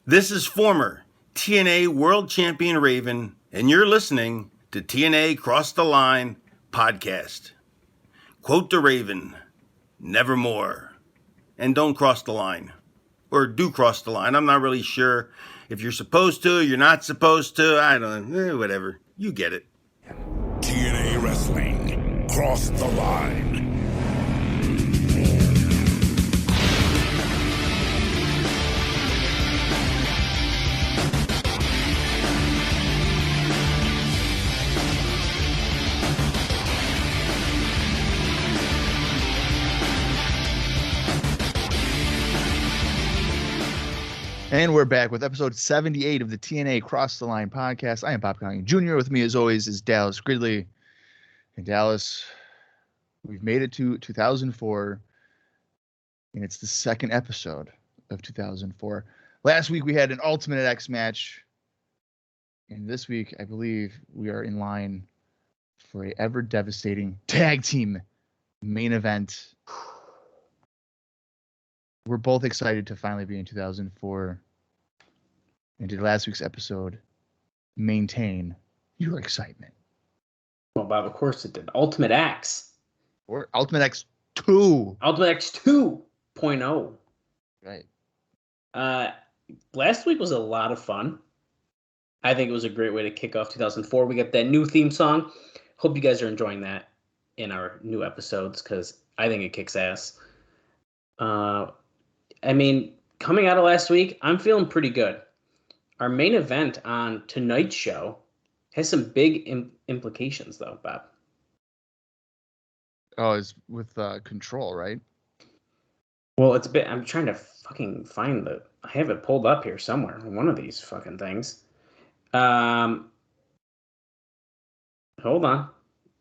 This is former TNA World Champion Raven, and you're listening to TNA Cross the Line podcast. Quote the Raven, nevermore. And don't cross the line. Or do cross the line. I'm not really sure if you're supposed to, you're not supposed to. I don't know. Whatever. You get it. TNA Wrestling. Cross the Line. And we're back with episode 78 of the TNA Cross the Line podcast. I am Colling Jr. With me, as always, is Dallas Gridley. And Dallas, we've made it to 2004, and it's the second episode of 2004. Last week, we had an Ultimate X match. And this week, I believe we are in line for a ever-devastating tag team main event. We're both excited to finally be in 2004. And did last week's episode maintain your excitement? Well, Bob, of course it did. Ultimate X. Or Ultimate X 2. Ultimate X 2.0. Right. Last week was a lot of fun. I think it was a great way to kick off 2004. We got that new theme song. Hope you guys are enjoying that in our new episodes because I think it kicks ass. I mean, coming out of last week, I'm feeling pretty good. Our main event on tonight's show has some big implications, though, Bob. Oh, it's with Control, right? Well, it's a bit. I'm trying to fucking find I have it pulled up here somewhere. One of these fucking things. Hold on.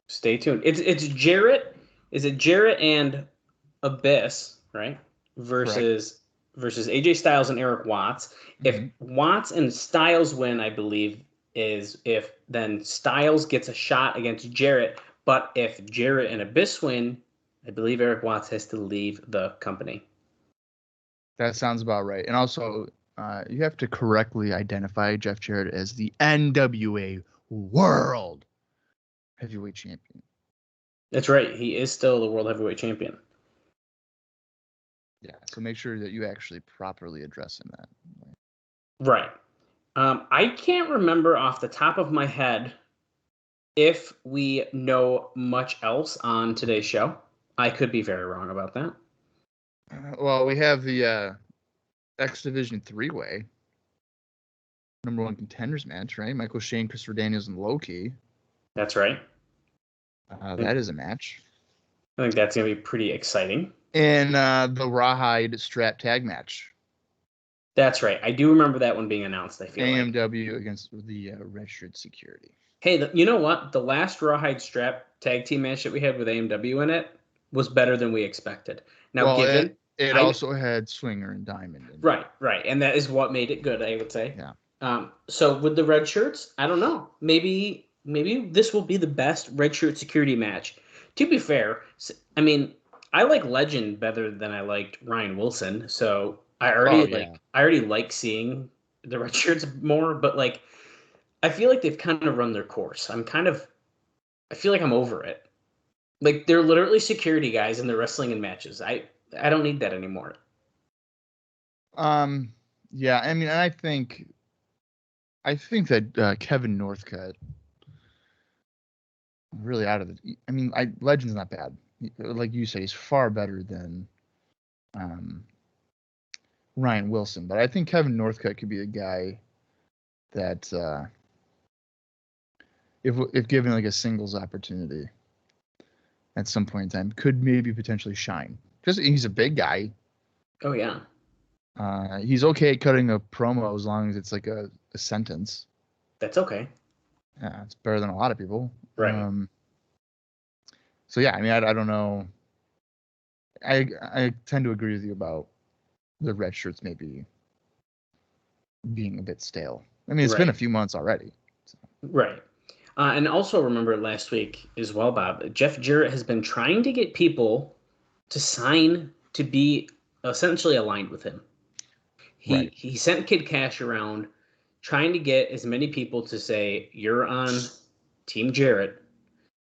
Stay tuned. It's Jarrett. Is it Jarrett and Abyss, right? Versus AJ Styles and Erik Watts. Mm-hmm. If Watts and Styles win, I believe, is if then Styles gets a shot against Jarrett. But if Jarrett and Abyss win, I believe Erik Watts has to leave the company. That sounds about right. And also, you have to correctly identify Jeff Jarrett as the NWA World Heavyweight Champion. That's right. He is still the World Heavyweight Champion. Yeah, so make sure that you actually properly address him that. Right. I can't remember off the top of my head if we know much else on today's show. I could be very wrong about that. Well, we have the X Division 3-way. Number 1 contenders match, right? Michael Shane, Christopher Daniels, and Loki. That's right. That is a match. I think that's going to be pretty exciting. And the Rawhide strap tag match. That's right. I do remember that one being announced, I feel AMW against the Redshirt Security. Hey, you know what? The last Rawhide strap tag team match that we had with AMW in it was better than we expected. Now, well, it also had Swinger and Diamond. Right. And that is what made it good, I would say. Yeah. So with the red shirts, I don't know. Maybe this will be the best red shirt security match. To be fair, I mean, I like Legend better than I liked Ryan Wilson, so I already like seeing the red shirts more, but like I feel like they've kind of run their course. I feel like I'm over it. Like they're literally security guys and they're wrestling in matches. I don't need that anymore. Yeah, I mean, and I think that Kevin Northcutt really out of the. I mean, Legend's not bad. Like you said, he's far better than Ryan Wilson. But I think Kevin Northcutt could be a guy that, if given like a singles opportunity at some point in time, could maybe potentially shine. Because he's a big guy. Oh, yeah. He's okay at cutting a promo as long as it's like a sentence. That's okay. Yeah, it's better than a lot of people. Right. So yeah, I mean, I don't know. I tend to agree with you about the red shirts maybe being a bit stale. I mean, it's been a few months already. So. Right. And also remember last week as well, Bob, Jeff Jarrett has been trying to get people to sign to be essentially aligned with him. He sent Kid Kash around trying to get as many people to say, you're on Team Jarrett,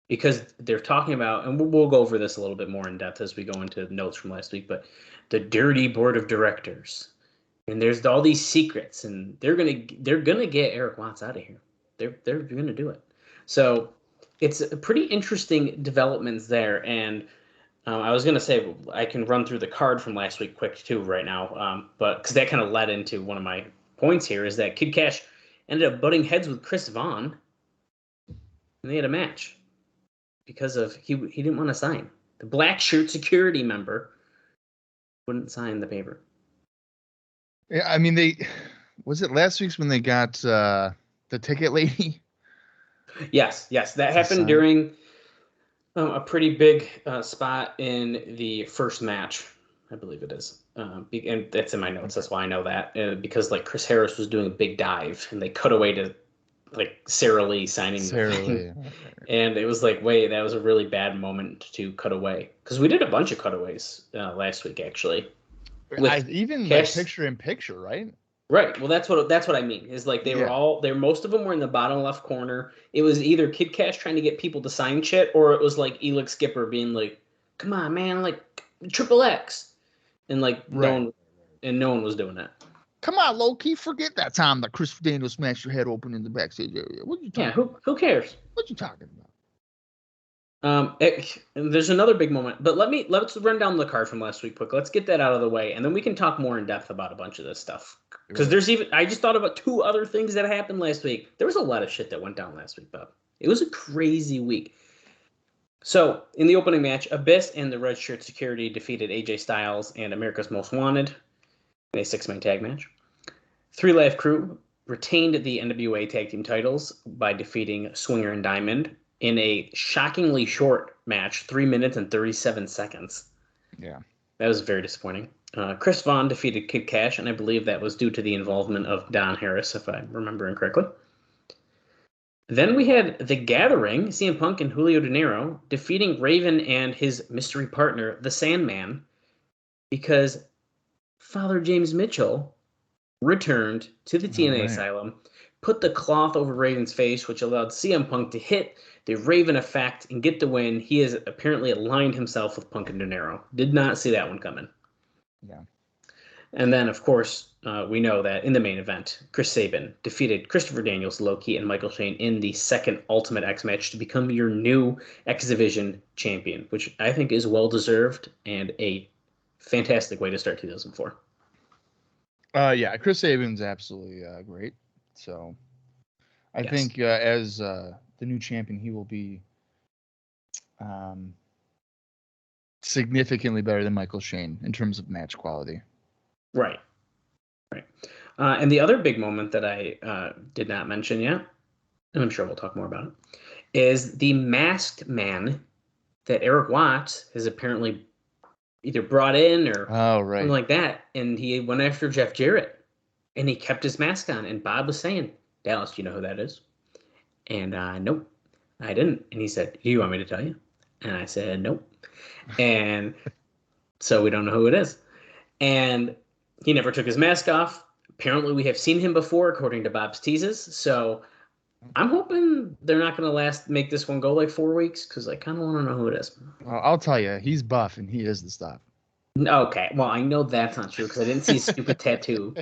because they're talking about, and we'll go over this a little bit more in depth as we go into notes from last week, but the dirty board of directors. And there's all these secrets, and they're gonna get Erik Watts out of here. They're gonna do it. So it's a pretty interesting developments there. And I was gonna say I can run through the card from last week quick too right now, but because that kind of led into one of my points here is that Kid Kash ended up butting heads with Chris Vaughn, and they had a match because of he didn't want to sign. The black shirt security member wouldn't sign the paper. Yeah, I mean, was it last week's when they got the ticket lady? Yes, that happened during a pretty big spot in the first match, I believe it is. And that's in my notes. That's why I know that, because like Chris Harris was doing a big dive, and they cut away to like Sarah Lee signing the thing. And it was like, wait, that was a really bad moment to cut away, because we did a bunch of cutaways last week actually. Even like picture in picture, right? Right. Well, that's what I mean. Is like they were all there. Most of them were in the bottom left corner. It was either Kid Kash trying to get people to sign shit, or it was like Elix Skipper being like, "Come on, man, like Triple X," and like no one was doing that. Come on, low-key, forget that time that Chris Daniels smashed your head open in the backstage area. What you talking? Yeah, who cares? What you talking about? There's another big moment, but let's run down the card from last week quick. Let's get that out of the way, and then we can talk more in depth about a bunch of this stuff. Because I just thought about 2 other things that happened last week. There was a lot of shit that went down last week, Bob. It was a crazy week. So in the opening match, Abyss and the Red Shirt Security defeated AJ Styles and America's Most Wanted in a 6-man tag match. 3 Live Crew retained the NWA Tag Team titles by defeating Swinger and Diamond in a shockingly short match, 3 minutes and 37 seconds. Yeah. That was very disappointing. Chris Vaughn defeated Kid Kash, and I believe that was due to the involvement of Don Harris, if I'm remembering correctly. Then we had The Gathering, CM Punk and Julio De Niro, defeating Raven and his mystery partner, The Sandman, because Father James Mitchell returned to the TNA Asylum, put the cloth over Raven's face, which allowed CM Punk to hit the Raven effect and get the win. He has apparently aligned himself with Punk and De Niro. Did not see that one coming. Yeah. And then, of course, we know that in the main event, Chris Sabin defeated Christopher Daniels, Low-Ki, and Michael Shane in the second Ultimate X match to become your new X Division champion, which I think is well-deserved and a fantastic way to start 2004. Yeah, Chris Sabin's absolutely great. So I think as the new champion, he will be significantly better than Michael Shane in terms of match quality. Right. And the other big moment that I did not mention yet, and I'm sure we'll talk more about it, is the masked man that Erik Watts has apparently either brought in or something like that. And he went after Jeff Jarrett, and he kept his mask on. And Bob was saying, "Dallas, do you know who that is?" And nope, I didn't. And he said, "Do you want me to tell you?" And I said, "Nope." And so we don't know who it is. And he never took his mask off. Apparently, we have seen him before, according to Bob's teases. So I'm hoping they're not going to make this one go like 4 weeks, because I kind of want to know who it is. Well, I'll tell you, he's buff and he is the stuff. Okay, well, I know that's not true because I didn't see his stupid tattoo.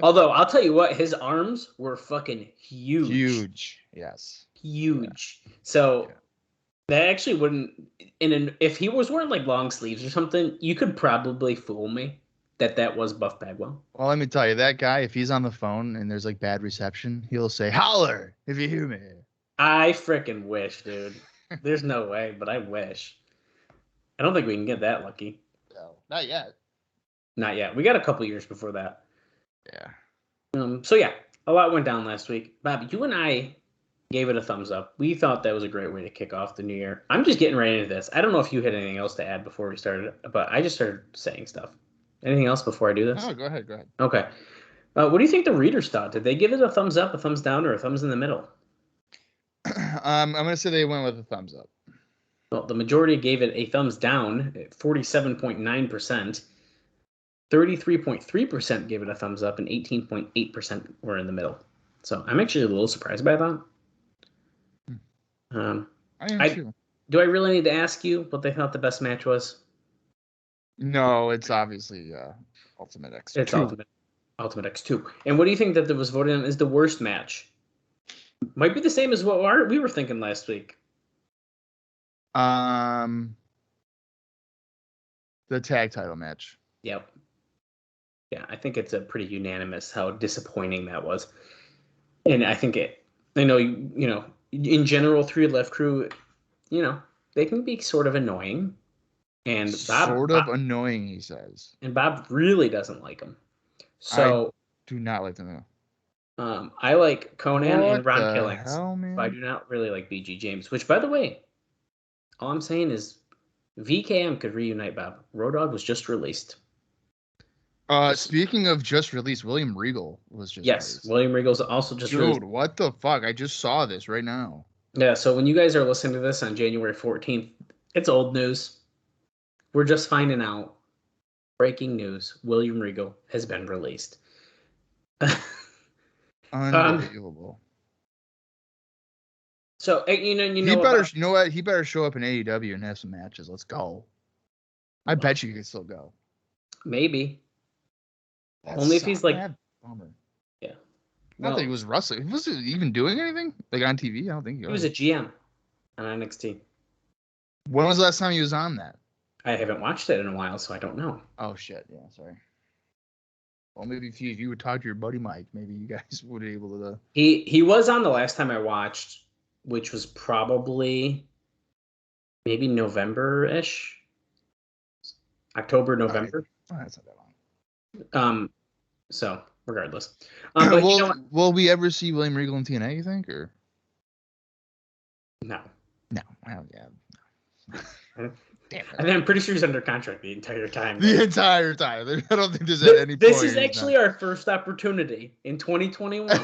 Although, I'll tell you what, his arms were fucking huge. Huge, yes. Huge. Yeah. So that actually wouldn't... if he was wearing like long sleeves or something, you could probably fool me that was Buff Bagwell. Well, let me tell you, that guy, if he's on the phone and there's like bad reception, he'll say, "Holler if you hear me." I freaking wish, dude. There's no way, but I wish. I don't think we can get that lucky. No, not yet. Not yet. We got a couple years before that. Yeah. So yeah, a lot went down last week. Bob, you and I gave it a thumbs up. We thought that was a great way to kick off the new year. I'm just getting right into this. I don't know if you had anything else to add before we started, but I just started saying stuff. Anything else before I do this? Oh, go ahead. Okay. What do you think the readers thought? Did they give it a thumbs up, a thumbs down, or a thumbs in the middle? I'm going to say they went with a thumbs up. Well, the majority gave it a thumbs down at 47.9%. 33.3% gave it a thumbs up, and 18.8% were in the middle. So I'm actually a little surprised by that. I am too. Do I really need to ask you what they thought the best match was? No, it's obviously Ultimate X2. It's Ultimate X2. And what do you think that was voted on as the worst match? Might be the same as what we were thinking last week. The tag title match. Yep. Yeah, I think it's a pretty unanimous how disappointing that was. And I think I know, in general, 3 Left Crew, they can be sort of annoying. And Bob annoying, he says. And Bob really doesn't like them. So I do not like them. I like Conan and Ron Killings. Hell, man? But I do not really like BG James, which, by the way, all I'm saying is VKM could reunite Bob. Road Dogg was just released. Speaking of just released, William Regal was just released. William Regal's also just released. Dude, what the fuck? I just saw this right now. Yeah, so when you guys are listening to this on January 14th, it's old news. We're just finding out. Breaking news. William Regal has been released. Unbelievable. So, he better show up in AEW and have some matches. Let's go. I bet you could still go. Maybe. Only if he's like... Bummer. Yeah. Not that he was wrestling. Was he even doing anything? Like on TV? I don't think he was a GM on NXT. When was the last time he was on that? I haven't watched it in a while, so I don't know. Oh, shit. Yeah, sorry. Well, maybe if you would talk to your buddy Mike, maybe you guys would be able to... He was on the last time I watched, which was probably maybe November-ish. October, November. Oh, that's not that long. So, regardless. Will we ever see William Regal in TNA, you think? Or No. No. Well, yeah. Damn it. And I'm pretty sure he's under contract the entire time. The entire time. I don't think there's any point. This is actually our first opportunity in 2021.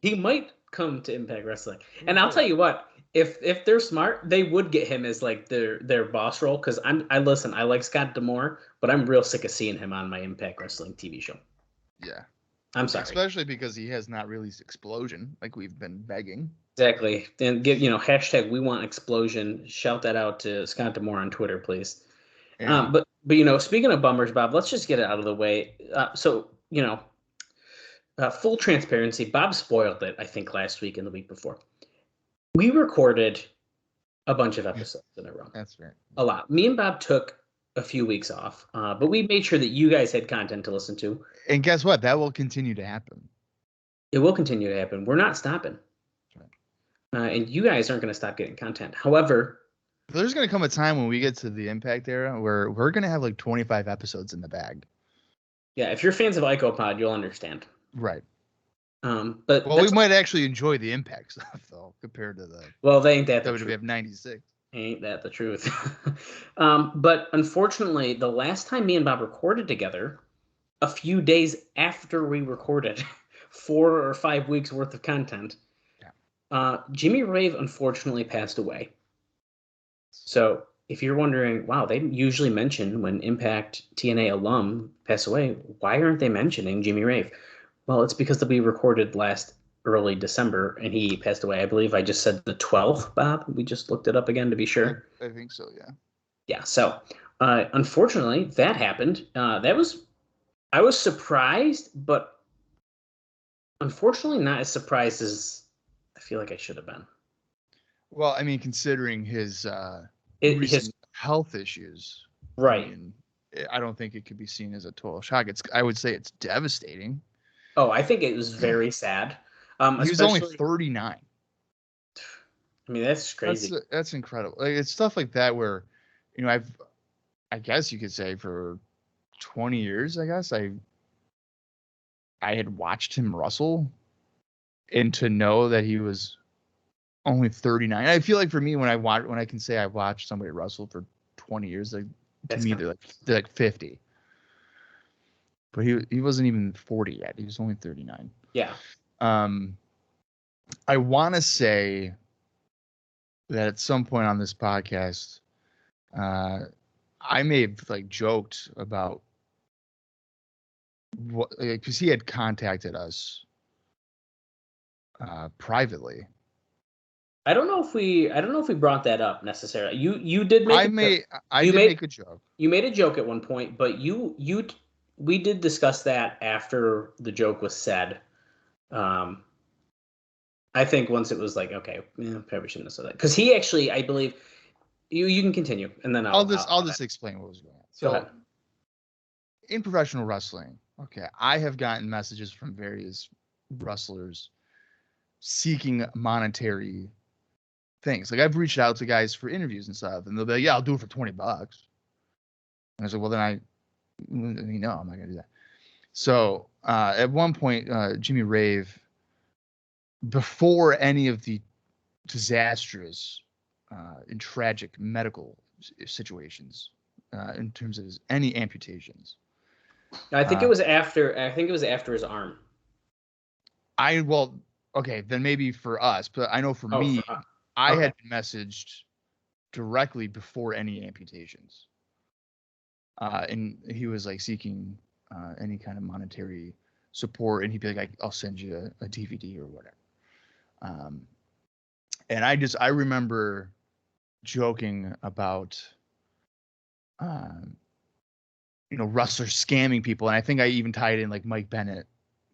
He might come to Impact Wrestling. And I'll tell you what, if they're smart, they would get him as like their boss role. Because I like Scott D'Amore, but I'm real sick of seeing him on my Impact Wrestling TV show. Yeah. I'm sorry. Especially because he has not released Explosion like we've been begging. Exactly. And give, hashtag we want Explosion. Shout that out to Scott D'Amore on Twitter, please. Yeah. But speaking of bummers, Bob, let's just get it out of the way. Full transparency, Bob spoiled it, I think, last week and the week before. We recorded a bunch of episodes in a row. That's right. A lot. Me and Bob took a few weeks off, but we made sure that you guys had content to listen to. And guess what? That will continue to happen. It will continue to happen. We're not stopping. And you guys aren't going to stop getting content. However, there's going to come a time when we get to the Impact era where we're going to have like 25 episodes in the bag. Yeah, if you're fans of IcoPod, you'll understand. Right. But we might actually enjoy the Impact stuff though, compared to the they ain't that the WWF 96. Ain't that the truth? But unfortunately, the last time me and Bob recorded together, a few days after we recorded 4 or 5 weeks worth of content, Jimmy Rave unfortunately passed away. So if you're wondering, wow, they usually mention when Impact TNA alum pass away, why aren't they mentioning Jimmy Rave? Well, it's because we recorded early December and he passed away. I believe I just said the 12th, Bob. We just looked it up again to be sure. I think so, yeah. Yeah, so unfortunately that happened. I was surprised, but unfortunately not as surprised as I feel like I should have been. Well, I mean, considering his recent health issues, right? I don't think it could be seen as a total shock. I would say it's devastating. Oh, I think it was very sad. He was only 39. I mean, that's crazy. That's incredible. Like, it's stuff like that where, I guess you could say for 20 years, I guess I had watched him wrestle, and to know that he was only 39. I feel like for me, when I can say I watched somebody wrestle for 20 years, they're like 50. But he wasn't even 40 yet. He was only 39. Yeah. I want to say that at some point on this podcast, I may have joked about because he had contacted us privately. I don't know if we brought that up necessarily. You did make I did make a joke. You made a joke at one point, but we did discuss that after the joke was said. I think once it was like, okay, probably shouldn't have said that, because he actually, I believe, you can continue, and then I'll just explain what was going on. Go ahead. In professional wrestling, okay, I have gotten messages from various wrestlers seeking monetary things. Like, I've reached out to guys for interviews and stuff, and they'll be like, "Yeah, I'll do it for $20." And I was like, "Well, then no, I'm not gonna do that." So at one point, Jimmy Rave, before any of the disastrous and tragic medical situations, in terms of any amputations, I think it was after his arm. Okay, then maybe for us, but I know for me, I had been messaged directly before any amputations, and he was like seeking any kind of monetary support, and he'd be like, "I'll send you a DVD or whatever." And I remember joking about, wrestlers scamming people, and I think I even tied in like Mike Bennett,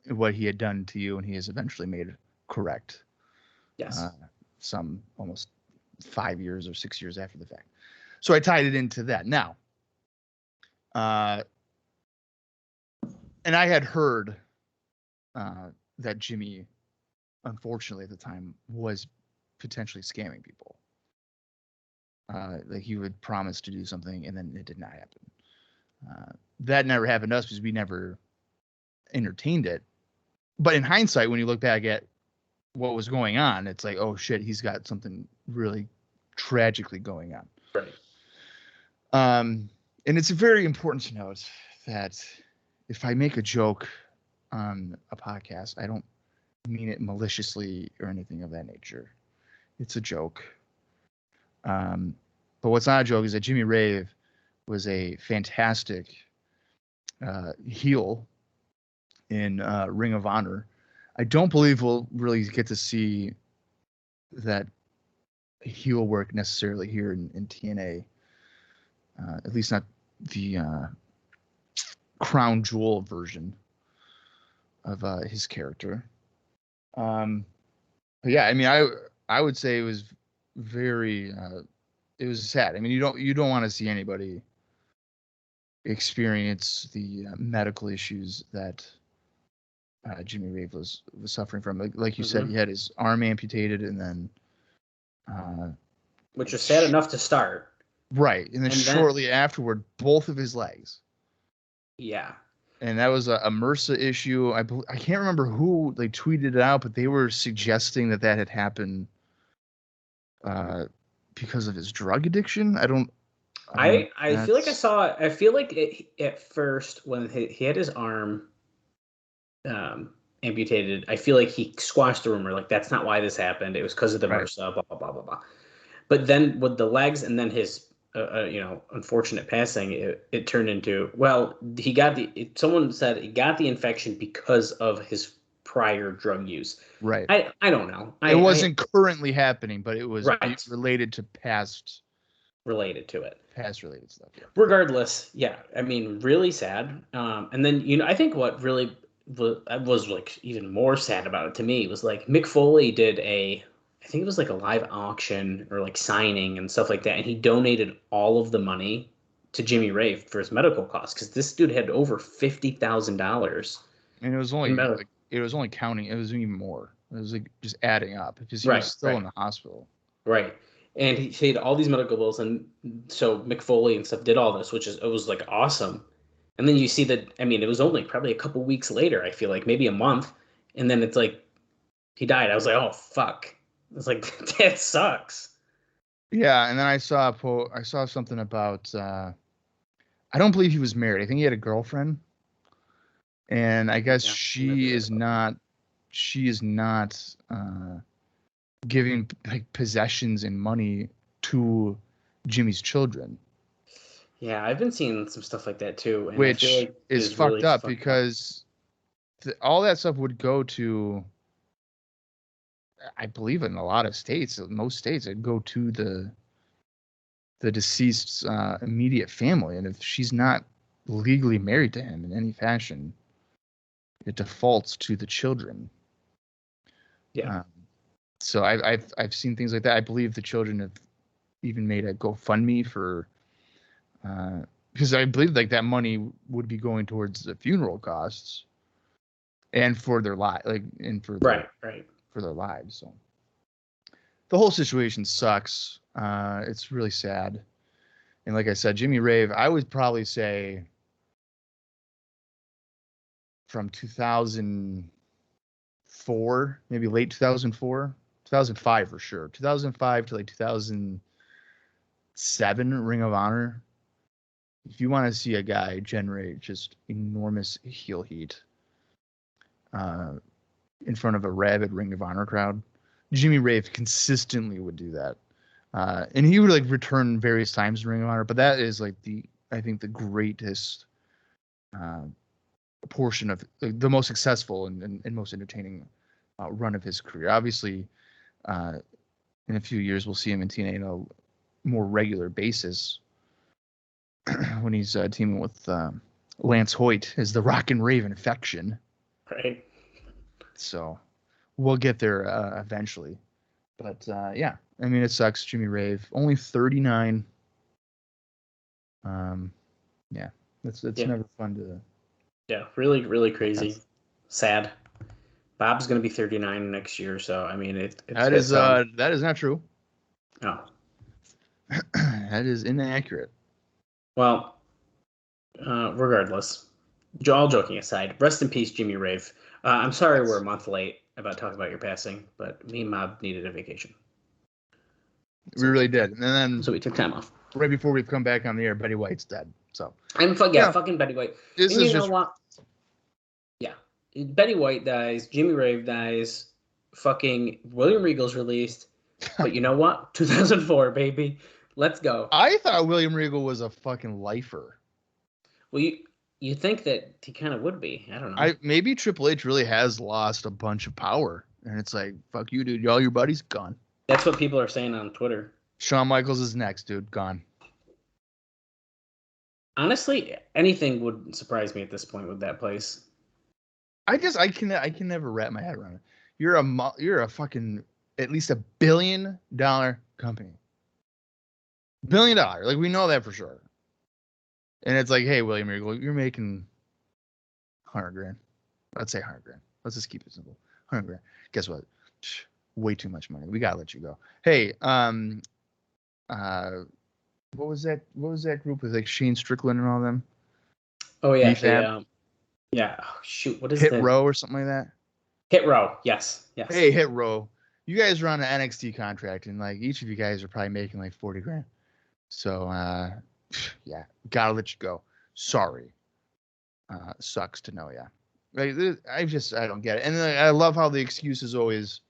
what he had done to you, and he has eventually made correct. Yes. Some almost 5 years or 6 years after the fact. So I tied it into that. Now, and I had heard that Jimmy, unfortunately at the time, was potentially scamming people. Like, he would promise to do something and then it did not happen. That never happened to us because we never entertained it. But in hindsight, when you look back at what was going on, it's like, oh shit, he's got something really tragically going on. Right. And it's very important to note that if I make a joke on a podcast, I don't mean it maliciously or anything of that nature. It's a joke. But what's not a joke is that Jimmy Rave was a fantastic heel in Ring of Honor. I don't believe we'll really get to see that heel work necessarily here in TNA. At least not the crown jewel version of his character. But yeah, I mean, I would say it was very it was sad. I mean, you don't want to see anybody experience the medical issues that Jimmy Rave was suffering from. Like you said, he had his arm amputated, and then which was sad enough to start. Right, and then shortly afterward, both of his legs. Yeah. And that was a MRSA issue. I can't remember who they tweeted it out, but they were suggesting that had happened because of his drug addiction. I feel like I saw. I feel like at first when he had his arm amputated, I feel like he squashed the rumor. Like, that's not why this happened. It was because of the MRSA. Blah blah blah blah blah. But then with the legs and then his unfortunate passing, it turned into, well, he got someone said he got the infection because of his prior drug use. Right. I don't know. It wasn't currently happening, but it was related to past. Related to it. Past related stuff. Yeah. Regardless, yeah. I mean, really sad. And then, I think what really was like even more sad about it to me was like Mick Foley did I think it was like a live auction or like signing and stuff like that. And he donated all of the money to Jimmy Rave for his medical costs, because this dude had over $50,000. And it was only counting. It was even more. It was like just adding up because he was still in the hospital. Right. And he paid all these medical bills. And so Mick Foley and stuff did all this, it was like awesome. And then you see that, I mean, it was only probably a couple weeks later, I feel like maybe a month. And then it's like, he died. I was like, oh, fuck. It's like, that sucks. Yeah, and then I saw something about I don't believe he was married. I think he had a girlfriend, and I guess she is not giving like possessions and money to Jimmy's children. Yeah, I've been seeing some stuff like that too, and I which feel like is it's fucked really up fucked because all that stuff would go to, I believe in a lot of states, most states, it'd go to the deceased's immediate family. And if she's not legally married to him in any fashion, it defaults to the children. Yeah. So I've seen things like that. I believe the children have even made a GoFundMe for, because I believe like that money would be going towards the funeral costs and for their Right. for their lives. So the whole situation sucks. It's really sad. And like I said, Jimmy Rave, I would probably say from 2004, maybe late 2004, 2005 for sure. 2005 to like 2007, Ring of Honor. If you want to see a guy generate just enormous heel heat in front of a rabid Ring of Honor crowd, Jimmy Rave consistently would do that. And he would like return various times in Ring of Honor, but that is like I think the greatest portion of the most successful and most entertaining run of his career. Obviously, in a few years, we'll see him in TNA on a more regular basis when he's teaming with Lance Hoyt as the Rockin' Rave Infection. Right. So we'll get there eventually. But yeah, I mean, it sucks. Jimmy Rave, only 39. Yeah, it's never fun to. Yeah, really, really crazy. Sad. Bob's going to be 39 next year, so I mean, that is not true. Oh. That is inaccurate. Well, regardless, all joking aside, rest in peace, Jimmy Rave. I'm sorry we're a month late about talking about your passing, but me and Mob needed a vacation. We really did. And then so we took time off. Right before we've come back on the air, Betty White's dead. So fucking Betty White. This and is you know what? Yeah. Betty White dies, Jimmy Rave dies, fucking William Regal's released. But you know what? 2004, baby. Let's go. I thought William Regal was a fucking lifer. Well, you think that he kind of would be. I don't know. Maybe Triple H really has lost a bunch of power. And it's like, fuck you, dude. All your buddies gone. That's what people are saying on Twitter. Shawn Michaels is next, dude. Gone. Honestly, anything would surprise me at this point with that place. I can never wrap my head around it. You're a fucking at least $1 billion company. $1 billion. Like, we know that for sure. And it's like, hey, William Regal, you're making $100,000. Let's say $100,000. Let's just keep it simple. $100,000. Guess what? Way too much money. We gotta let you go. Hey, what was that? What was that group with like Shane Strickland and all them? Oh yeah, yeah. Oh, shoot, what is Hit Row or something like that? Hit Row, yes. Hey, Hit Row. You guys are on an NXT contract, and like each of you guys are probably making like $40,000. So yeah, gotta let you go. Sorry. Sucks to know, yeah. Like, I don't get it. And I love how the excuse is always,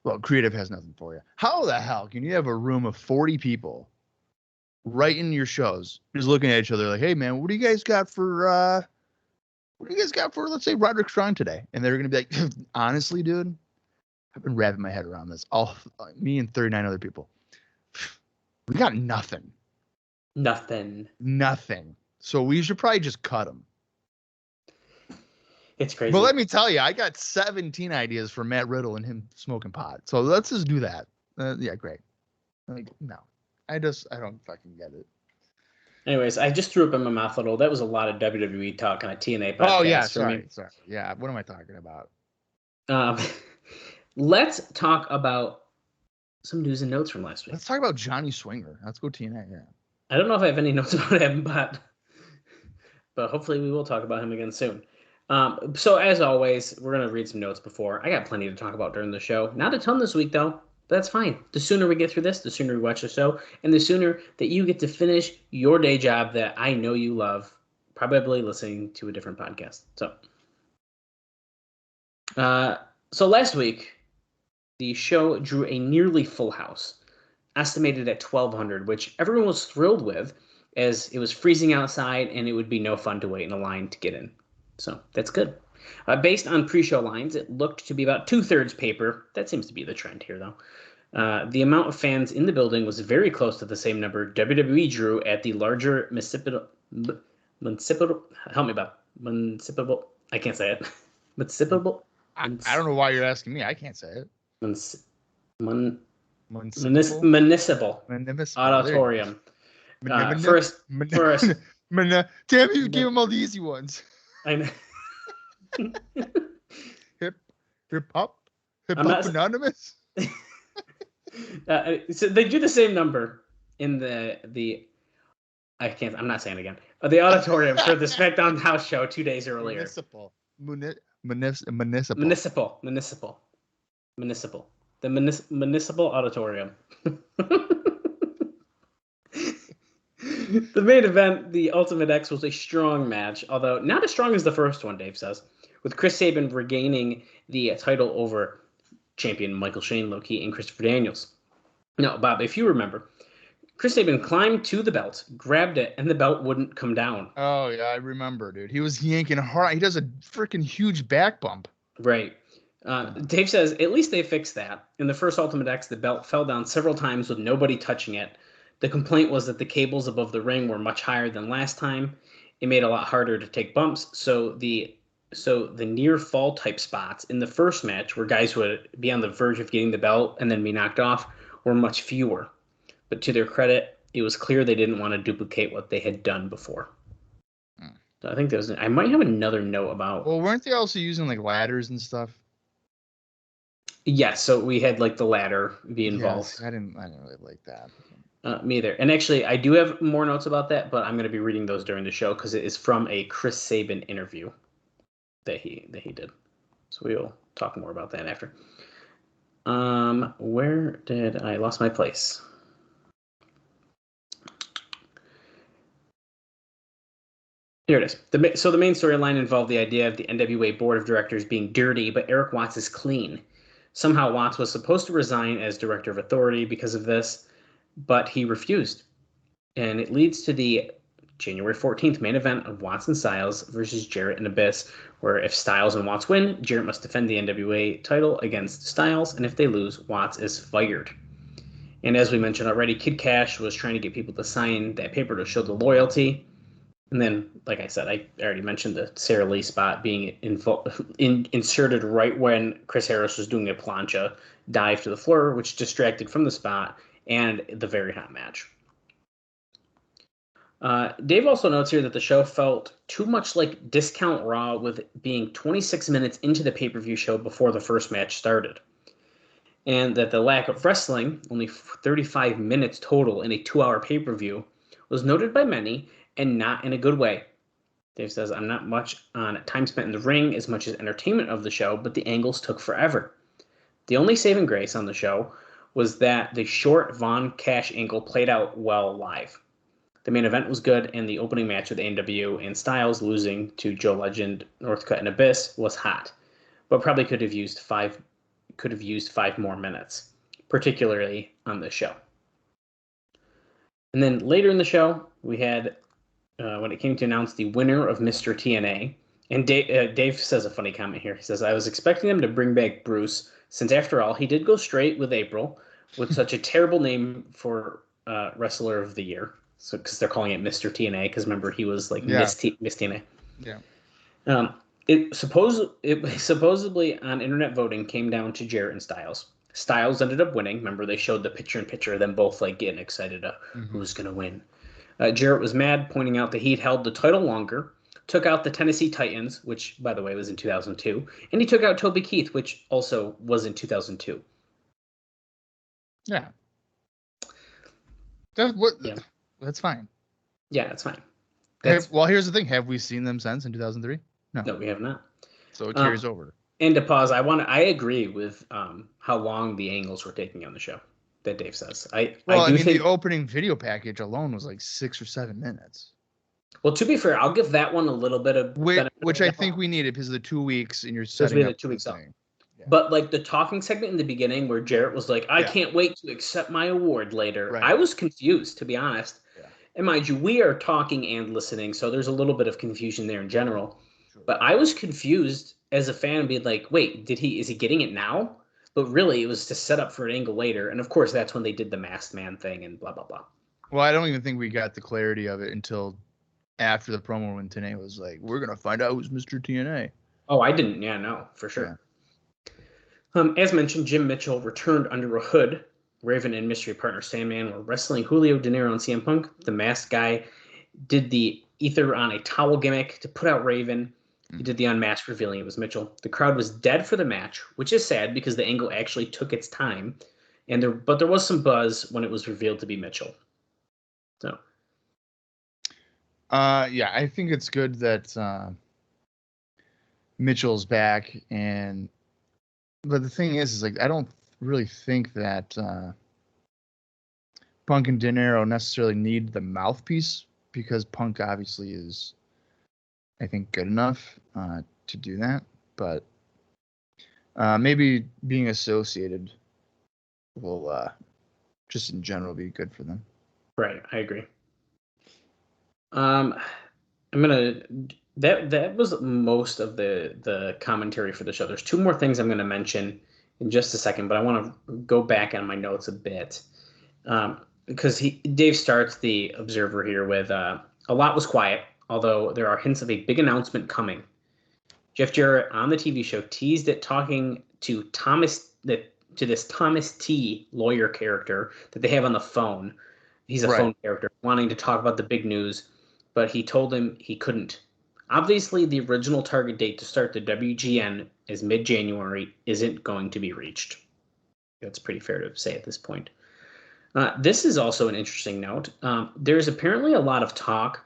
well, creative has nothing for you. How the hell can you have a room of 40 people writing your shows, just looking at each other like, hey man, what do you guys got for let's say Roderick Strong today? And they're gonna be like, honestly, dude, I've been wrapping my head around this. Me and 39 other people. We got nothing. Nothing. So we should probably just cut them. It's crazy. But let me tell you, I got 17 ideas for Matt Riddle and him smoking pot. So let's just do that. Yeah, great. Like, no, I don't fucking get it. Anyways, I just threw up in my mouth a little. That was a lot of WWE talk on a TNA podcast. Oh yeah, sorry. Yeah, what am I talking about? Let's talk about some news and notes from last week. Let's talk about Johnny Swinger. Let's go TNA. Yeah. I don't know if I have any notes about him, but hopefully we will talk about him again soon. So as always, we're going to read some notes before. I got plenty to talk about during the show. Not a ton this week, though. But that's fine. The sooner we get through this, the sooner we watch the show, and the sooner that you get to finish your day job that I know you love, probably listening to a different podcast. So last week, the show drew a nearly full house, estimated at 1,200, which everyone was thrilled with. as it was freezing outside and it would be no fun to wait in a line to get in. So that's good. Based on pre-show lines, it looked to be about 2/3 paper. That seems to be the trend here, though. The amount of fans in the building was very close to the same number WWE drew at the larger municipal. Help me about municipal. I can't say it. Municipal. I don't know why you're asking me. I can't say it. Municipal auditorium. First. Damn, you gave him all the easy ones. I know. Hip hop anonymous. So they do the same number in the. I'm not saying it again. The auditorium for the SmackDown House show 2 days earlier. Municipal. The municipal auditorium. The main event, the Ultimate X, was a strong match, although not as strong as the first one, Dave says, with Chris Sabin regaining the title over champion Michael Shane, Low-Ki, and Christopher Daniels. Now, Bob, if you remember, Chris Sabin climbed to the belt, grabbed it, and the belt wouldn't come down. Oh, yeah, I remember, dude. He was yanking hard. He does a freaking huge back bump. Right. Dave says, at least they fixed that. In the first Ultimate X, the belt fell down several times with nobody touching it. The complaint was that the cables above the ring were much higher than last time. It made it a lot harder to take bumps, so the near fall type spots in the first match, where guys would be on the verge of getting the belt and then be knocked off, were much fewer. But to their credit, it was clear they didn't want to duplicate what they had done before. So I think I might have another note about. Well, weren't they also using like ladders and stuff? Yes, so we had like the ladder be involved. Yes, I didn't really like that. Me either. And actually, I do have more notes about that, but I'm going to be reading those during the show because it is from a Chris Sabin interview that he did. So we'll talk more about that after. Where did I lost my place? Here it is. So the main storyline involved the idea of the NWA board of directors being dirty, but Erik Watts is clean. Somehow Watts was supposed to resign as director of authority because of this, but he refused. And it leads to the January 14th main event of Watts and Styles versus Jarrett and Abyss, where if Styles and Watts win, Jarrett must defend the NWA title against Styles, and if they lose, Watts is fired. And as we mentioned already, Kid Kash was trying to get people to sign that paper to show the loyalty. And then, like I said, I already mentioned the Sarah Lee spot being inserted right when Chris Harris was doing a plancha dive to the floor, which distracted from the spot and the very hot match. Dave also notes here that the show felt too much like Discount Raw, with being 26 minutes into the pay-per-view show before the first match started. And that the lack of wrestling, only 35 minutes total in a 2-hour pay-per-view, was noted by many, and not in a good way. Dave says, I'm not much on time spent in the ring as much as entertainment of the show, but the angles took forever. The only saving grace on the show was that the short Von Cash angle played out well live. The main event was good, and the opening match with AEW and Styles losing to Joe Legend, Northcutt, and Abyss was hot, but probably could have used 5 more minutes, particularly on this show. And then later in the show, we had when it came to announce the winner of Mr. TNA, and Dave says a funny comment here. He says, I was expecting them to bring back Bruce, since after all, he did go straight with April, with such a terrible name for Wrestler of the Year. So, because they're calling it Mr. TNA, because remember, he was like Miss TNA. Yeah. It supposedly on internet voting came down to Jarrett and Styles. Styles ended up winning. Remember, they showed the picture of them both like getting excited who's going to win. Jarrett was mad, pointing out that he'd held the title longer, took out the Tennessee Titans, which, by the way, was in 2002, and he took out Toby Keith, which also was in 2002. Yeah. That's fine. Yeah, that's fine. Well, here's the thing. Have we seen them since in 2003? No, we have not. So it carries over. And to pause, I agree with how long the angles were taking on the show that Dave says. I think the opening video package alone was like 6 or 7 minutes. Well, to be fair, I'll give that one a little bit of which I think we needed because of the 2 weeks and you're setting up the 2 weeks out. Yeah. But like the talking segment in the beginning where Jarrett was like, I can't wait to accept my award later. Right. I was confused, to be honest. Yeah. And mind you, we are talking and listening, so there's a little bit of confusion there in general. Sure. But I was confused as a fan, being like, "Wait, is he getting it now?" But really, it was to set up for an angle later. And of course, that's when they did the masked man thing and blah blah blah. Well, I don't even think we got the clarity of it until after the promo when TNA was like, "We're gonna find out who's Mr. TNA." Oh, I didn't. Yeah, no, for sure. As mentioned, Jim Mitchell returned under a hood. Raven and mystery partner Sandman were wrestling Julio De Niro and CM Punk. The masked guy did the ether on a towel gimmick to put out Raven. He did the unmasked, revealing it was Mitchell. The crowd was dead for the match, which is sad because the angle actually took its time. But there was some buzz when it was revealed to be Mitchell. So, yeah, I think it's good that Mitchell's back, but the thing is like I don't really think that Punk and De Niro necessarily need the mouthpiece because Punk obviously is, I think, good enough to do that. But maybe being associated will just in general be good for them. right, I agree. I'm gonna that was most of the commentary for the show. There's two more things I'm gonna mention in just a second, but I want to go back on my notes a bit because Dave starts the Observer here with a lot was quiet, although there are hints of a big announcement coming. Jeff Jarrett on the TV show teased it talking to this Thomas T lawyer character that they have on the phone. He's a phone character wanting to talk about the big news, but he told him he couldn't. Obviously, the original target date to start the WGN is mid-January isn't going to be reached. That's pretty fair to say at this point. This is also an interesting note. There's apparently a lot of talk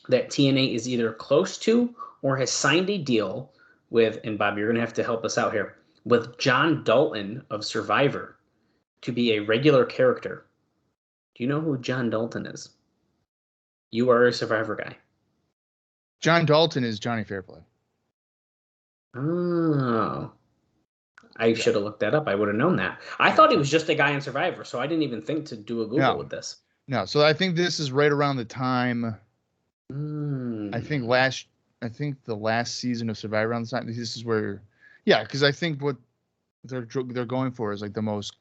that TNA is either close to or has signed a deal with, and Bob, you're going to have to help us out here, with John Dalton of Survivor to be a regular character. Do you know who John Dalton is? You are a Survivor guy. John Dalton is Johnny Fairplay. Oh. I should have looked that up. I would have known that. I thought he was just a guy in Survivor, so I didn't even think to do a Google with this. No, so I think this is right around the time. I think the last season of Survivor around the time. This is where, because I think what they're going for is like the most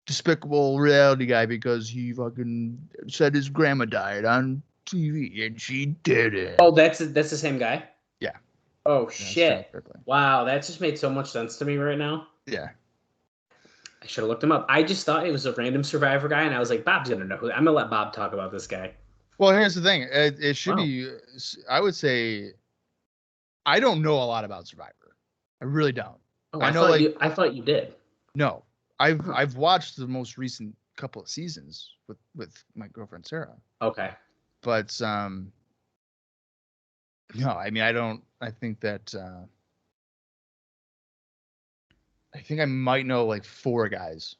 despicable reality guy because he fucking said his grandma died on TV and she didn't. Oh, that's the same guy? Yeah. Oh, shit. Wow, that just made so much sense to me right now. Yeah. I should have looked him up. I just thought it was a random Survivor guy, and I was like, Bob's going to know who. I'm going to let Bob talk about this guy. Well, here's the thing. It should be, I would say, I don't know a lot about Survivor. I really don't. Oh, I thought you did. No. I've watched the most recent couple of seasons with my girlfriend Sarah. Okay. But no, I mean I think that I think I might know like 4 guys.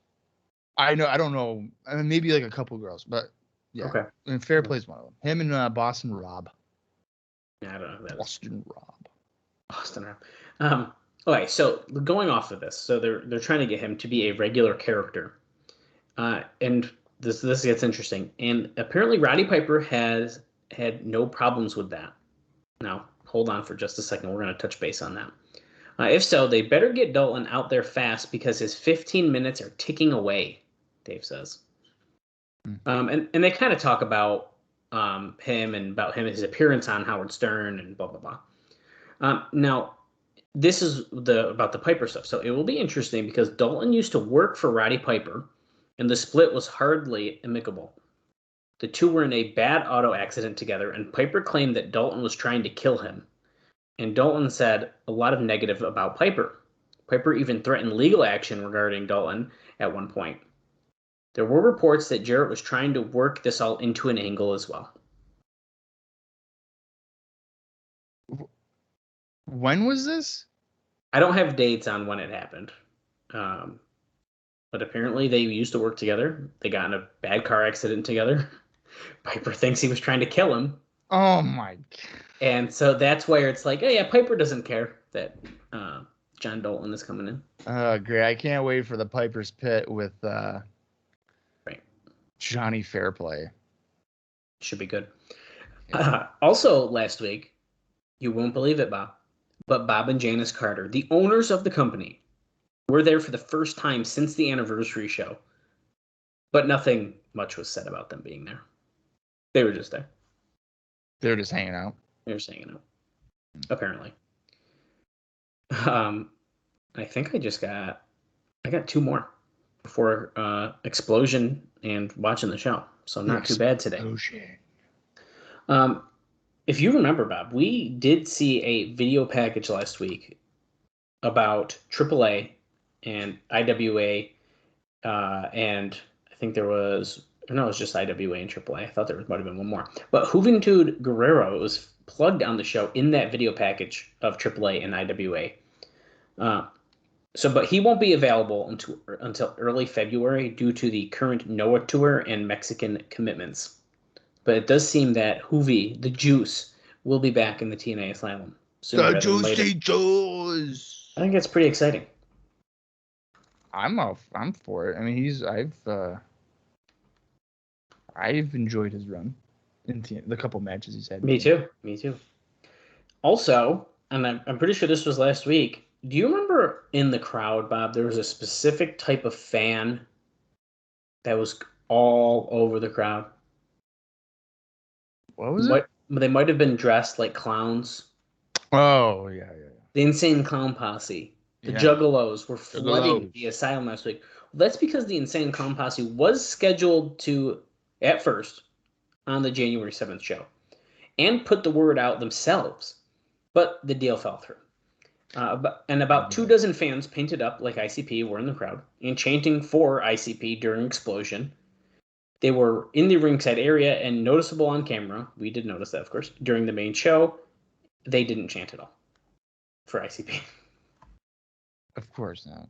I don't know. I mean, maybe like a couple girls, but yeah. Okay. And Fairplay's one of them. Him and Boston Rob. Yeah, I don't know who that is. Boston Rob. Okay, so going off of this, so they're trying to get him to be a regular character, and this gets interesting. And apparently, Roddy Piper has had no problems with that. Now, hold on for just a second. We're going to touch base on that. If so, they better get Dalton out there fast because his 15 minutes are ticking away, Dave says. And they kind of talk about him and about his appearance on Howard Stern and blah, blah, blah. Now, this is about the Piper stuff. So it will be interesting because Dalton used to work for Roddy Piper, and the split was hardly amicable. The two were in a bad auto accident together, and Piper claimed that Dalton was trying to kill him. And Dalton said a lot of negative about Piper. Piper even threatened legal action regarding Dalton at one point. There were reports that Jarrett was trying to work this all into an angle as well. When was this? I don't have dates on when it happened. But apparently they used to work together. They got in a bad car accident together. Piper thinks he was trying to kill him. Oh my God. And so that's where it's like, oh yeah, Piper doesn't care that John Dalton is coming in. Oh, great. I can't wait for the Piper's Pit with Johnny Fairplay. Should be good. Yeah. Also, last week, you won't believe it, Bob, but Bob and Janice Carter, the owners of the company, were there for the first time since the anniversary show. But nothing much was said about them being there. They were just there. They're just hanging out. They were just hanging out, apparently. I think I got two more before Explosion and watching the show. So not too bad today. If you remember, Bob, we did see a video package last week about AAA and IWA, and I think it was just IWA and AAA. I thought there might have been one more. But Juventud Guerrero was plugged on the show in that video package of AAA and IWA. But he won't be available until early February due to the current NOAH tour and Mexican commitments. But it does seem that Juvi, the Juice, will be back in the TNA Asylum sooner rather than later. Juice. I think that's pretty exciting. I'm for it. I mean, I've enjoyed his run in the couple matches he's had. Me too. Also, and I'm pretty sure this was last week. Do you remember in the crowd, Bob, there was a specific type of fan that was all over the crowd? What was it? They might have been dressed like clowns. Oh, yeah. The Insane Clown Posse. The Juggalos were flooding the Asylum last week. Well, that's because the Insane Clown Posse was scheduled to, at first, on the January 7th show, and put the word out themselves, but the deal fell through. And about 24 fans painted up like ICP were in the crowd and chanting for ICP during Explosion. They were in the ringside area and noticeable on camera. We did notice that, of course. During the main show, they didn't chant at all for ICP. Of course not.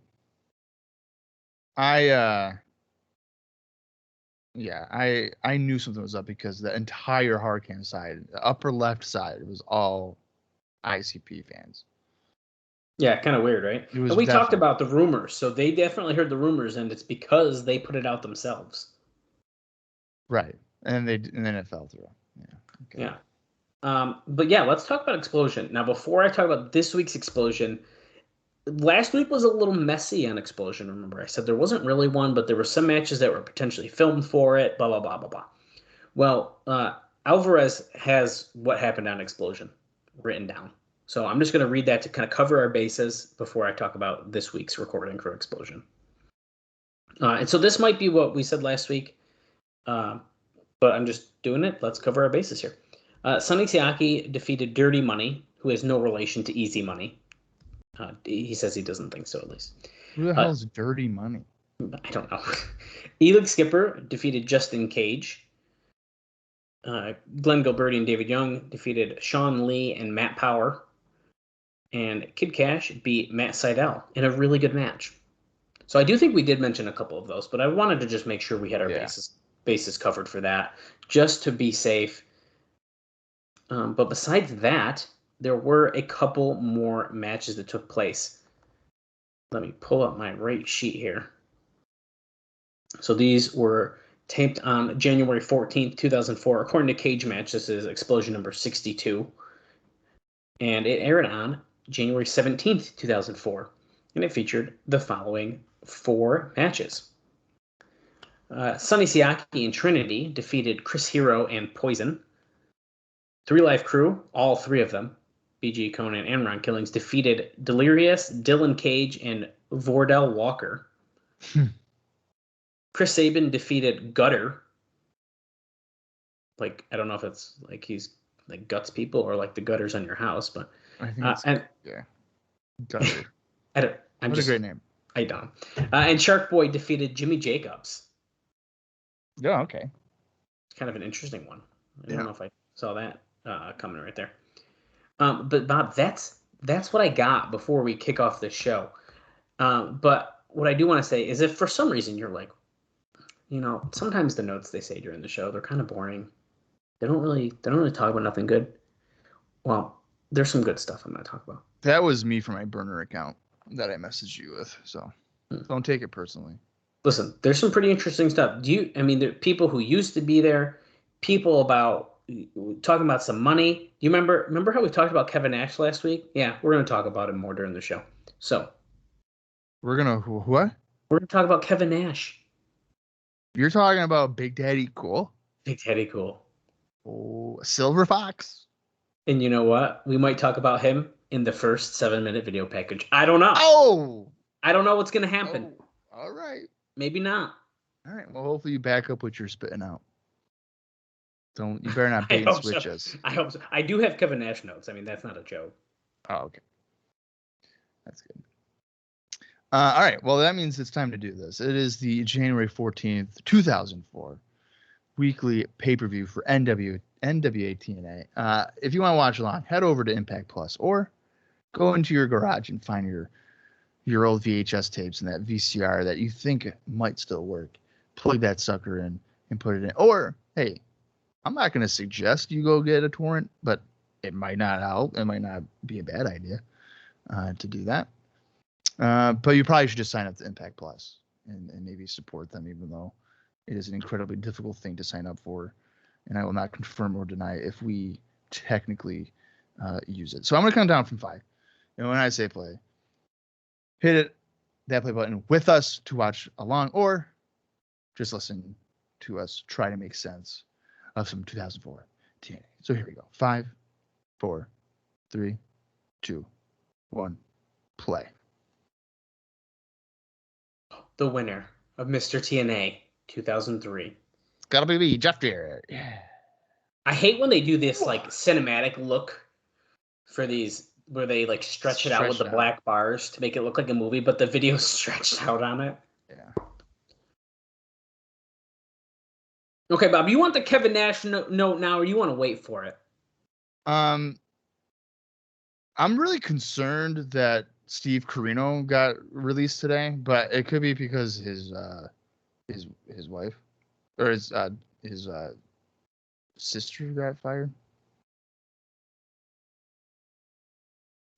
I knew something was up because the entire hardcam side, the upper left side, was all ICP fans. Yeah, kind of weird, right? And we talked about the rumors, so they definitely heard the rumors, and it's because they put it out themselves. Right, and then it fell through. Yeah. Okay. Yeah. But yeah, let's talk about Explosion. Now, before I talk about this week's Explosion, last week was a little messy on Explosion, remember? I said there wasn't really one, but there were some matches that were potentially filmed for it, blah, blah, blah, blah, blah. Well, Alvarez has what happened on Explosion written down. So I'm just going to read that to kind of cover our bases before I talk about this week's recording for Explosion. And so this might be what we said last week, but I'm just doing it. Let's cover our bases here. Sonny Siaki defeated Dirty Money, who has no relation to Easy Money. He says he doesn't think so, at least. Who the hell is Dirty Money? I don't know. Elix Skipper defeated Justin Cage. Glenn Gilberti and David Young defeated Sean Lee and Matt Power. And Kid Kash beat Matt Sydal in a really good match. So I do think we did mention a couple of those, but I wanted to just make sure we had our bases covered for that, just to be safe. But besides that, there were a couple more matches that took place. Let me pull up my rate sheet here. So these were taped on January 14th, 2004. According to Cage Match, this is Explosion number 62. And it aired on January 17th, 2004. And it featured the following 4 matches. Sonny Siaki and Trinity defeated Chris Hero and Poison. 3 Live Crew, all 3 of them, BG Conan and Ron Killings, defeated Delirious, Dylan Cage, and Vordell Walker. Chris Sabin defeated Gutter. Like, I don't know if it's like he's like guts people or like the gutters on your house, but I think Gutter. What a great name. I don't. And Shark Boy defeated Jimmy Jacobs. Yeah, okay. Kind of an interesting one. I don't know if I saw that coming right there. But Bob, that's what I got before we kick off this show. But what I do want to say is if for some reason you're like, sometimes the notes they say during the show, they're kind of boring. They don't really talk about nothing good. Well, there's some good stuff I'm going to talk about. That was me from my burner account that I messaged you with, so don't take it personally. Listen, there's some pretty interesting stuff. There are people who used to be there people about talking about some money. You remember how we talked about Kevin Nash last week? Yeah, we're going to talk about him more during the show. So We're gonna what? we're going to talk about Kevin Nash. You're talking about Big Daddy Cool? Big Daddy Cool. Oh, Silver Fox. And you know what? We might talk about him in the first 7-minute video package. I don't know. Oh, I don't know what's going to happen. oh, all right. Maybe not. All right. Well, hopefully you back up what you're spitting out. You better not I bait and hope switch so. us. I hope so. I do have Kevin Nash notes. I mean, that's not a joke. Oh, okay. That's good. All right. Well, that means it's time to do this. It is the January 14th, 2004 weekly pay-per-view for NWA-TNA. If you want to watch along, head over to Impact Plus or go into your garage and find your old VHS tapes and that VCR that you think might still work. Plug that sucker in and put it in. Or, hey, I'm not going to suggest you go get a torrent, but it might not help. It might not be a bad idea to do that. But you probably should just sign up to Impact Plus and maybe support them, even though it is an incredibly difficult thing to sign up for. And I will not confirm or deny if we technically use it. So I'm going to count down from 5. And when I say play, hit that play button with us to watch along, or just listen to us try to make sense of some 2004 TNA. So here we go. 5, 4, 3, 2, 1, play. The winner of Mr. TNA 2003. It's gotta be me, Jeff Jarrett. Yeah. I hate when they do this like cinematic look for these where they like stretch it out with the black bars to make it look like a movie, but the video's stretched out on it. Yeah. Okay, Bob, you want the Kevin Nash note now, or you want to wait for it? I'm really concerned that Steve Corino got released today, but it could be because his wife or his sister got fired.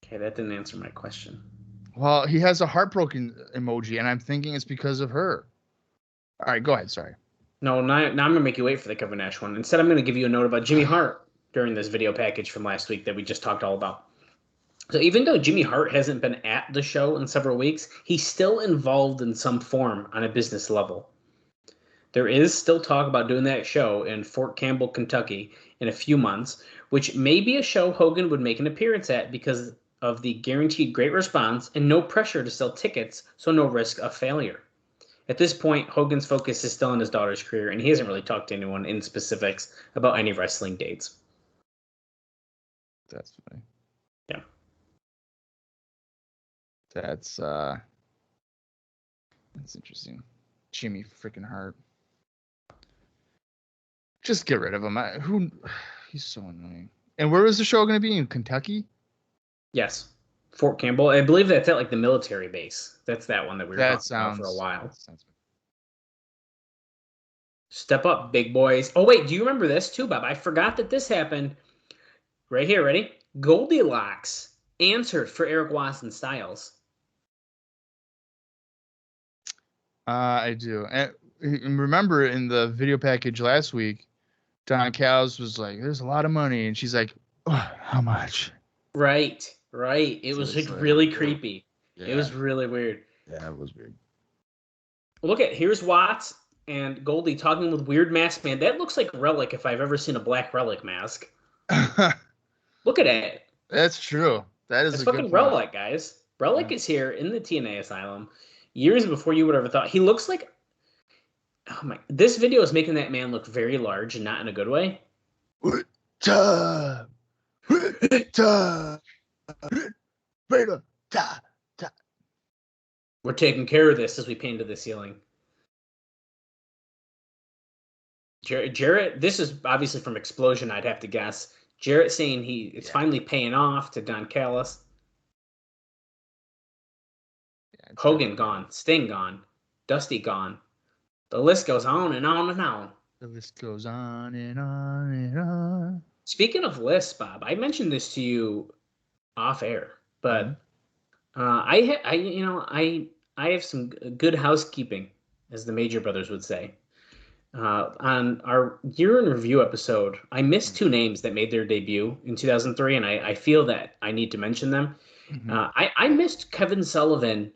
Okay, that didn't answer my question. Well, he has a heartbroken emoji, and I'm thinking it's because of her. All right, go ahead. Sorry. No, now I'm going to make you wait for the Kevin Nash one. Instead, I'm going to give you a note about Jimmy Hart during this video package from last week that we just talked all about. So even though Jimmy Hart hasn't been at the show in several weeks, he's still involved in some form on a business level. There is still talk about doing that show in Fort Campbell, Kentucky in a few months, which may be a show Hogan would make an appearance at because of the guaranteed great response and no pressure to sell tickets, so no risk of failure. At this point, Hogan's focus is still on his daughter's career, and he hasn't really talked to anyone in specifics about any wrestling dates. That's funny. Yeah. That's interesting. Jimmy freaking Hart. Just get rid of him. He's so annoying. And where was the show going to be? In Kentucky? Yes. Fort Campbell. I believe that's at like the military base. That's that one that we were talking about for a while. Step up, big boys. Oh, wait. Do you remember this too, Bob? I forgot that this happened. Right here. Ready? Goldilocks answered for Erik Watts and Styles. I do. And remember in the video package last week, Don Callis was like, there's a lot of money. And she's like, oh, how much? Right. It was like really creepy. Yeah. It was really weird. Yeah, it was weird. Here's Watts and Goldie talking with Weird Mask Man. That looks like Relic if I've ever seen a black Relic mask. Look at it. That's true. That's a fucking Relic, guys. Relic is here in the TNA Asylum years before you would have ever thought. He looks like... Oh my... This video is making that man look very large and not in a good way. We're taking care of this as we paint to the ceiling. Jarrett, this is obviously from Explosion, I'd have to guess. Jarrett saying it's finally paying off to Don Callis. Yeah, Hogan gone. Sting gone. Dusty gone. The list goes on and on and on. The list goes on and on and on. Speaking of lists, Bob, I mentioned this to you off air, but I have some good housekeeping, as the Major Brothers would say. On our year in review episode, I missed two names that made their debut in 2003, and I feel that I need to mention them. Mhm. I missed Kevin Sullivan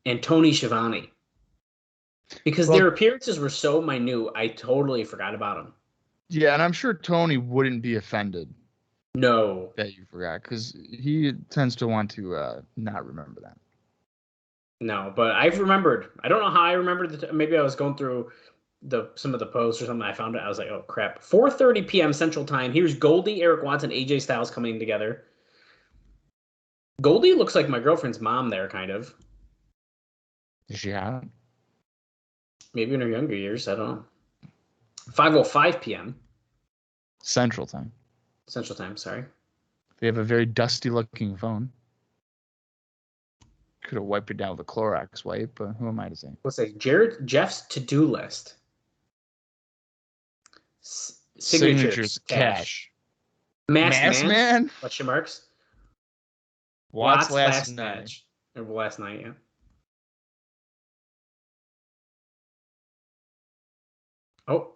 and Tony Schiavone because Well, their appearances were so minute, I totally forgot about them. yeah, and I'm sure Tony wouldn't be offended No. that you forgot because he tends to want to not remember that. No, but I've remembered. I don't know how I remembered. Maybe I was going through some of the posts or something. I found it. I was like, oh crap. 4:30 p.m. Central Time. Here's Goldie, Erik Watts, and AJ Styles coming together. Goldie looks like my girlfriend's mom there, kind of. Is she hot? Maybe in her younger years. I don't know. 5:05 p.m. Central Time. Central Time. Sorry. They have a very dusty-looking phone. Could have wiped it down with a Clorox wipe, but who am I to say? Let's say Jeff's to-do list. Signatures. Cash. Masked Man? Question marks. Watts last night. match. Or last night, yeah. Oh.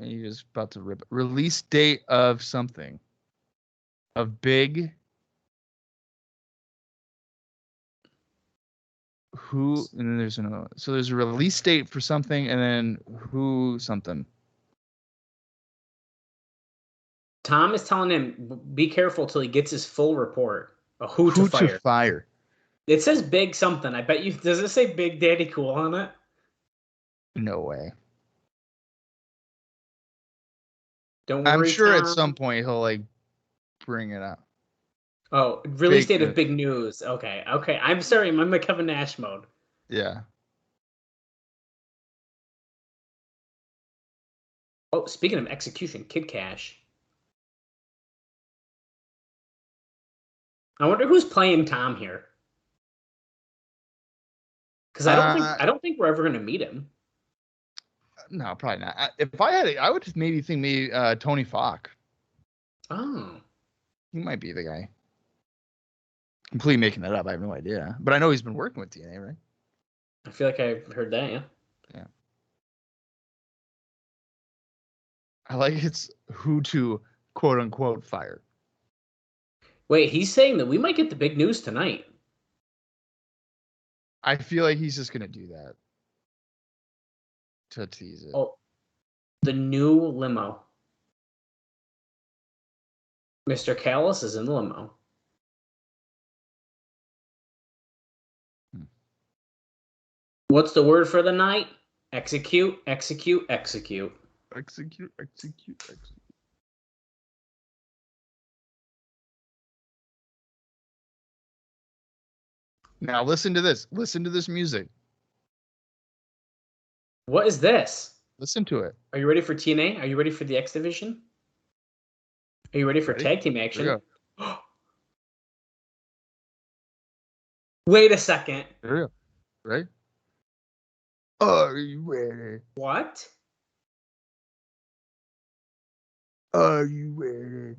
He was about to rip. Release date of something. Of big. Who, and then there's another. So there's a release date for something, and then who something. Tom is telling him, be careful till he gets his full report of who to fire. It says big something. I bet you. Does it say Big Daddy Cool on it? No way. Don't worry, I'm sure Tom. at some point he'll like bring it up. Oh, release date of big news. Okay. I'm sorry. I'm in Kevin Nash mode. Yeah. Oh, speaking of execution, Kid Kash. I wonder who's playing Tom here. Because I don't think we're ever going to meet him. No, probably not. If I had it, I would just maybe think Tony Falk. Oh. He might be the guy. Completely making that up. I have no idea. But I know he's been working with TNA, right? I feel like I've heard that, yeah. Yeah. I like it's who to quote unquote fire. Wait, he's saying that we might get the big news tonight. I feel like he's just gonna do that to tease it. Oh, the new limo. Mr. Callis is in the limo. What's the word for the night? Execute, execute, execute. Execute, execute, execute. Now listen to this. Listen to this music. What is this? Listen to it. Are you ready for TNA? Are you ready for the X Division? Are you ready for tag team action? Wait a second. Here we go. Right? Are you ready? What? Are you ready?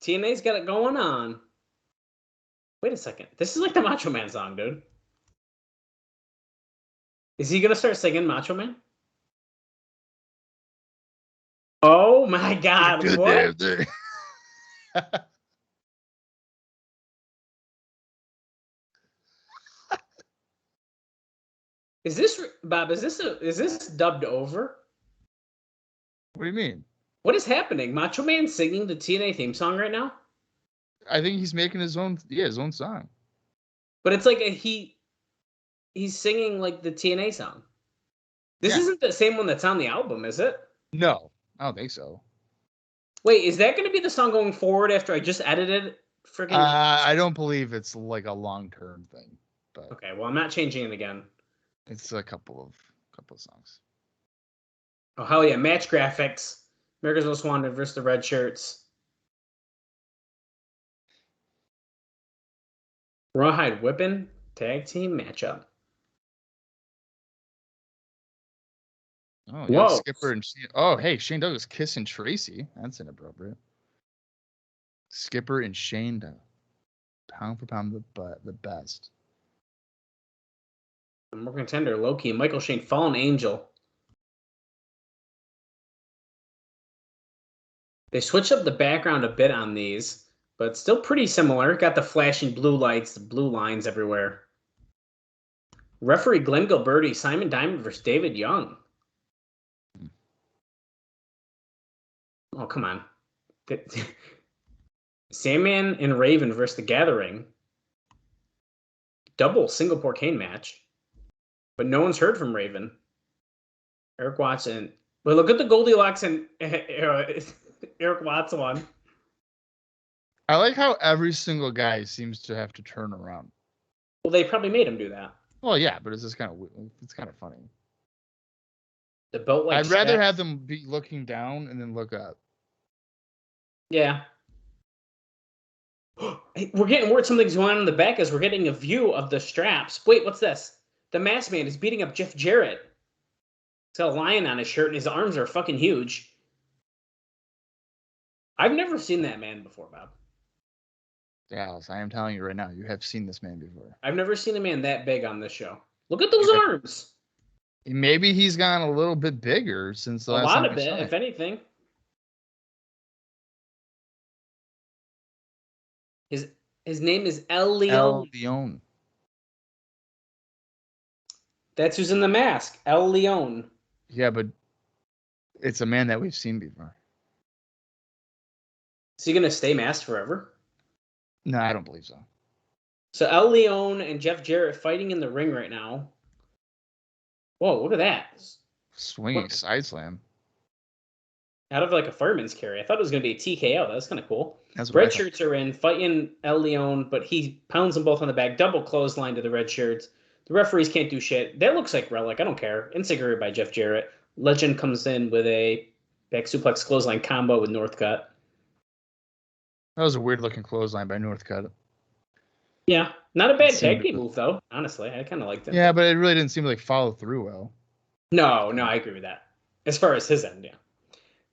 TNA's got it going on. Wait a second. This is like the Macho Man song, dude. Is he gonna start singing Macho Man? Oh my God! What? Is this Bob? Is this dubbed over? What do you mean? What is happening? Macho Man singing the TNA theme song right now? I think he's making his own song. But it's like he's singing like the TNA song. This isn't the same one that's on the album, is it? No, I don't think so. Wait, is that going to be the song going forward after I just edited? Freaking. I don't believe it's like a long-term thing. But okay, well, I'm not changing it again. It's a couple of songs. Oh hell yeah! Match graphics. America's Most Wanted versus the Red Shirts. Rawhide whipping tag team matchup. Oh, yeah, Skipper and hey, Shane Douglas kissing Tracy. That's inappropriate. Skipper and Shane Douglas, pound for pound, the best. More Contender, Loki, Michael Shane, Fallen Angel. They switched up the background a bit on these, but still pretty similar. Got the flashing blue lights, the blue lines everywhere. Referee Glenn Gilberti, Simon Diamond versus David Young. Oh, come on. Sandman and Raven versus The Gathering. Double Singapore cane match. But no one's heard from Raven. Erik Watts and... Well, look at the Goldilocks and Erik Watts one. I like how every single guy seems to have to turn around. Well, they probably made him do that. Well, yeah, but it's just kind of funny. The belt like I'd rather have them be looking down and then look up. Yeah. Hey, we're getting word something's going on in the back as we're getting a view of the straps. Wait, what's this? The masked man is beating up Jeff Jarrett. He's got a lion on his shirt and his arms are fucking huge. I've never seen that man before, Bob. Dallas, I am telling you right now, you have seen this man before. I've never seen a man that big on this show. Look at those arms. Maybe he's gotten a little bit bigger since the last time. A lot of it, if anything. His name is El Leon. El Leon. That's who's in the mask. El Leon. Yeah, but it's a man that we've seen before. Is he gonna stay masked forever? No, I don't believe so. So El Leon and Jeff Jarrett fighting in the ring right now. Whoa, look at that. Swinging side slam. Out of like a fireman's carry. I thought it was going to be a TKO. That was kind of cool. That's Red shirts are in, fighting El Leon, but he pounds them both on the back. Double clothesline to the red shirts. The referees can't do shit. That looks like Relic. I don't care. Insecure by Jeff Jarrett. Legend comes in with a back suplex clothesline combo with Northcutt. That was a weird looking clothesline by Northcutt. Yeah. Not a bad tag team move, though. Honestly, I kind of liked it. Yeah, but it really didn't seem to follow through well. No, I agree with that. As far as his end, yeah.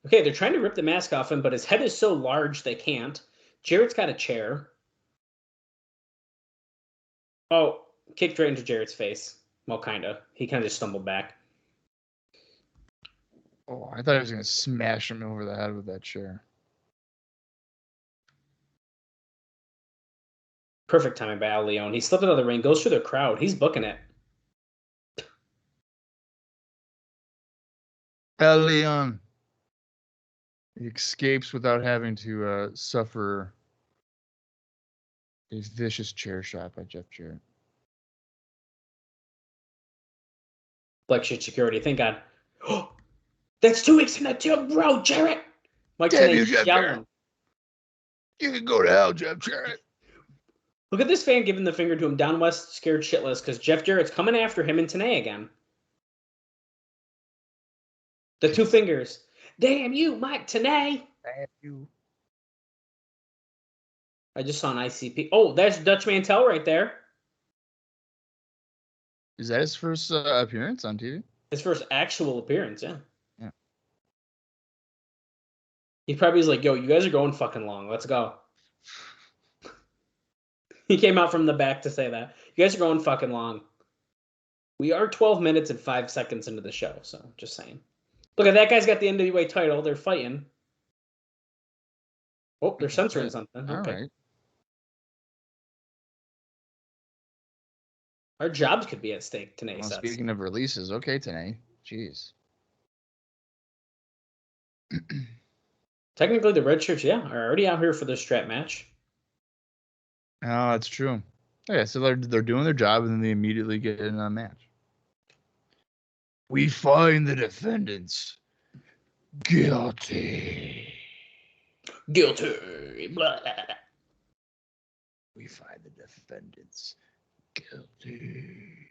Okay, they're trying to rip the mask off him, but his head is so large they can't. Jarrett's got a chair. Oh, kicked right into Jarrett's face. Well, kind of. He kind of just stumbled back. Oh, I thought he was going to smash him over the head with that chair. Perfect timing by Al Leon. He slipped out of the ring, goes through the crowd. He's booking it. El Leon. He escapes without having to suffer a vicious chair shot by Jeff Jarrett. Black shit security. Thank God. Oh, that's 2 weeks in a row, Jarrett. Mike Damn you, Jeff yelling. Jarrett. You can go to hell, Jeff Jarrett. Look at this fan giving the finger to him down west, scared shitless, because Jeff Jarrett's coming after him in TNA again. The 2 fingers. Damn you, Mike TNA. Damn you. I just saw an ICP. Oh, there's Dutch Mantel right there. Is that his first appearance on TV? His first actual appearance, yeah. Yeah. He probably was like, yo, you guys are going fucking long. Let's go. He came out from the back to say that. You guys are going fucking long. We are 12 minutes and 5 seconds into the show, so just saying. Look at that guy's got the NWA title. They're fighting. Oh, they're censoring something. All okay. right. Our jobs could be at stake today. Well, speaking of releases, okay, today. Jeez. Technically, the red shirts, yeah, are already out here for the strap match. Oh, that's true. Yeah, so they're doing their job and then they immediately get in a match. We find the defendants guilty. Guilty. Blah. We find the defendants guilty.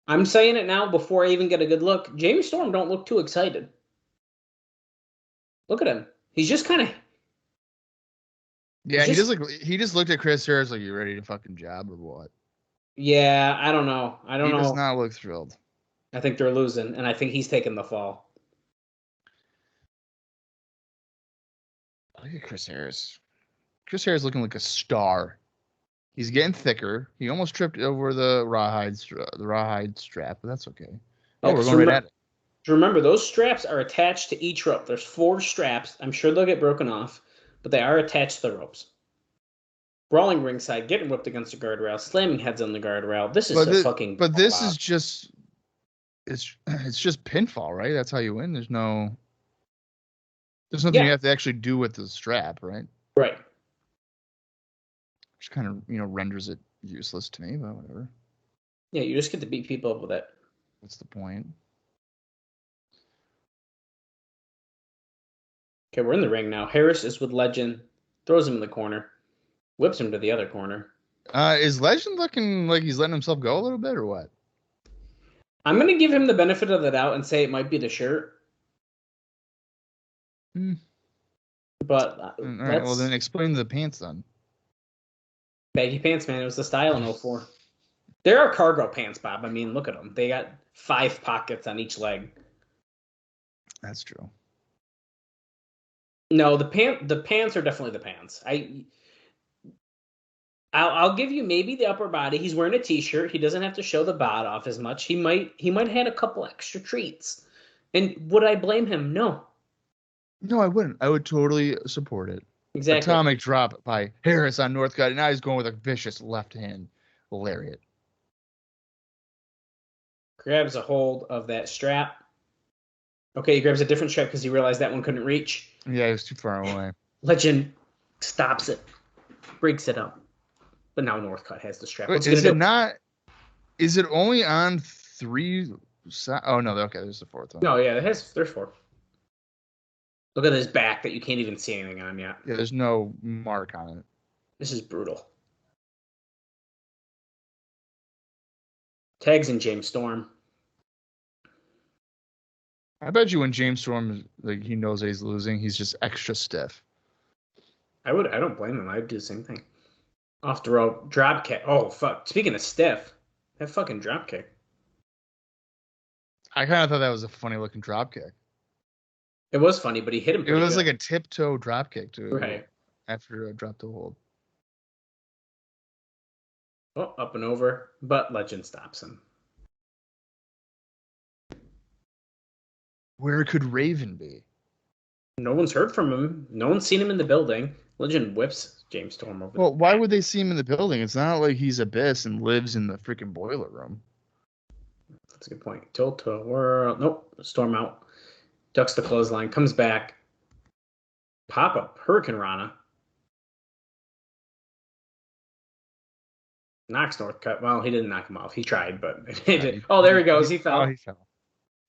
I'm saying it now before I even get a good look. Jamie Storm don't look too excited. Look at him. He's just kind of... Yeah, he just looked at Chris Harris like, you ready to fucking job or what? Yeah, I don't know. He does not look thrilled. I think they're losing, and I think he's taking the fall. Look at Chris Harris. Chris Harris looking like a star. He's getting thicker. He almost tripped over the rawhide strap, but that's okay. Oh, we're going right at it. Remember, those straps are attached to each rope. There's 4 straps. I'm sure they'll get broken off, but they are attached to the ropes. Brawling ringside, getting whipped against the guardrail, slamming heads on the guardrail. This is fucking. But this is just. It's just pinfall, right? That's how you win. There's nothing you have to actually do with the strap, right? Right. Which kind of, renders it useless to me, but whatever. Yeah, you just get to beat people up with it. What's the point? Okay, we're in the ring now. Harris is with Legend, throws him in the corner, whips him to the other corner. Is Legend looking like he's letting himself go a little bit, or what? I'm going to give him the benefit of the doubt and say it might be the shirt. But all right, well then explain the pants then. Baggy pants, man. It was the style in 04. There are cargo pants, Bob. I mean, look at them. They got 5 pockets on each leg. That's true. No, the pants are definitely the pants. I'll give you maybe the upper body. He's wearing a t-shirt. He doesn't have to show the bod off as much. He might have had a couple extra treats. And would I blame him? No. No, I wouldn't. I would totally support it. Exactly. Atomic drop by Harris on Northcutt, and now he's going with a vicious left hand lariat. Grabs a hold of that strap. Okay, he grabs a different strap because he realized that one couldn't reach. Yeah, he was too far away. Legend stops it, breaks it up. But now Northcutt has the strap. Wait, is it only on 3 sides? Oh, no. Okay, there's the 4th one. No, yeah, there's 4. Look at his back that you can't even see anything on yet. Yeah, there's no mark on it. This is brutal. Tags in James Storm. I bet you when James Storm, he knows that he's losing, he's just extra stiff. I don't blame him. I'd do the same thing. Off the rope, drop kick. Oh, fuck. Speaking of stiff, that fucking drop kick. I kind of thought that was a funny looking drop kick. It was funny, but he hit him. It was like a tiptoe drop kick, too. Right. After a drop to hold. Oh, up and over, but Legend stops him. Where could Raven be? No one's heard from him. No one's seen him in the building. Legend whips James Storm over. Well, why would they see him in the building? It's not like he's Abyss and lives in the freaking boiler room. That's a good point. Tilt to whirl. Nope. Storm out. Ducks the clothesline. Comes back. Pop up. Hurricane Rana. Knocks Northcutt. Well, he didn't knock him off. He tried, but he did. Oh, there he goes. He fell. Oh, he fell.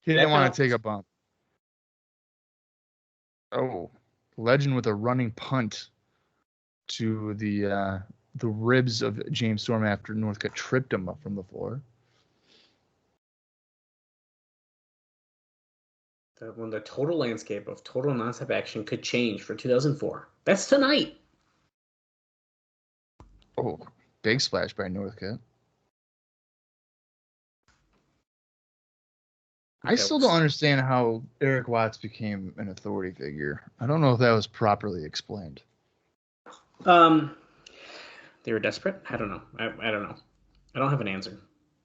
He didn't want to take a bump. Oh, Legend with a running punt to the ribs of James Storm after Northcutt tripped him up from the floor. When the total landscape of total nonstop action could change for 2004. That's tonight. Oh, big splash by Northcutt. I still don't understand how Erik Watts became an authority figure. I don't know if that was properly explained. They were desperate? I don't know. I don't know. I don't have an answer.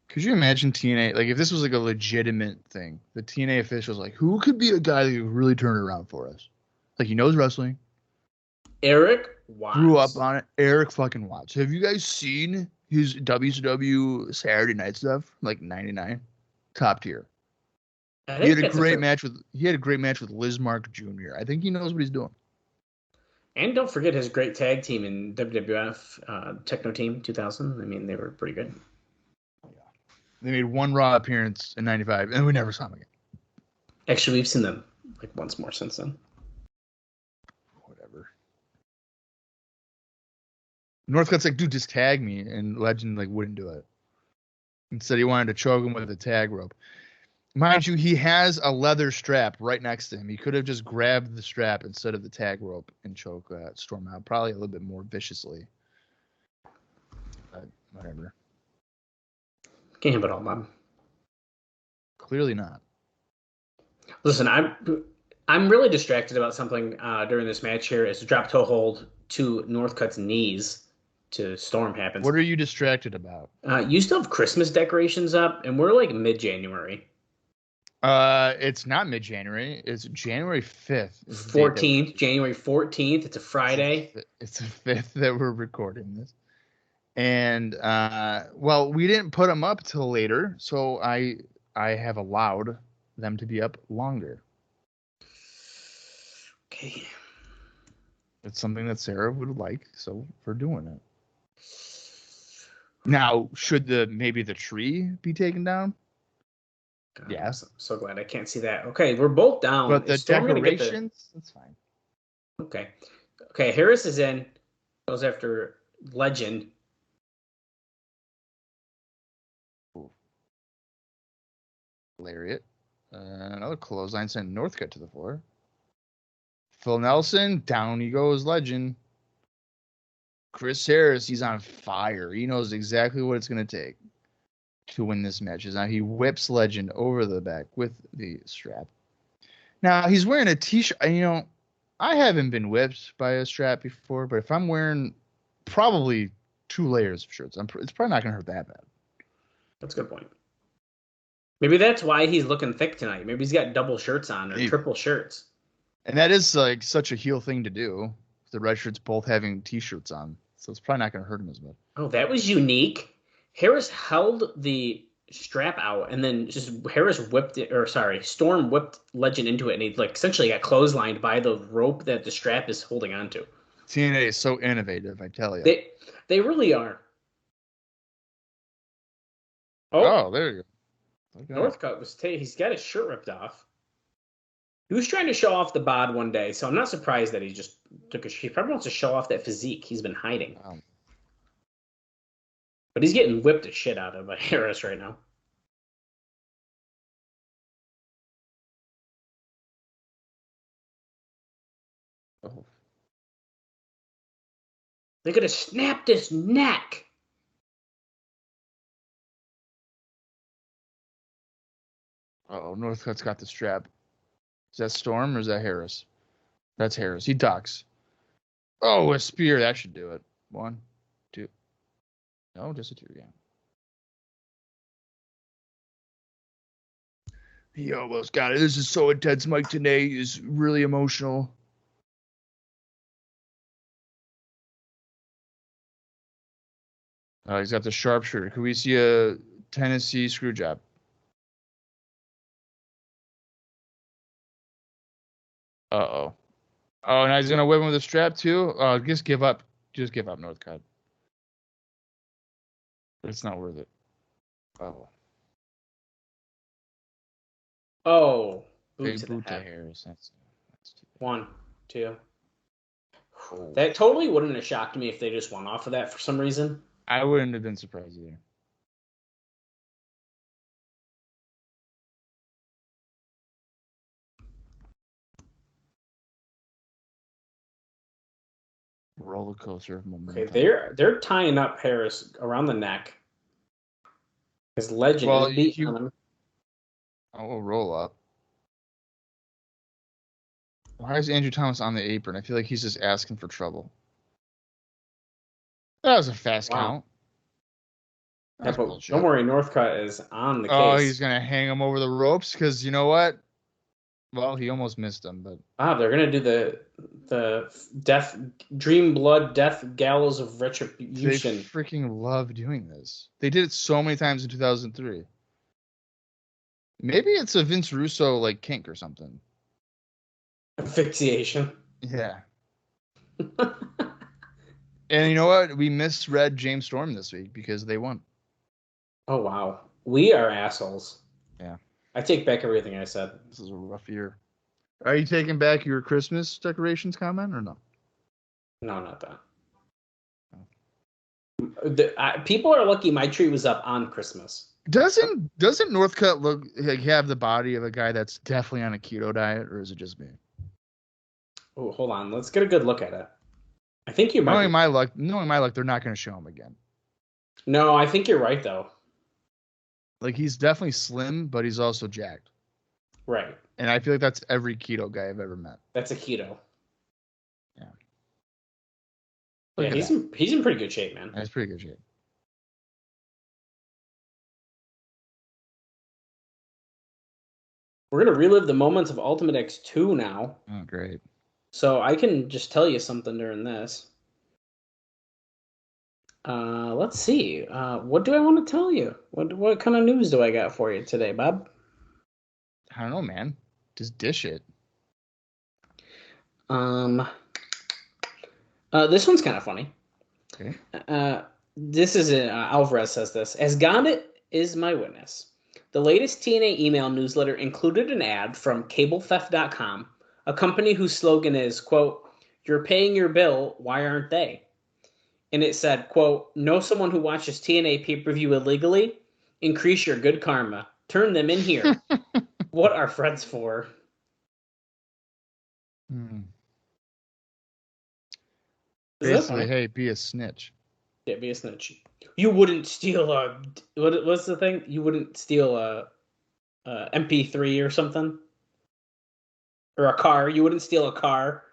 Could you imagine TNA, like if this was like a legitimate thing, the TNA officials like, who could be a guy that could really turn it around for us? Like he knows wrestling. Erik Watts. Grew up on it. Erik fucking Watts. Have you guys seen his WCW Saturday night stuff? Like 99? Top tier. He had a great match with Liz Mark Jr. I think he knows what he's doing. And don't forget his great tag team in WWF, Techno Team 2000. I mean, they were pretty good. Yeah. They made one Raw appearance in 95, and we never saw them again. Actually, we've seen them like once more since then. Whatever. Northcutt's like, dude, just tag me, and Legend like wouldn't do it. Instead, he wanted to choke him with a tag rope. Mind you, he has a leather strap right next to him. He could have just grabbed the strap instead of the tag rope and choke Storm out, probably a little bit more viciously. But whatever. Can't have it all, Bob. Clearly not. Listen, I'm really distracted about something during this match here. It's a drop toe hold to Northcutt's knees. Storm happens. What are you distracted about? You still have Christmas decorations up, and we're like mid-January. It's not mid-January. It's January 5th. 14th, January 14th. It's a Friday. It's the 5th that we're recording this. And well, we didn't put them up till later, so I have allowed them to be up longer. Okay. It's something that Sarah would like, so we're doing it. Now, should maybe the tree be taken down? God, Yeah. I'm so glad I can't see that. Okay, we're both down. But the Is Storm gonna get decorations, that's fine. Okay. Okay, Harris is in. Goes after Legend. Lariat. Another clothesline sent Northcutt to the floor. Phil Nelson, down he goes, Legend. Chris Harris, he's on fire. He knows exactly what it's going to take to win this match. Now he whips Legend over the back with the strap. Now he's wearing a t-shirt. You know, I haven't been whipped by a strap before, but if I'm wearing probably 2 layers of shirts, it's probably not going to hurt that bad. That's a good point. Maybe that's why he's looking thick tonight. Maybe he's got double shirts on or triple shirts. And that is like such a heel thing to do. The red shirts both having t-shirts on. So it's probably not going to hurt him as much. Oh, that was unique. Harris held the strap out and then Storm whipped Legend into it, and he like essentially got clotheslined by the rope that the strap is holding onto. TNA is so innovative, I tell you. They really are. Oh, there you go. Northcutt he's got his shirt ripped off. He was trying to show off the bod one day, so I'm not surprised that he just he probably wants to show off that physique he's been hiding. Wow. But he's getting whipped the shit out of by Harris right now. Oh. They're gonna snap his neck. Uh-oh, Northcutt's got the strap. Is that Storm or is that Harris? That's Harris. He ducks. Oh, a spear. That should do it. 1, 2. No, just a 2, yeah. He almost got it. This is so intense. Mike Tenay is really emotional. He's got the sharpshooter. Could we see a Tennessee screw job? Uh-oh. Oh, now he's going to whip him with a strap, too? Oh, just give up. Just give up, Northcutt. It's not worth it. Oh. Oh. Big boot to Harris. That's 1, 2. Oh. That totally wouldn't have shocked me if they just went off of that for some reason. I wouldn't have been surprised either. Roller coaster of momentum. Okay, they're tying up Harris around the neck. His Legend is beating him. Oh, roll up. Why is Andrew Thomas on the apron? I feel like he's just asking for trouble. That was a fast count. Don't worry, Northcutt is on the case. Oh, he's going to hang him over the ropes because you know what? Well, he almost missed him, but they're gonna do the Dream Blood Death Gallows of Retribution. They freaking love doing this. They did it so many times in 2003. Maybe it's a Vince Russo like kink or something. Asphyxiation. Yeah. And you know what? We misread James Storm this week because they won. Oh wow, we are assholes. Yeah. I take back everything I said. This is a rough year. Are you taking back your Christmas decorations comment or no? No, not that. People are lucky my tree was up on Christmas. Doesn't Northcutt look like have the body of a guy that's definitely on a keto diet, or is it just me? Oh, hold on. Let's get a good look at it. I think you might. Knowing my luck, they're not going to show him again. No, I think you're right though. Like, he's definitely slim, but he's also jacked. Right. And I feel like that's every keto guy I've ever met. That's a keto. Yeah. Yeah, he's in pretty good shape, man. That's pretty good shape. We're gonna relive the moments of Ultimate X2 now. Oh, great. So I can just tell you something during this. Let's see. What do I want to tell you? What kind of news do I got for you today, Bob? I don't know, man. Just dish it. This one's kind of funny. Okay. This is Alvarez says this. As God is my witness, the latest TNA email newsletter included an ad from CableTheft.com, a company whose slogan is, quote, "You're paying your bill, why aren't they?" And it said, quote, "Know someone who watches TNA pay-per-view illegally? Increase your good karma. Turn them in here." What are friends for? Basically, hey, be a snitch. Yeah, be a snitch. You wouldn't steal a... What's the thing? You wouldn't steal a MP3 or something? Or a car. You wouldn't steal a car.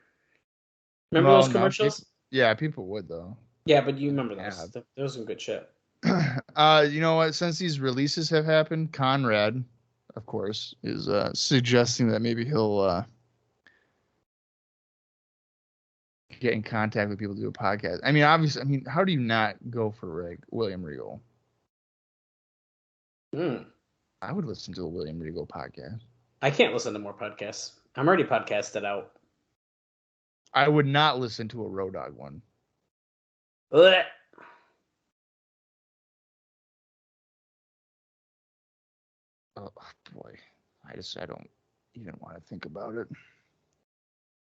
Remember those commercials? People would, though. Yeah, but you remember those. Yeah. Those are some good shit. You know what? Since these releases have happened, Conrad, of course, is suggesting that maybe he'll get in contact with people to do a podcast. I mean, obviously, how do you not go for William Regal? I would listen to a William Regal podcast. I can't listen to more podcasts. I'm already podcasted out. I would not listen to a Road Dogg one. Blech. Oh boy, I don't even want to think about it.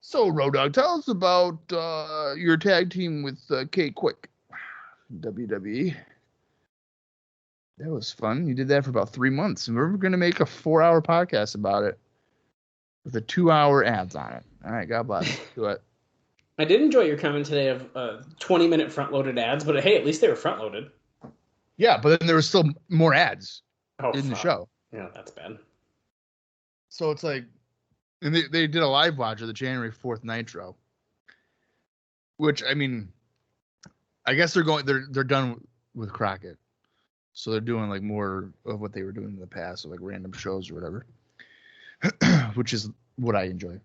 So, Road Dogg, tell us about your tag team with Kate Quick, WWE. That was fun. You did that for about 3 months, and we're going to make a 4-hour podcast about it with a 2-hour ads on it. All right, God bless. Do it. I did enjoy your comment today of 20-minute front-loaded ads, but hey, at least they were front-loaded. Yeah, but then there was still more ads in the show. Yeah, that's bad. So it's like, and they did a live watch of the January 4th Nitro, which, I mean, I guess they're done with Crockett. So they're doing like more of what they were doing in the past, so like random shows or whatever, which is what I enjoy.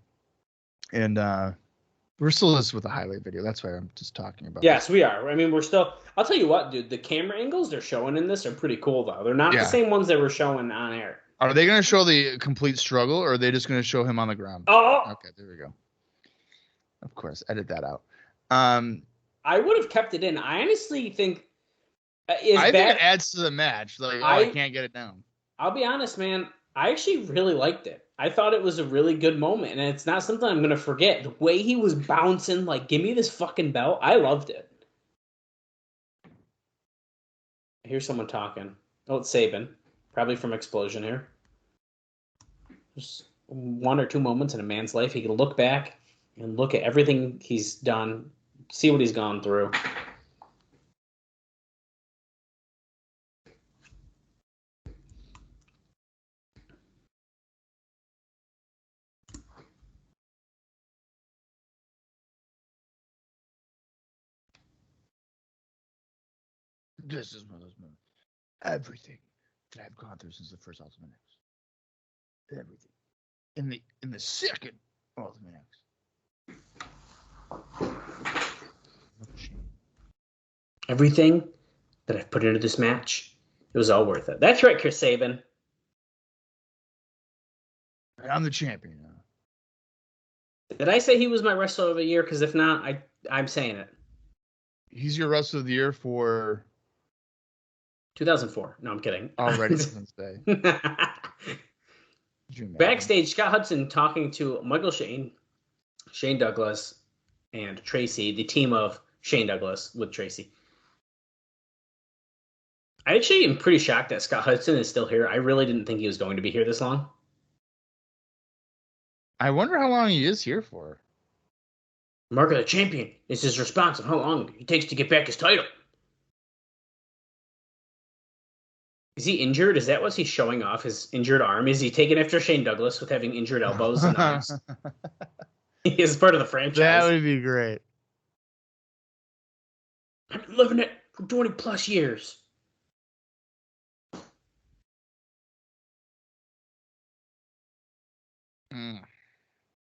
And we're still listening with a highlight video. That's why I'm just talking about. Yes, we are. I mean, we're still. I'll tell you what, dude. The camera angles they're showing in this are pretty cool, though. They're not the same ones they were showing on air. Are they going to show the complete struggle, or are they just going to show him on the ground? Oh, okay, there we go. Of course, edit that out. I would have kept it in. I honestly think. I think it adds to the match. Like, I can't get it down. I'll be honest, man. I actually really liked it. I thought it was a really good moment, and it's not something I'm going to forget. The way he was bouncing, like, give me this fucking belt, I loved it. I hear someone talking. Oh, it's Sabin. Probably from Explosion here. Just 1 or 2 moments in a man's life. He can look back and look at everything he's done, see what he's gone through. This is one of those moments. Everything that I've gone through since the first Ultimate X. Everything. In the second Ultimate X. Everything that I've put into this match, it was all worth it. That's right, Chris Sabin. I'm the champion now. Did I say he was my wrestler of the year? Because if not, I'm saying it. He's your wrestler of the year for 2004. No, I'm kidding. Already doesn't say. Backstage, Scott Hudson talking to Michael Shane Douglas, and Tracy, the team of Shane Douglas with Tracy. I actually am pretty shocked that Scott Hudson is still here. I really didn't think he was going to be here this long. I wonder how long he is here for. Mark of the Champion is his response of how long it takes to get back his title. Is he injured? Is that what he's showing off, his injured arm? Is he taken after Shane Douglas with having injured elbows and arms? He is part of the franchise. That would be great. I've been living it for 20 plus years.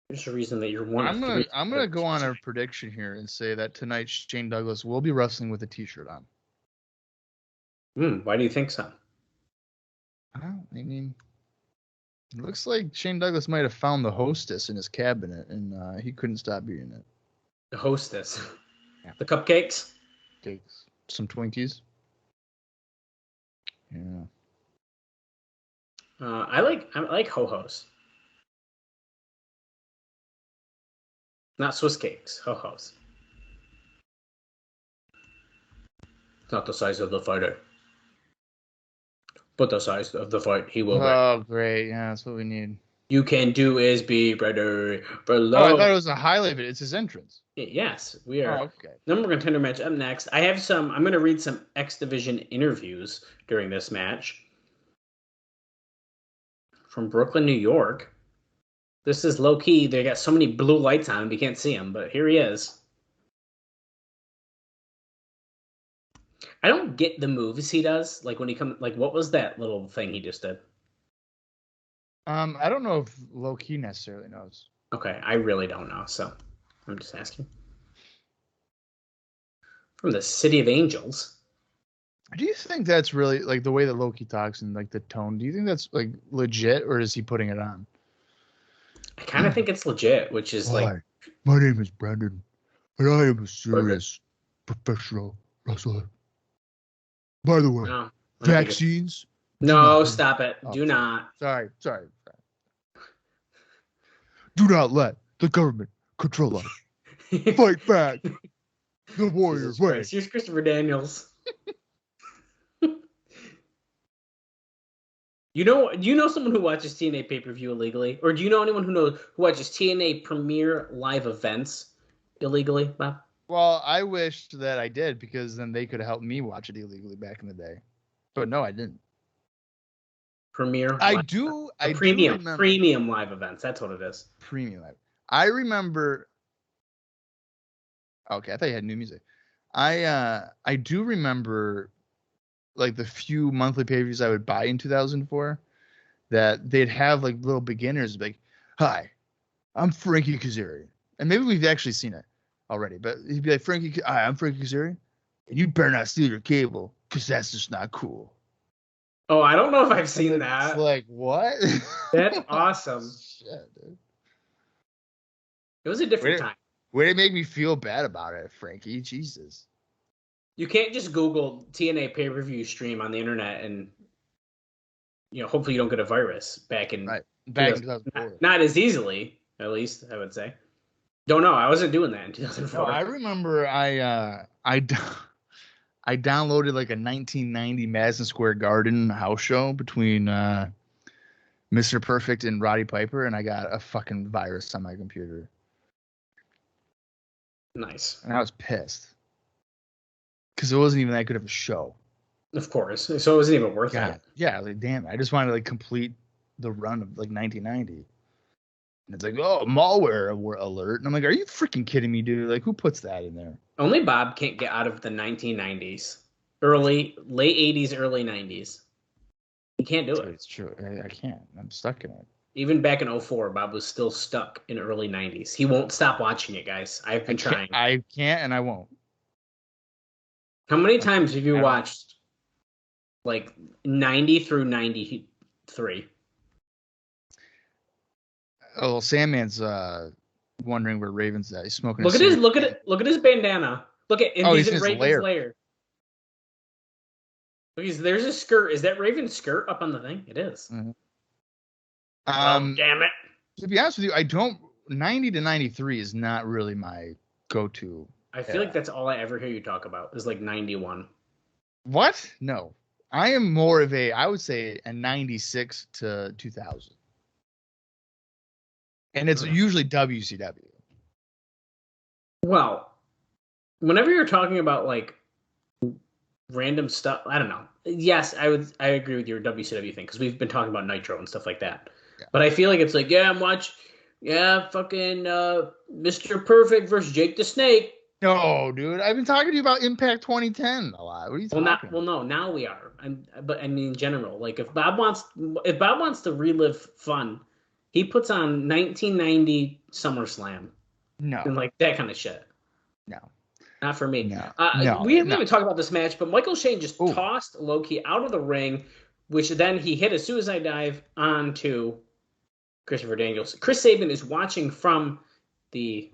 There's a reason that you're one of three. I'm gonna go on a prediction here and say that tonight Shane Douglas will be wrestling with a T-shirt on. Why do you think so? I mean, it looks like Shane Douglas might have found the hostess in his cabinet, and he couldn't stop eating it. The hostess, the cupcakes, cakes, some Twinkies. Yeah. I like ho-hos. Not Swiss cakes, ho-hos. It's not the size of the fighter, but the size of the fight he will. Oh, great! Yeah, that's what we need. You can do is be ready below. Oh, I thought it was a highlight of it. It's his entrance. Yes, we are. Oh, okay. Number contender match up next. I'm going to read some X Division interviews during this match from Brooklyn, New York. This is low key. They got so many blue lights on him, you can't see him, but here he is. I don't get the moves he does. Like when he comes, like what was that little thing he just did? I don't know if low key necessarily knows. Okay, I really don't know, so I'm just asking. From the City of Angels. Do you think that's really like the way that Loki talks and like the tone? Do you think that's like legit, or is he putting it on? I kind of think it's legit, which is like. My name is Brandon, and I am a serious professional wrestler. By the way, No, vaccines. No, stop it. Oh, Do not. Sorry. Do not let the government control us. Fight back. The warrior way. Here's Christopher Daniels. Do you know someone who watches TNA Pay-Per-View illegally? Or do you know anyone who watches TNA Premier Live events illegally, Bob? Well, I wished that I did, because then they could have helped me watch it illegally back in the day. But no, I didn't. Premium live events. That's what it is. Premium live. I remember. Okay, I thought you had new music. I do remember, like the few monthly pay-per-views I would buy in 2004, that they'd have like little beginners like, "Hi, I'm Frankie Kazarian," and maybe we've actually seen it already, but he'd be like, "Hi, I'm Frankie Kazarian, and you better not steal your cable, because that's just not cool." Oh, I don't know if I've seen that. It's like, what? That's awesome. Shit, dude. It was a different time. Way to make me feel bad about it, Frankie. Jesus. You can't just Google TNA pay-per-view stream on the internet and, hopefully you don't get a virus back in 2004. Not as easily, at least, I would say. Don't know. I wasn't doing that in 2004. No, I remember I downloaded like a 1990 Madison Square Garden house show between Mr. Perfect and Roddy Piper, and I got a fucking virus on my computer. Nice. And I was pissed. Because it wasn't even that good of a show. Of course. So it wasn't even worth it. Yeah, like, damn it. I just wanted to like complete the run of like 1990. And it's like, oh, malware alert. And I'm like, are you freaking kidding me, dude? Like, who puts that in there? Only Bob can't get out of the 1990s. Late 80s, early 90s. He can't do it. It's true. I can't. I'm stuck in it. Even back in 04, Bob was still stuck in early 90s. He won't stop watching it, guys. I've been trying. I can't and I won't. How many times have you watched like 90 through 93? Oh, well, Sandman's wondering where Raven's at. He's smoking. Look at his bandana. Look at he's in Raven's lair. Look, there's a skirt. Is that Raven's skirt up on the thing? It is. Mm-hmm. Damn it. To be honest with you, 90 to 93 is not really my go-to. I feel like that's all I ever hear you talk about is like 91. What? No. I am more of I would say a 96 to 2000. And it's usually WCW. Well, whenever you're talking about like random stuff, I don't know. Yes, I agree with your WCW thing because we've been talking about Nitro and stuff like that. Yeah. But I feel like it's like, fucking Mr. Perfect versus Jake the Snake. No, dude. I've been talking to you about Impact 2010 a lot. What are you Well, talking not no. Now we are. But I mean, in general, like if Bob wants to relive fun, he puts on 1990 SummerSlam and No, like that kind of shit. no, Not for me. no, We no, haven't no. even talked about this match, but Michael Shane just Oh, tossed Loki out of the ring, which then he hit a suicide dive onto Christopher Daniels. Chris Sabin is watching from the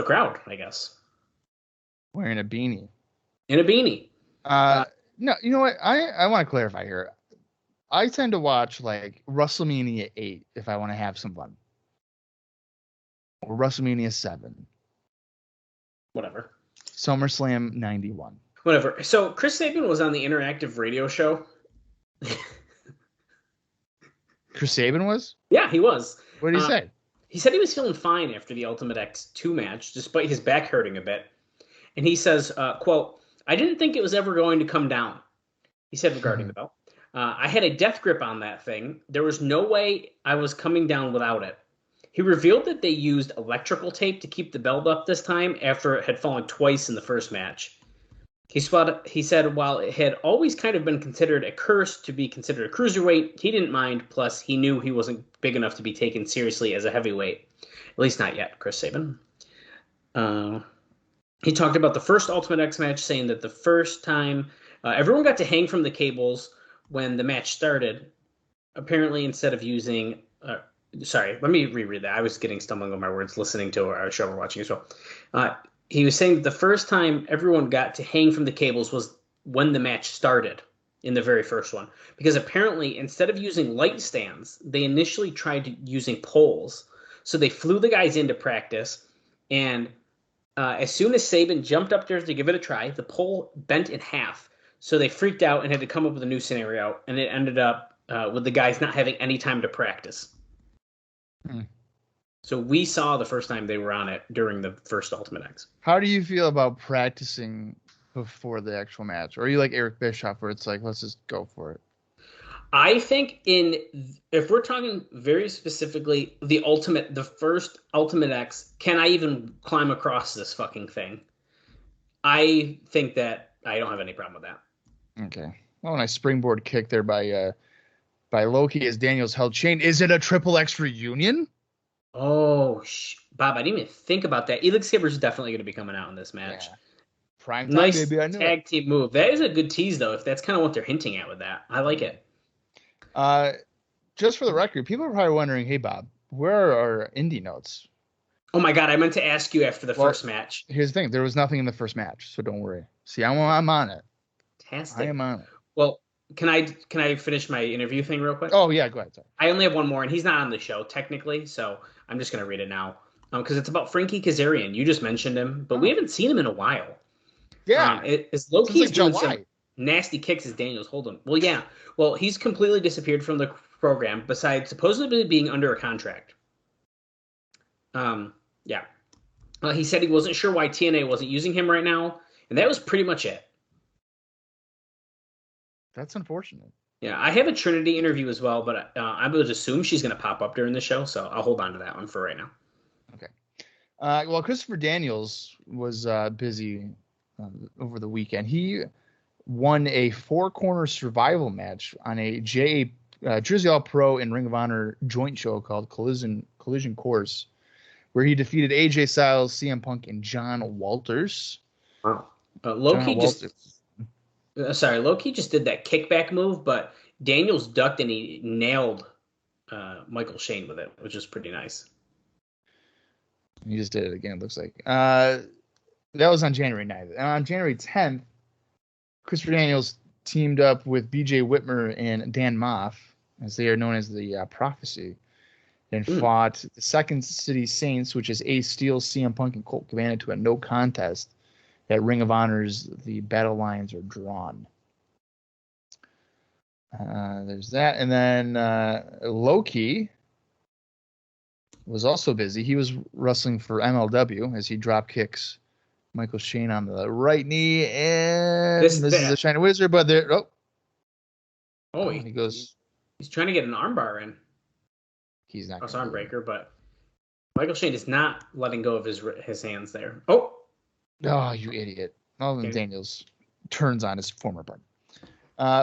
crowd, I guess, wearing a beanie. in a beanie. No, you know what? I want to clarify here. I tend to watch like WrestleMania 8 if I want to have some fun. Or WrestleMania 7. Whatever. SummerSlam 91. Whatever. So Chris Sabin was on the interactive radio show. Chris Sabin was? Yeah, he was. What did he say? He said he was feeling fine after the Ultimate X2 match, despite his back hurting a bit. And he says, quote, "I didn't think it was ever going to come down," he said regarding the belt. "I had a death grip on that thing. There was no way I was coming down without it." He revealed that they used electrical tape to keep the belt up this time after it had fallen twice in the first match. He said while it had always kind of been considered a curse to be considered a cruiserweight, he didn't mind. Plus, he knew he wasn't big enough to be taken seriously as a heavyweight. At least not yet, Chris Sabin. He talked about the first Ultimate X match, saying that the first time everyone got to hang from the cables when the match started. Apparently, instead of using... sorry, let me reread that. I was getting stumbling on my words listening to our show we're watching as well. He was saying that the first time everyone got to hang from the cables was when the match started in the very first one. Because apparently, instead of using light stands, they initially tried using poles. So they flew the guys into practice, and as soon as Sabin jumped up there to give it a try, the pole bent in half. So they freaked out and had to come up with a new scenario, and it ended up with the guys not having any time to practice. So we saw the first time they were on it during the first Ultimate X. How do you feel about practicing before the actual match? Or are you like Eric Bischoff where it's like, let's just go for it? I think if we're talking very specifically the first Ultimate X, can I even climb across this fucking thing? I think that I don't have any problem with that. Okay. Well, when I springboard kick there by Loki as Daniels held Shane. Is it a Triple X reunion? Oh, Bob, I didn't even think about that. Elix Skipper is definitely going to be coming out in this match. Yeah. Prime time, nice baby. I knew tag team move. That is a good tease, though, if that's kind of what they're hinting at with that. I like it. Just for the record, people are probably wondering, hey, Bob, where are our indie notes? Oh, my God. I meant to ask you after the first match. Here's the thing. There was nothing in the first match, so don't worry. See, I'm on it. Fantastic. I am on it. Well, can I finish my interview thing real quick? Oh, yeah, go ahead. Sorry. I only have one more, and he's not on the show, technically, so I'm just going to read it now. Because it's about Frankie Kazarian. You just mentioned him, but we haven't seen him in a while. Yeah. It's Loki's doing some nasty kicks as Daniels hold him. Well, yeah. Well, he's completely disappeared from the program, besides supposedly being under a contract. Yeah. He said he wasn't sure why TNA wasn't using him right now, and that was pretty much it. That's unfortunate. Yeah, I have a Trinity interview as well, but I would assume she's going to pop up during the show, so I'll hold on to that one for right now. Okay. Well, Christopher Daniels was busy over the weekend. He won a four-corner survival match on a Jersey All Pro and Ring of Honor joint show called Collision Course, where he defeated AJ Styles, CM Punk, and John Walters. Wow. Loki just did that kickback move, but Daniels ducked and he nailed Michael Shane with it, which is pretty nice. He just did it again, it looks like. That was on January 9th. And on January 10th, Christopher Daniels teamed up with BJ Whitmer and Dan Moff, as they are known as the Prophecy, and fought the Second City Saints, which is Ace Steel, CM Punk, and Colt Cabana, to a no contest at Ring of Honor's The Battle Lines Are Drawn. There's that. And then Loki was also busy. He was wrestling for MLW as he drop kicks Michael Shane on the right knee, and this is a Shiny Wizard, but there. He goes. He's trying to get an armbar in. He's not. Arm breaker, but Michael Shane is not letting go of his hands there. Oh, you idiot. Okay. Daniels turns on his former partner.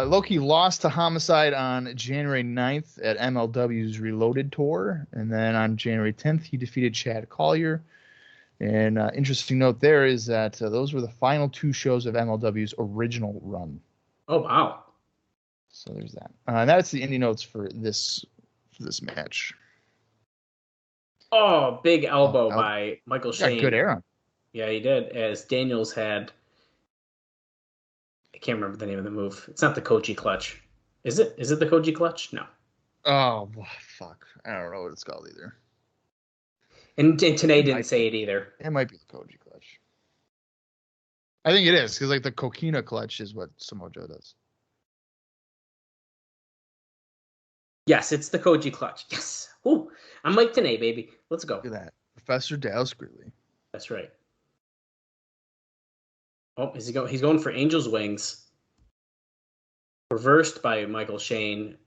Loki lost to Homicide on January 9th at MLW's Reloaded Tour. And then on January 10th, he defeated Chad Collier. And interesting note there is that those were the final 2 shows of MLW's original run. Oh, wow. So there's that. And that's the indie notes for this match. Oh, big elbow by Michael Shane. Got good air on. Yeah, he did. As Daniels had, I can't remember the name of the move. It's not the Koji clutch. Is it? Is it the Koji clutch? No. Oh, fuck. I don't know what it's called either. And Tenay didn't say it either. It might be the Koji clutch. I think it is, because like the Coquina clutch is what Samoa Joe does. Yes, it's the Koji clutch. Yes. Ooh, I'm Mike Tenay, baby. Let's go. Look at that. Professor Dallas Gridley. That's right. Oh, is he going? He's going for Angel's Wings. Reversed by Michael Shane.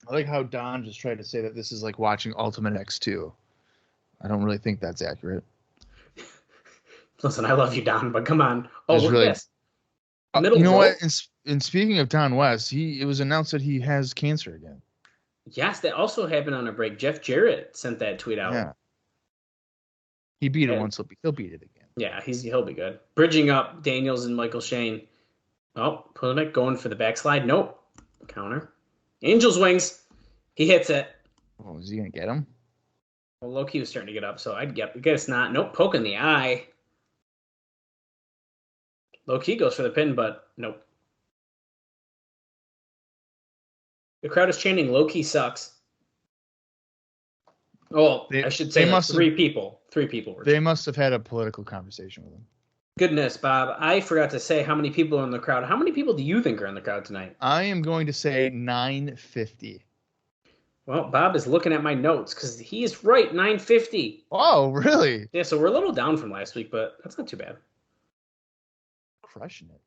I like how Don just tried to say that this is like watching Ultimate X2. I don't really think that's accurate. Listen, I love you, Don, but come on. Oh, There's look really- at this. Middle you know rope. what? And speaking of Don West, it was announced that he has cancer again. Yes, that also happened on a break. Jeff Jarrett sent that tweet out. Yeah. He beat it Yeah. once. He'll beat it again. Yeah, he'll be good. Bridging up Daniels and Michael Shane. Oh, Pulinik going for the backslide. Nope. Counter. Angel's Wings. He hits it. Oh, is he gonna get him? Well, Loki was starting to get up, so I'd guess not. Nope. Poke in the eye. Loki goes for the pin, but nope. The crowd is chanting Loki sucks. Oh, I should say like 3 people. 3 people were. They must have had a political conversation with him. Goodness, Bob. I forgot to say how many people are in the crowd. How many people do you think are in the crowd tonight? I am going to say 950. Well, Bob is looking at my notes because he's right, 950. Oh, really? Yeah, so we're a little down from last week, but that's not too bad. Crushing it.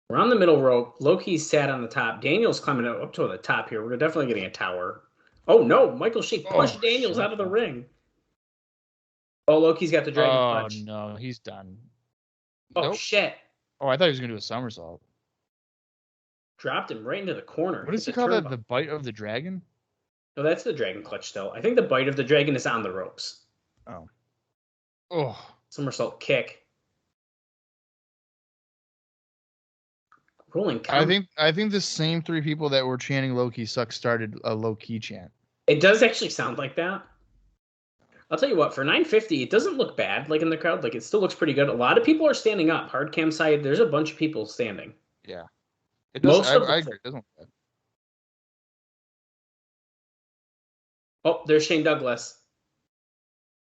We're on the middle rope. Loki's sat on the top. Daniel's climbing up to the top here. We're definitely getting a tower. Oh, no. Michael Shea pushed Daniels out of the ring. Oh, Loki's got the dragon punch. Oh, no. He's done. Oh, Nope. shit. Oh, I thought he was going to do a somersault. Dropped him right into the corner. What does he Hit the call that? turnbuckle. The bite of the dragon? No, that's the dragon clutch still. I think the bite of the dragon is on the ropes. Oh. Oh. Somersault kick. Rolling count. I think the same 3 people that were chanting Loki sucks started a low-key chant. It does actually sound like that. I'll tell you what, for 950, it doesn't look bad, like in the crowd. Like, it still looks pretty good. A lot of people are standing up. Hard cam side, there's a bunch of people standing. Yeah. It does, Most of the- I agree. It doesn't look bad. Oh, there's Shane Douglas.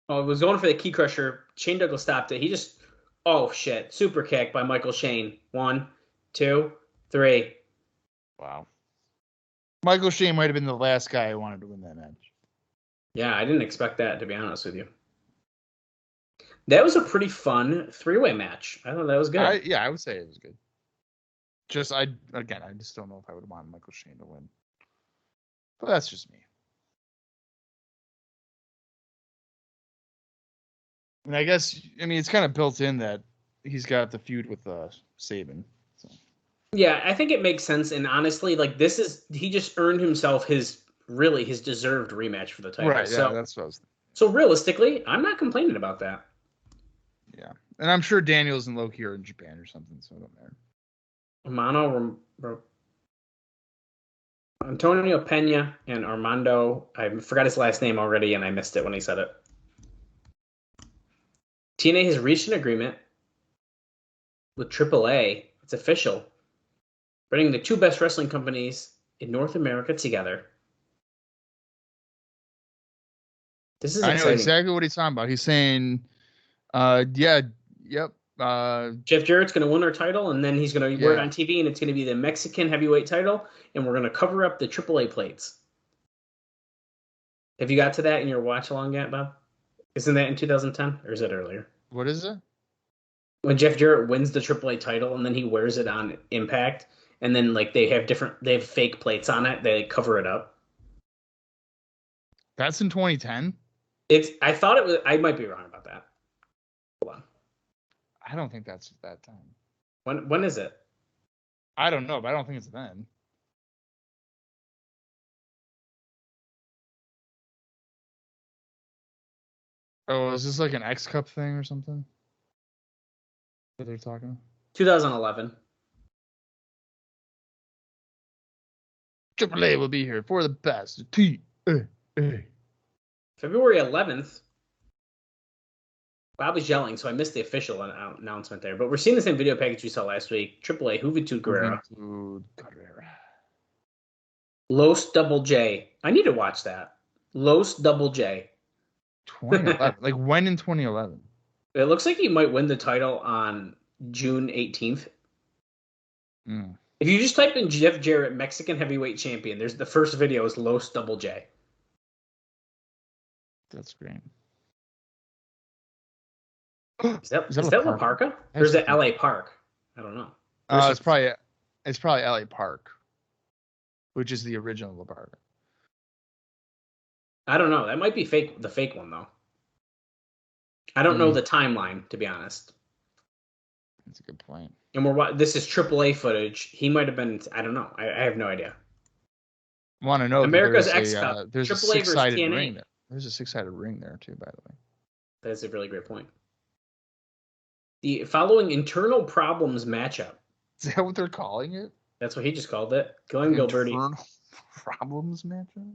Oh, it was going for the key crusher. Shane Douglas stopped it. He just, oh shit, super kick by Michael Shane. 1, 2, 3. Wow. Michael Shea might have been the last guy I wanted to win that match. Yeah, I didn't expect that, to be honest with you. That was a pretty fun 3-way match. I thought that was good. I would say it was good. I just don't know if I would want Michael Shane to win. But that's just me. And I guess, it's kind of built in that he's got the feud with Sabin. So. Yeah, I think it makes sense. And honestly, like he just earned himself his deserved rematch for the title. Right, yeah, that's what I was thinking. So realistically, I'm not complaining about that. Yeah. And I'm sure Daniels and Loki are in Japan or something, so it don't matter. Antonio Pena and Armando, I forgot his last name already and I missed it when he said it. TNA has reached an agreement with AAA. It's official. Bringing the 2 best wrestling companies in North America together. This is exciting. I know exactly what he's talking about. He's saying, Jeff Jarrett's going to win our title, and then he's going to wear it on TV, and it's going to be the Mexican heavyweight title, and we're going to cover up the AAA plates. Have you got to that in your watch along yet, Bob? Isn't that in 2010, or is it earlier? What is it? When Jeff Jarrett wins the AAA title, and then he wears it on Impact, and then like they have fake plates on it, they cover it up. That's in 2010? I thought it was. I might be wrong about that. Hold on. I don't think that's that time. When is it? I don't know, but I don't think it's then. Oh, is this like an X Cup thing or something that they're talking about? 2011. Triple A will be here for the best. TNA. February 11th. Bob was yelling, so I missed the official announcement there. But we're seeing the same video package we saw last week. AAA, Juventud Guerrera. Los Double J. I need to watch that. Los Double J. 2011. Like when in 2011? It looks like he might win the title on June 18th. If you just type in Jeff Jarrett, Mexican heavyweight champion, there's the first video is Los Double J. That's great. Is that La Parka? Or is it LA Park? I don't know. It's probably LA Park, which is the original La Parka. I don't know. That might be the fake one though. I don't know the timeline, to be honest. That's a good point. And this is AAA footage. He might have been. I don't know. I have no idea. Want to know? America's X Cup. There's AAA a six-sided versus TNA. ring there. There's a six-sided ring there too, by the way. That's a really great point. The following internal problems matchup. Is that what they're calling it? That's what he just called it. Going Gilberti. Internal problems matchup.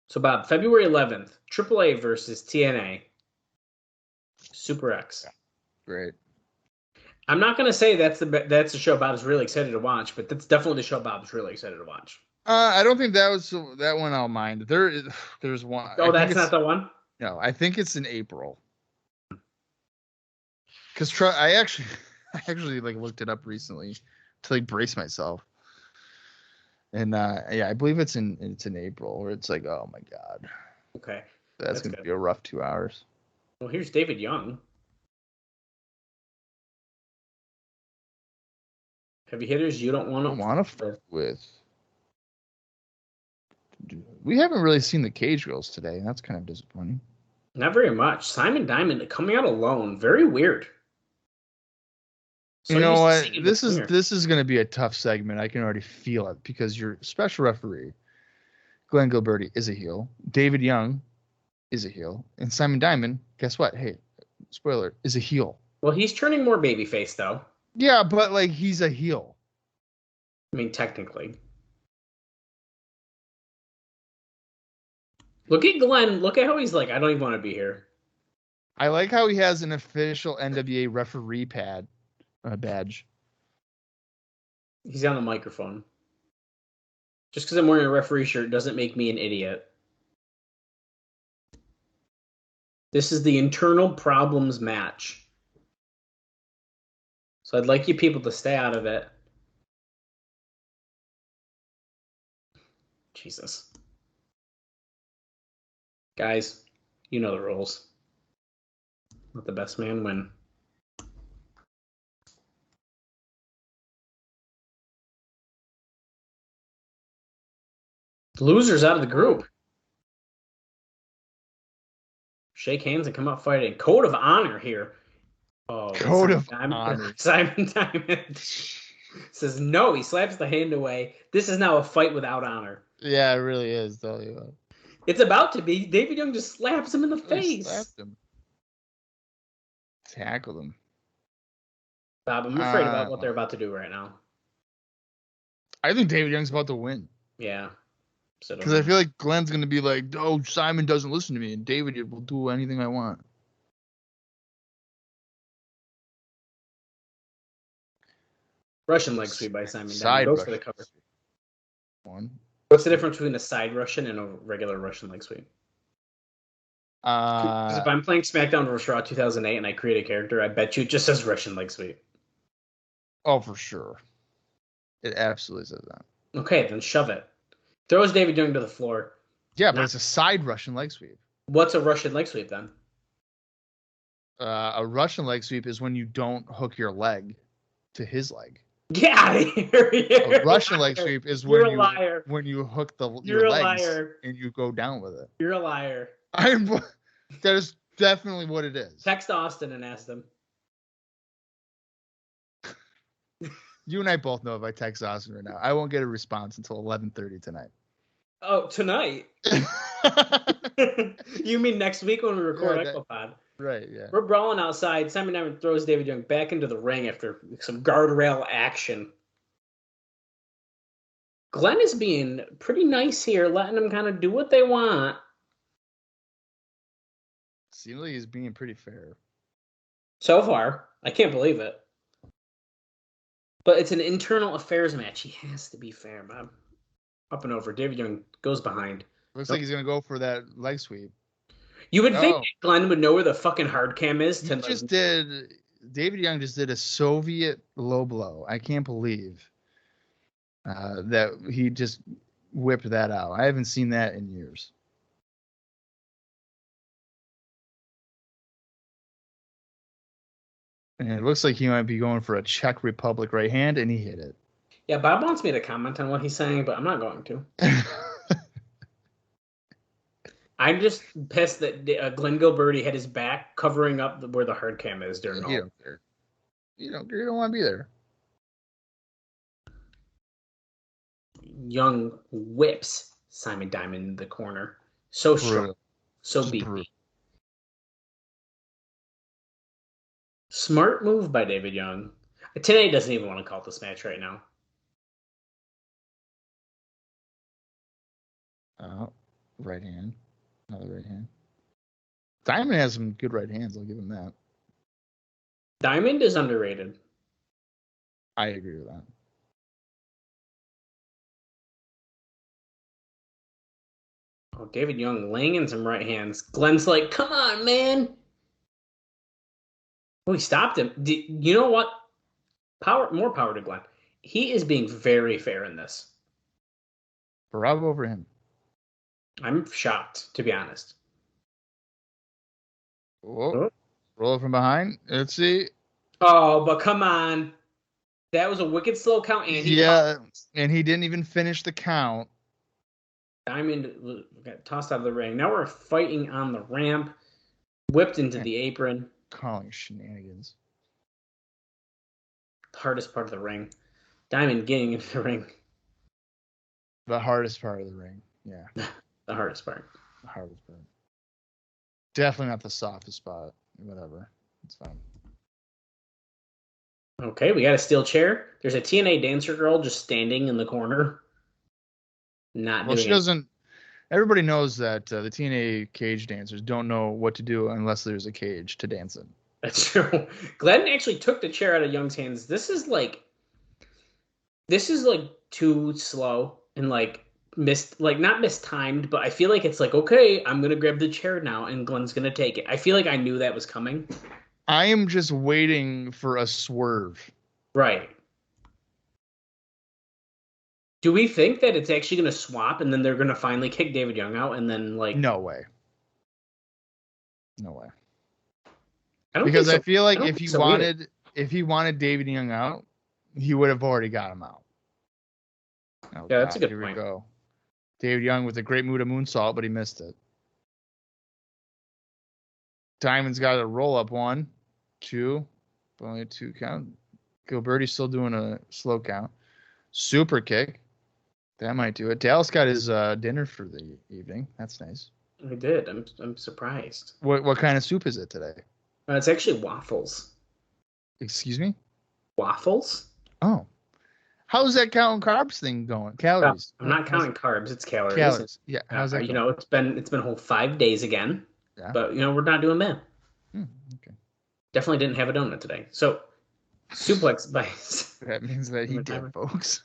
So Bob, February 11th, AAA versus TNA. Super X. Yeah. Great. I'm not gonna say that's the show Bob's really excited to watch, but that's definitely the show Bob's really excited to watch. I don't think that one I'll mind. There's one. Oh, that's not the one? No, I think it's in April. Because I actually like looked it up recently to like brace myself, and yeah, I believe it's in April, where it's like, oh my god, okay, that's gonna be a rough 2 hours. Well, here's David Young. Heavy hitters you don't want to fuck with. We haven't really seen the Cage Girls today, and that's kind of disappointing. Not very much. Simon Diamond coming out alone, very weird. So you know what? This is going to be a tough segment. I can already feel it because your special referee, Glenn Gilberti, is a heel. David Young is a heel, and Simon Diamond, guess what? Hey, spoiler, is a heel. Well, he's turning more babyface though. Yeah, but like he's a heel. I mean, technically. Look at Glenn. Look at how he's like, I don't even want to be here. I like how he has an official NWA referee badge. He's on the microphone. Just because I'm wearing a referee shirt doesn't make me an idiot. This is the internal problems match. So I'd like you people to stay out of it. Jesus. Guys, you know the rules. Let the best man win. The loser's out of the group. Shake hands and come out fighting. Code of honor here. Oh, Code of honor. Simon Diamond says no. He slaps the hand away. This is now a fight without honor. Yeah, it really is. Tell you what. It's about to be. David Young just slaps him in the face. Slapped him. Tackled him. Bob, I'm afraid about what they're about to do right now. I think David Young's about to win. Yeah. Because I feel like Glenn's going to be like, oh, Simon doesn't listen to me, and David will do anything I want. Russian leg sweep by Simon Diamond. Goes for the cover. One. What's the difference between a side Russian and a regular Russian leg sweep? Because if I'm playing SmackDown vs. Raw 2008 and I create a character, I bet you it just says Russian leg sweep. Oh, for sure. It absolutely says that. Okay, then shove it. Throws David Young to the floor. Yeah, but it's a side Russian leg sweep. What's a Russian leg sweep then? A Russian leg sweep is when you don't hook your leg to his leg. Get out of here. A Russian leg sweep is when You're a liar. when you hook You're your a legs liar. and you go down with it. You're a liar. That is definitely what it is. Text Austin and ask them. You and I both know if I text Austin right now, I won't get a response until 11:30 tonight. Oh, tonight? You mean next week when we record EchoPod? Right, yeah. We're brawling outside. Simon Diamond throws David Young back into the ring after some guardrail action. Glenn is being pretty nice here, letting them kind of do what they want. Seems like he's being pretty fair. So far. I can't believe it. But it's an internal affairs match. He has to be fair, man. Up and over. David Young goes behind. Looks like he's going to go for that leg sweep. You would think Glenn would know where the fucking hard cam is. David Young just did a Soviet low blow. I can't believe that he just whipped that out. I haven't seen that in years. And it looks like he might be going for a Czech Republic right hand, and he hit it. Yeah, Bob wants me to comment on what he's saying, but I'm not going to. I'm just pissed that Glenn Gilberti had his back covering up where the hard cam is during all. You don't care. You don't want to be there. Young whips Simon Diamond in the corner. So strong. So beefy. Smart move by David Young. TNA doesn't even want to call this match right now. Right hand. Another right hand. Diamond has some good right hands. I'll give him that. Diamond is underrated. I agree with that. Oh, David Young laying in some right hands. Glenn's like, come on, man. Oh, he stopped him. You know what? More power to Glenn. He is being very fair in this. Bravo for him. I'm shocked, to be honest. Whoa. Roll it from behind. Let's see. Oh, but come on. That was a wicked slow count. And he didn't even finish the count. Diamond got tossed out of the ring. Now we're fighting on the ramp. Whipped into the apron. Calling shenanigans. The hardest part of the ring. Diamond getting into the ring. The hardest part of the ring. Yeah. The hardest part. The hardest part. Definitely not the softest spot. Whatever. It's fine. Okay, we got a steel chair. There's a TNA dancer girl just standing in the corner. She doesn't. Everybody knows that the TNA cage dancers don't know what to do unless there's a cage to dance in. That's true. Glenn actually took the chair out of Young's hands. This is like too slow and not mistimed, but I feel like it's like, okay, I'm gonna grab the chair now and Glenn's gonna take it. I feel like I knew that was coming. I am just waiting for a swerve. Right. Do we think that it's actually going to swap and then they're going to finally kick David Young out and then No way. No way. I feel like if he wanted David Young out, he would have already got him out. Oh, yeah, that's a good here point. We go. David Young with a great Muda moonsault, but he missed it. Diamond's got a roll up 1, 2, but only a 2 count. Gilberti's still doing a slow count. Super kick. That might do it. Dallas got his dinner for the evening. That's nice. I did. I'm surprised. What kind of soup is it today? It's actually waffles. Excuse me? Waffles? Oh. How's that counting carbs thing going? Calories. I'm not counting carbs. It's calories. Calories. Yeah. How's that going? It's been a whole 5 days again. Yeah. But we're not doing that. Okay. Definitely didn't have a donut today. So suplex by. That means that he did, folks.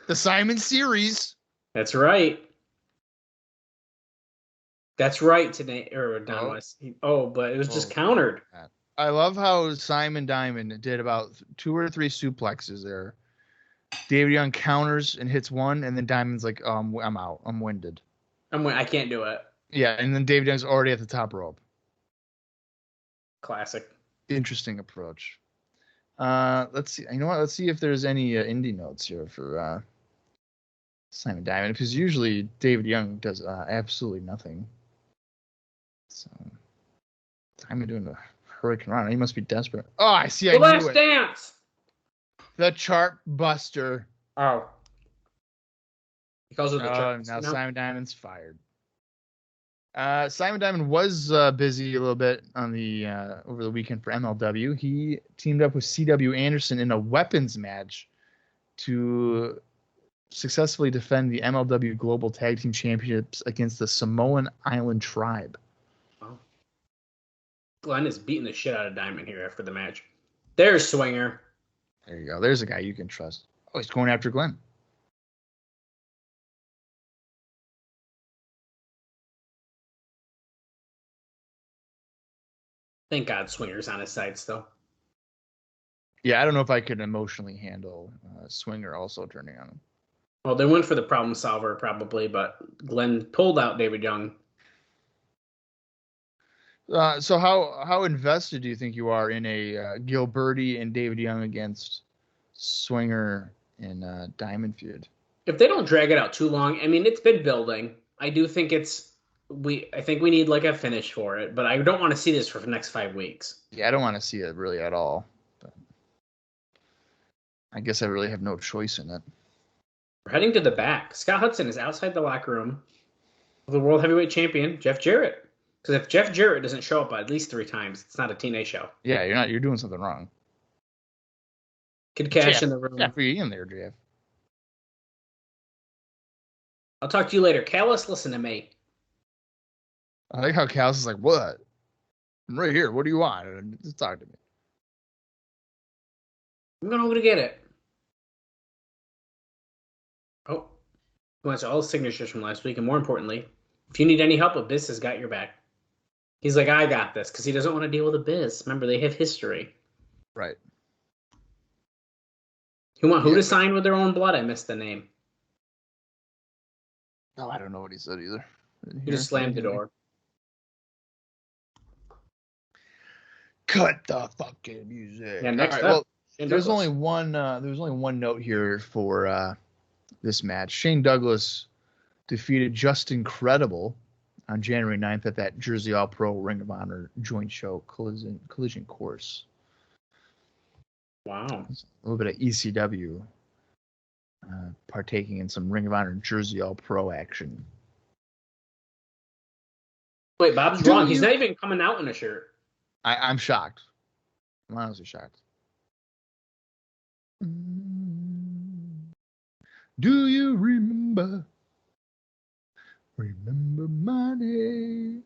The Simon series. That's right. That's right today. Or Don West. But it was just countered. I love how Simon Diamond did about 2 or 3 suplexes there. David Young counters and hits one, and then Diamond's like, I'm out. I'm winded. I can't do it. Yeah, and then David Young's already at the top rope. Classic. Interesting approach. Let's see. You know what? Let's see if there's any indie notes here for Simon Diamond, because usually David Young does absolutely nothing. So Diamond doing the Hurricane Rana. He must be desperate. Oh, I see. The Last Dance. The Chart Buster. Oh. Because of the chart. Now Simon Diamond's fired. Simon Diamond was busy a little bit on the over the weekend for MLW. He teamed up with C.W. Anderson in a weapons match to successfully defend the MLW Global Tag Team Championships against the Samoan Island Tribe. Wow. Glenn is beating the shit out of Diamond here after the match. There's Swinger. There you go. There's a guy you can trust. Oh, he's going after Glenn. Thank God Swinger's on his side still. Yeah, I don't know if I could emotionally handle Swinger also turning on him. Well, they went for the problem solver probably, but Glenn pulled out David Young. So how invested do you think you are in a Gilberti and David Young against Swinger and Diamond feud? If they don't drag it out too long, I mean, it's been building. I do think I think we need like a finish for it, but I don't want to see this for the next 5 weeks. Yeah, I don't want to see it really at all. But I guess I really have no choice in it. We're heading to the back. Scott Hudson is outside the locker room of the World Heavyweight Champion, Jeff Jarrett. Because if Jeff Jarrett doesn't show up at least 3 times, it's not a TNA show. Yeah, you're doing something wrong. Kid Kash in the room. Yeah, for you in there, Jeff. I'll talk to you later. Callus, listen to me. I like how Callus is like, what? I'm right here. What do you want? Just talk to me. I'm going to get it. Oh. He wants all the signatures from last week. And more importantly, if you need any help, Abyss has got your back. He's like, I got this. Because he doesn't want to deal with Abyss. Remember, they have history. Right. You want who to sign with their own blood? I missed the name. No, I don't know what he said either. He just slammed the door. Cut the fucking music. Yeah, next up. Well, there's only one note here for this match. Shane Douglas defeated Just Incredible on January 9th at that Jersey All Pro Ring of Honor joint show collision course. Wow. A little bit of ECW partaking in some Ring of Honor Jersey All Pro action. Wait, Bob's wrong. He's not even coming out in a shirt. I'm shocked. I'm honestly shocked. Do you remember? Remember my name?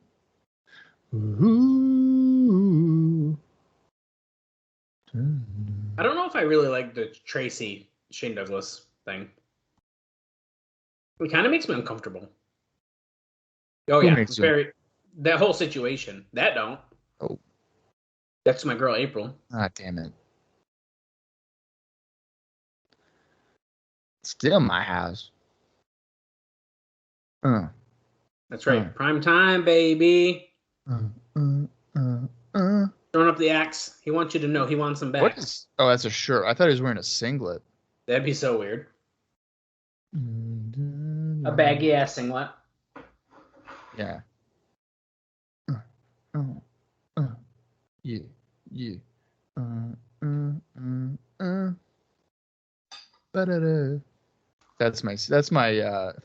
Ooh. I don't know if I really like the Tracy Shane Douglas thing. It kind of makes me uncomfortable. Oh yeah, that whole situation. That don't. Oh. That's my girl April. Ah, damn it. Still my house. That's right. Prime time, baby. Throwing up the axe. He wants you to know he wants them back. What is? Oh, that's a shirt. I thought he was wearing a singlet. That'd be so weird. A baggy ass singlet. Yeah. Yeah. Yeah. Ba-da-da. That's my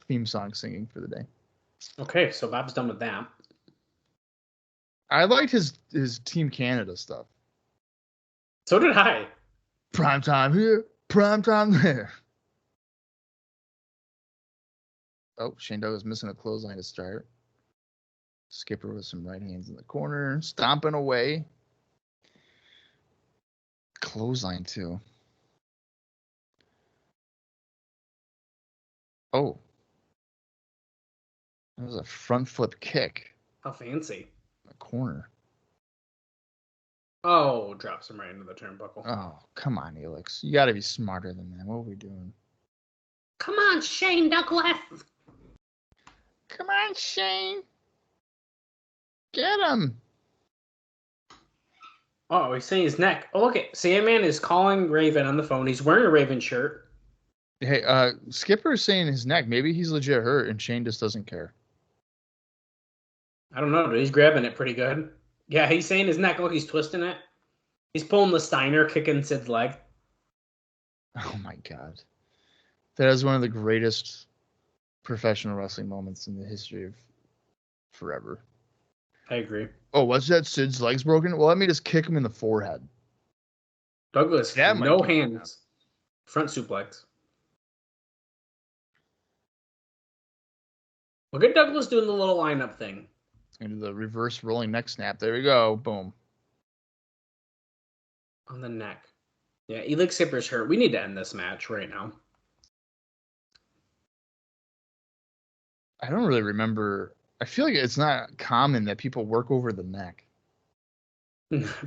theme song singing for the day. Okay, so Bob's done with that. I liked his Team Canada stuff. So did I. Prime time here, prime time there. Oh, Shane Douglas missing a clothesline to start. Skipper with some right hands in the corner, stomping away. Clothesline too. Oh. That was a front flip kick. How fancy. A corner. Oh, drops him right into the turnbuckle. Oh, come on, Elix. You got to be smarter than that. What are we doing? Come on, Shane Douglas. Come on, Shane. Get him. Oh, he's saying his neck. Oh, look at Sandman is calling Raven on the phone. He's wearing a Raven shirt. Hey, Skipper is saying his neck. Maybe he's legit hurt, and Shane just doesn't care. I don't know, dude. He's grabbing it pretty good. Yeah, he's saying his neck. Look, he's twisting it. He's pulling the Steiner, kicking Sid's leg. Oh my god, that is one of the greatest professional wrestling moments in the history of forever. I agree. Oh, what's that? Sid's leg's broken? Well, let me just kick him in the forehead. Douglas, That might no keep him hands. Front suplex. Look at Douglas doing the little lineup thing. Into the reverse rolling neck snap. There we go. Boom. On the neck. Yeah, Elix Skipper's hurt. We need to end this match right now. I don't really remember. I feel like it's not common that people work over the neck.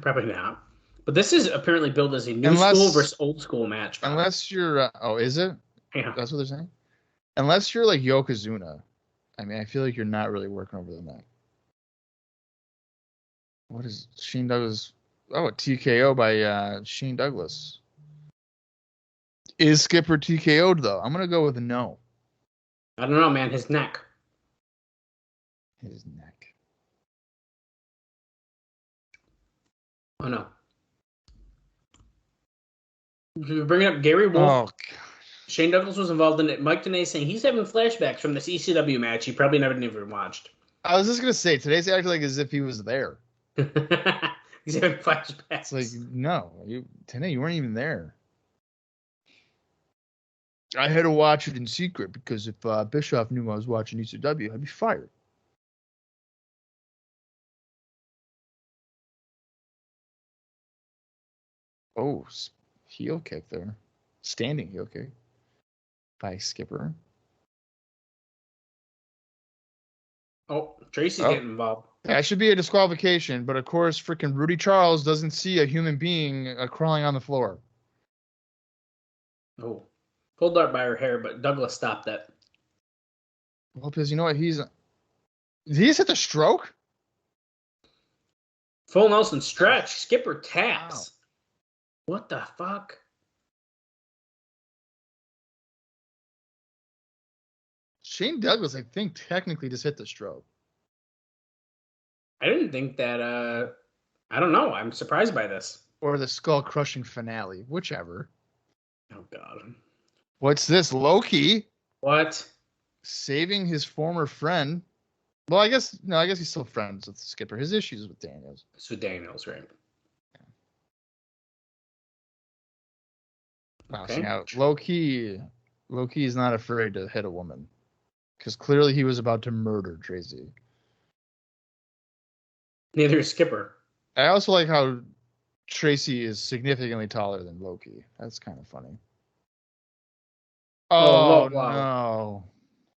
Probably not. But this is apparently billed as a new school versus old school match. Unless you're... oh, is it? Yeah. That's what they're saying? Unless you're like Yokozuna. I mean, I feel like you're not really working over the neck. What is Shane Douglas? Oh, a TKO by Shane Douglas. Is Skipper TKO'd, though? I'm going to go with a no. I don't know, man. His neck. His neck. Oh, no. We're bringing up Gary Wolf. Oh, God. Shane Douglas was involved in it. Mike Tenay saying he's having flashbacks from this ECW match he probably never even watched. I was just going to say, today's acting like as if he was there. He's having flashbacks. It's like, no. Today, you weren't even there. I had to watch it in secret because if Bischoff knew I was watching ECW, I'd be fired. Oh, heel kick there. Standing heel kick by Skipper. Oh, Tracy's getting involved. That should be a disqualification, but of course, freaking Rudy Charles doesn't see a human being crawling on the floor. Oh, pulled out by her hair, but Douglas stopped that. Lopez, you know what? Did he just hit the stroke? Full Nelson stretch. Skipper taps. Wow. What the fuck? Shane Douglas, I think, technically just hit the stroke. I didn't think that, I don't know. I'm surprised by this. Or the skull-crushing finale, whichever. Oh, God. What's this, Loki? What? Saving his former friend. Well, I guess he's still friends with Skipper. His issues with Daniels. It's with Daniels, right? Yeah. Wow, Okay. so now Loki is not afraid to hit a woman. Because clearly he was about to murder Tracy. Neither is Skipper. I also like how Tracy is significantly taller than Loki. That's kind of funny. Oh, wow.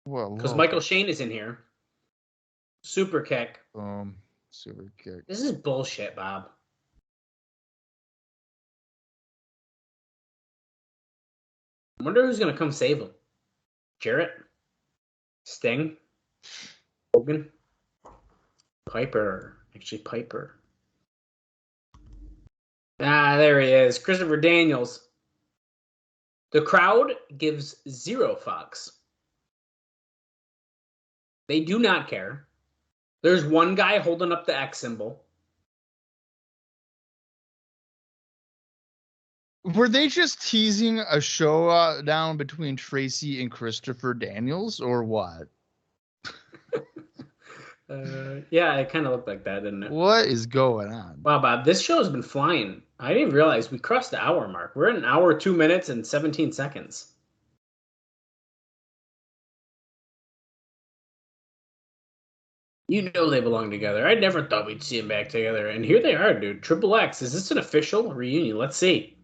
No. Because Michael Shane is in here. Super kick. Boom. Super kick. This is bullshit, Bob. I wonder who's going to come save him. Jarrett? Sting? Hogan? Piper. Actually, Piper. Ah, there he is. Christopher Daniels. The crowd gives 0 fucks. They do not care. There's one guy holding up the X symbol. Were they just teasing a showdown between Tracy and Christopher Daniels, or what? Yeah, it kind of looked like that, didn't it? What is going on? Wow, Bob, this show has been flying. I didn't even realize we crossed the hour mark. We're at an hour, 2 minutes, and 17 seconds. You know they belong together. I never thought we'd see them back together. And here they are, dude. Triple X. Is this an official reunion? Let's see.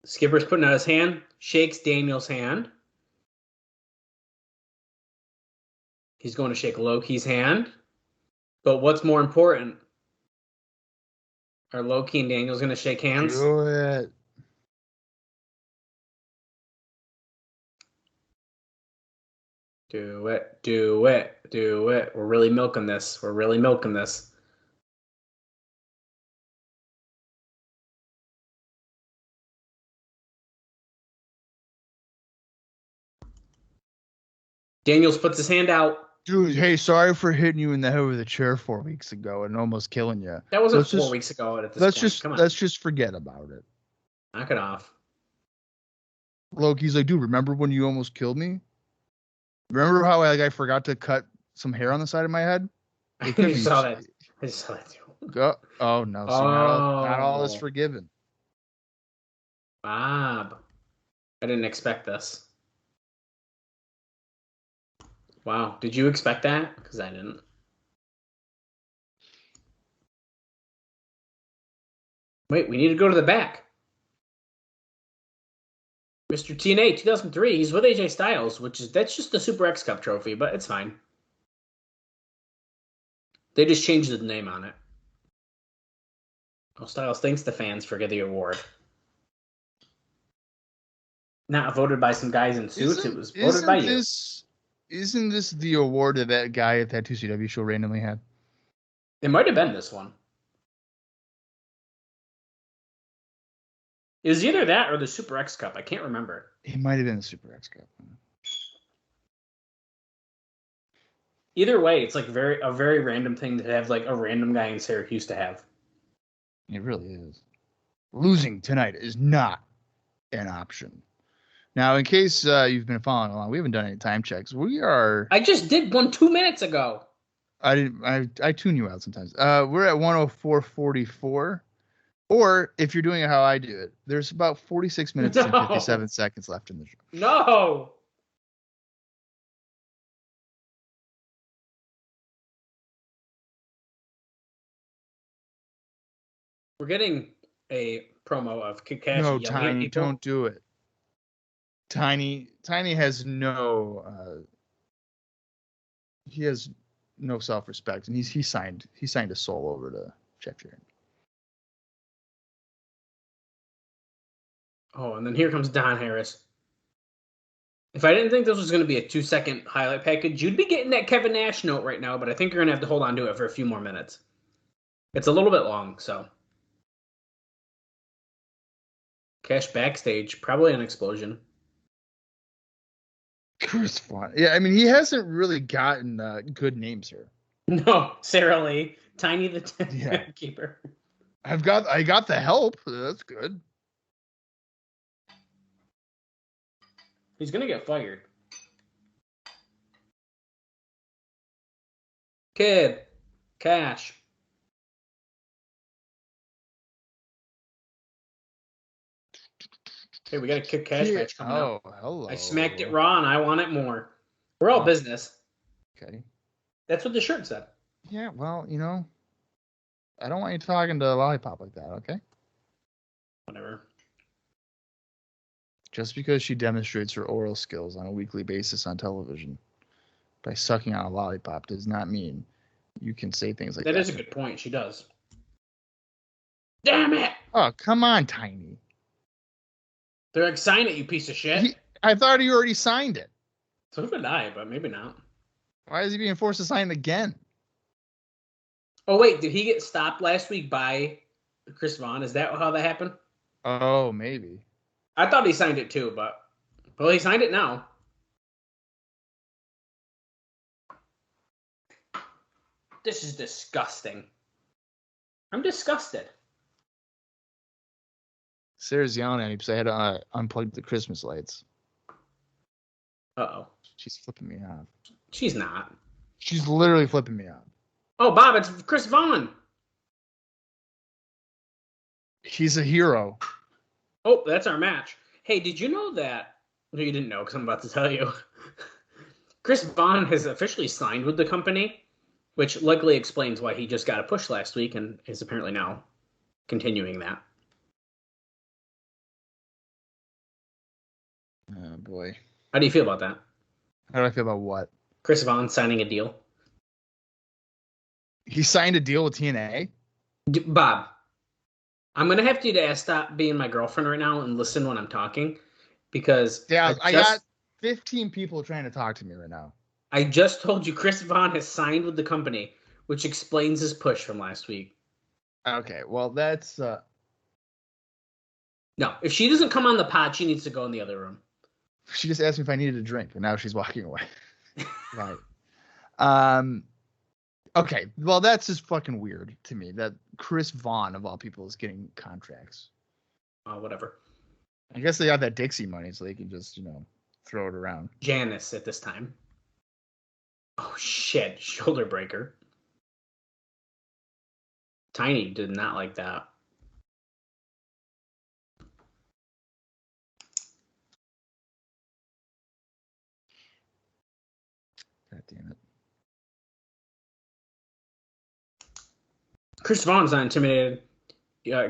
Skipper's putting out his hand. Shakes Daniel's hand. He's going to shake Loki's hand. But what's more important? Are Loki and Daniels going to shake hands? Do it. Do it. Do it. Do it. We're really milking this. We're really milking this. Daniels puts his hand out. Dude, hey, sorry for hitting you in the head with a chair 4 weeks ago and almost killing you. That wasn't 4 weeks ago at this point. Come on. Let's just forget about it. Knock it off. Loki's like, dude, remember when you almost killed me? Remember how I forgot to cut some hair on the side of my head? I saw that. I saw that too. Oh no! So not all is forgiven. Bob, I didn't expect this. Wow, did you expect that? Because I didn't. Wait, we need to go to the back. Mr. TNA 2003, he's with AJ Styles, that's just the Super X Cup trophy, but it's fine. They just changed the name on it. Oh, Styles thanks the fans for getting the award. Not voted by some guys in suits, it was voted by you. Isn't this the award that guy at that 2CW show randomly had? It might have been this one. It was either that or the Super X Cup. I can't remember. It might have been the Super X Cup. Either way, it's like a very random thing to have like a random guy in Syracuse to have. It really is. Losing tonight is not an option. Now, in case you've been following along, we haven't done any time checks. I just did one 2 minutes ago. I tune you out sometimes. We're at 104.44. Or if you're doing it how I do it, there's about 46 minutes and 57 seconds left in the show. No. We're getting a promo of Kash. No, Tiny, don't do it. Tiny has he has no self-respect, and he signed a soul over to Jeff Jarrett. Oh, and then here comes Don Harris. If I didn't think this was going to be a 2-second highlight package, you'd be getting that Kevin Nash note right now, but I think you're going to have to hold on to it for a few more minutes. It's a little bit long, so. Kash backstage, probably an explosion. Chris Vaughn. Yeah, I mean, he hasn't really gotten good names here. No, Sarah Lee, Tiny the Keeper. I got the help. That's good. He's going to get fired. Kid. Kash. Okay, we got a Kick Kash match coming up. Oh, hello. I smacked it raw and I want it more. We're all business. Okay. That's what the shirt said. Yeah, well, I don't want you talking to Lollipop like that, okay? Whatever. Just because she demonstrates her oral skills on a weekly basis on television by sucking on a lollipop does not mean you can say things like that. That is a good point. She does. Damn it! Oh, come on, Tiny. They're like, sign it, you piece of shit. I thought he already signed it. So did I, but maybe not. Why is he being forced to sign it again? Oh, wait. Did he get stopped last week by Chris Vaughn? Is that how that happened? Oh, maybe. I thought he signed it too, but he signed it now. This is disgusting. I'm disgusted. Sarah's yelling at me because I had to unplug the Christmas lights. Uh-oh. She's flipping me off. She's not. She's literally flipping me off. Oh, Bob, it's Chris Vaughn. He's a hero. Oh, that's our match. Hey, did you know that? No, you didn't know because I'm about to tell you. Chris Vaughn has officially signed with the company, which likely explains why he just got a push last week and is apparently now continuing that. Oh, boy. How do you feel about that? How do I feel about what? Chris Vaughn signing a deal. He signed a deal with TNA? Bob, I'm going to have to stop being my girlfriend right now and listen when I'm talking because I got 15 people trying to talk to me right now. I just told you Chris Vaughn has signed with the company, which explains his push from last week. Okay, well, that's... No, if she doesn't come on the pod, she needs to go in the other room. She just asked me if I needed a drink, and now she's walking away. Right. Okay. Well, that's just fucking weird to me that Chris Vaughn, of all people, is getting contracts. Whatever. I guess they got that Dixie money, so they can just, throw it around. Janice at this time. Oh, shit. Shoulder breaker. Tiny did not like that. God damn it. Chris Vaughn's not intimidated.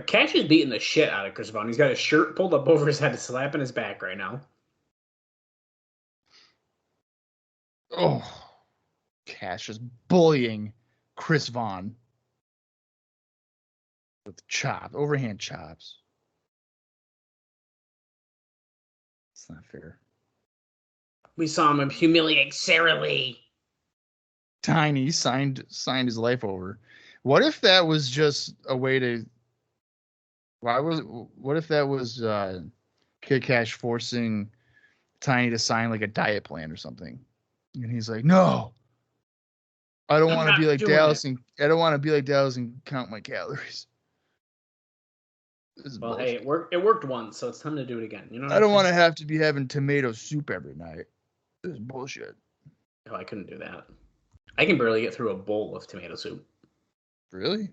Kash is beating the shit out of Chris Vaughn. He's got his shirt pulled up over his head, slapping his back right now. Oh. Kash is bullying Chris Vaughn with overhand chops. It's not fair. We saw him humiliate Sarah Lee. Tiny signed his life over. What if that was just a way to? What if that was Kid Kash forcing Tiny to sign like a diet plan or something? And he's like, "No, I don't want to be like Dallas, and I don't want to be like Dallas and count my calories." Well, bullshit. Hey, it worked once, so it's time to do it again. You know. I don't want to have to be having tomato soup every night. This is bullshit. Oh, I couldn't do that. I can barely get through a bowl of tomato soup. Really?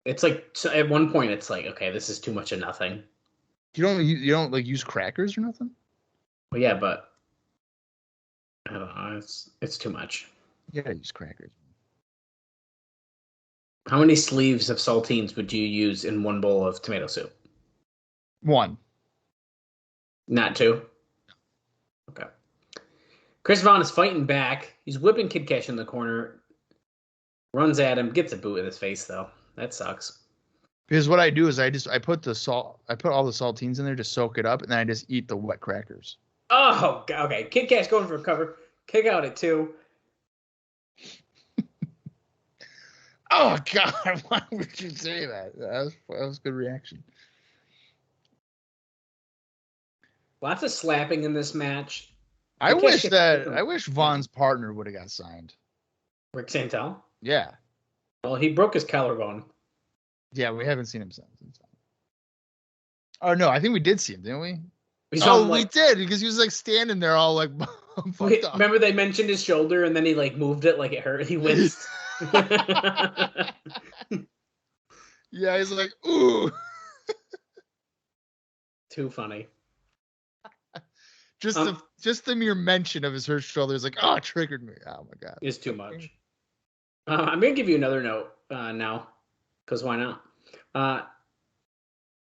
It's like, so at one point it's like, okay, this is too much of nothing. You don't like use crackers or nothing? Well, yeah, but I don't know. It's too much. You gotta use crackers. How many sleeves of saltines would you use in one bowl of tomato soup? 1. Not 2? Okay. Chris Vaughn is fighting back. He's whipping Kid Kash in the corner. Runs at him. Gets a boot in his face, though. That sucks. Because what I do is I put all the saltines in there to soak it up, and then I just eat the wet crackers. Oh, okay. Kid Kash going for a cover. Kick out at 2. Oh, God. Why would you say that? That was a good reaction. Lots of slapping in this match. I wish Vaughn's partner would have got signed. Rick Santel? Yeah. Well, he broke his collarbone. Yeah, we haven't seen him since. Oh, no, I think we did see him, didn't we? We did, because he was like standing there all like fucked up. Remember they mentioned his shoulder and then he like moved it like it hurt. He winced. Yeah, he's like, ooh. Too funny. Just the mere mention of his hurt shoulder is like, oh, it triggered me. Oh my God. It's too much. I'm going to give you another note now, because why not?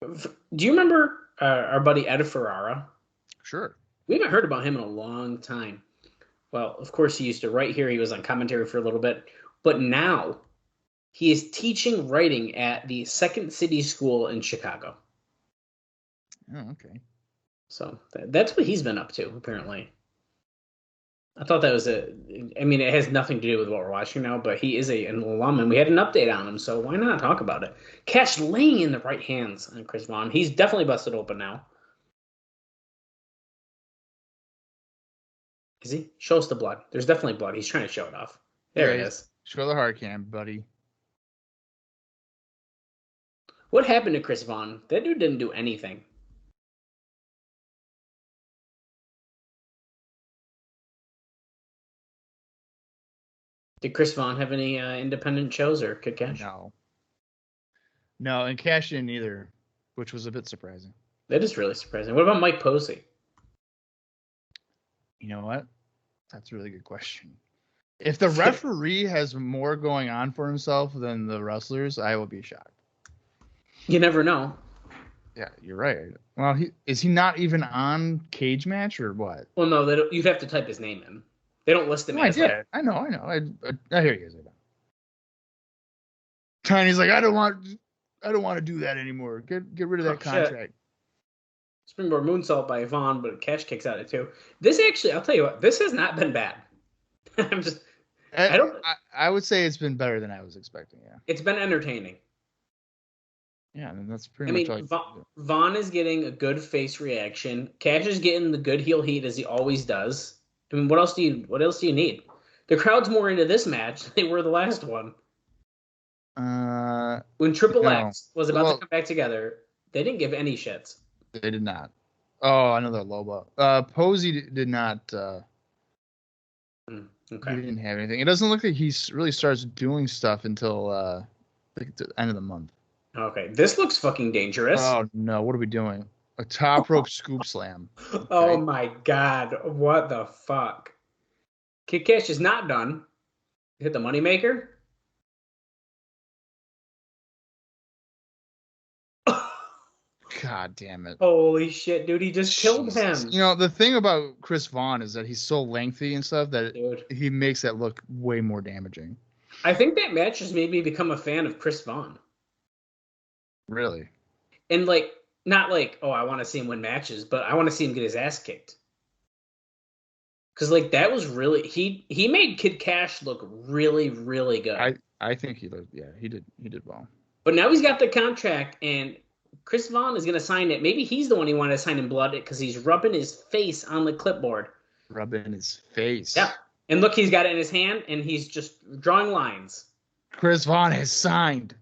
Do you remember our buddy Ed Ferrara? Sure. We haven't heard about him in a long time. Well, of course, he used to write here. He was on commentary for a little bit. But now he is teaching writing at the Second City School in Chicago. Oh, okay. So that's what he's been up to, apparently. I thought that was it has nothing to do with what we're watching now, but he is an alum, and we had an update on him, so why not talk about it? Kash laying in the right hands on Chris Vaughn. He's definitely busted open now. Is he? Show us the blood. There's definitely blood. He's trying to show it off. There it is. Show the hard cam, buddy. What happened to Chris Vaughn? That dude didn't do anything. Did Chris Vaughn have any independent shows or Kid Kash? No, and Kash didn't either, which was a bit surprising. That is really surprising. What about Mike Posey? You know what? That's a really good question. If the referee has more going on for himself than the wrestlers, I will be shocked. You never know. Yeah, you're right. Well, is he not even on Cage Match or what? Well, no, you'd have to type his name in. They don't list him. I know. I hear you. Tiny's like, I don't want to do that anymore. Get rid of that contract. Shit. Springboard moonsault by Vaughn, but Kash kicks out at 2. This actually, I'll tell you what, this has not been bad. I would say it's been better than I was expecting. Yeah, it's been entertaining. Yeah, and that's pretty much. Vaughn is getting a good face reaction. Kash is getting the good heel heat as he always does. I mean, what else do you need? The crowd's more into this match than they were the last one. When Triple X was about to come back together, they didn't give any shits. They did not. Oh, another Lobo. Posey did not. Okay. He didn't have anything. It doesn't look like he really starts doing stuff until the end of the month. Okay, this looks fucking dangerous. Oh no, what are we doing? A top rope scoop slam. Okay. Oh my god, what the fuck? Kid Kash is not done. Hit the moneymaker. God damn it. Holy shit, dude, he just killed him. You know, the thing about Chris Vaughn is that he's so lengthy and stuff that he makes that look way more damaging. I think that match just made me become a fan of Chris Vaughn. Really? And like, not like, oh, I want to see him win matches, but I want to see him get his ass kicked. Because like that was really he made Kid Kash look really, really good. I think he looked he did well. But now he's got the contract and Chris Vaughn is going to sign it. Maybe he's the one he wanted to sign in blood because he's rubbing his face on the clipboard. Rubbing his face. Yeah. And look, he's got it in his hand, and he's just drawing lines. Chris Vaughn has signed.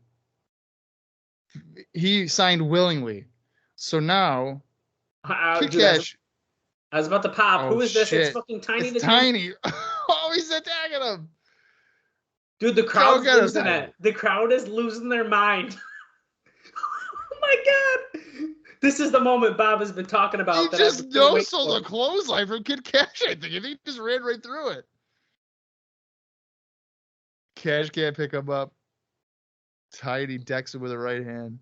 He signed willingly. So now, Kash. I was about to pop. Oh, who is this? Shit. It's fucking Tiny. It's Tiny. Oh, he's attacking him. Dude, the crowd's losing it. The crowd is losing their mind. Oh my god. This is the moment Bob has been talking about. He just no-sold a clothesline from Kid Kash, I think. He just ran right through it. Kash can't pick him up. Tiny decks him with a right hand.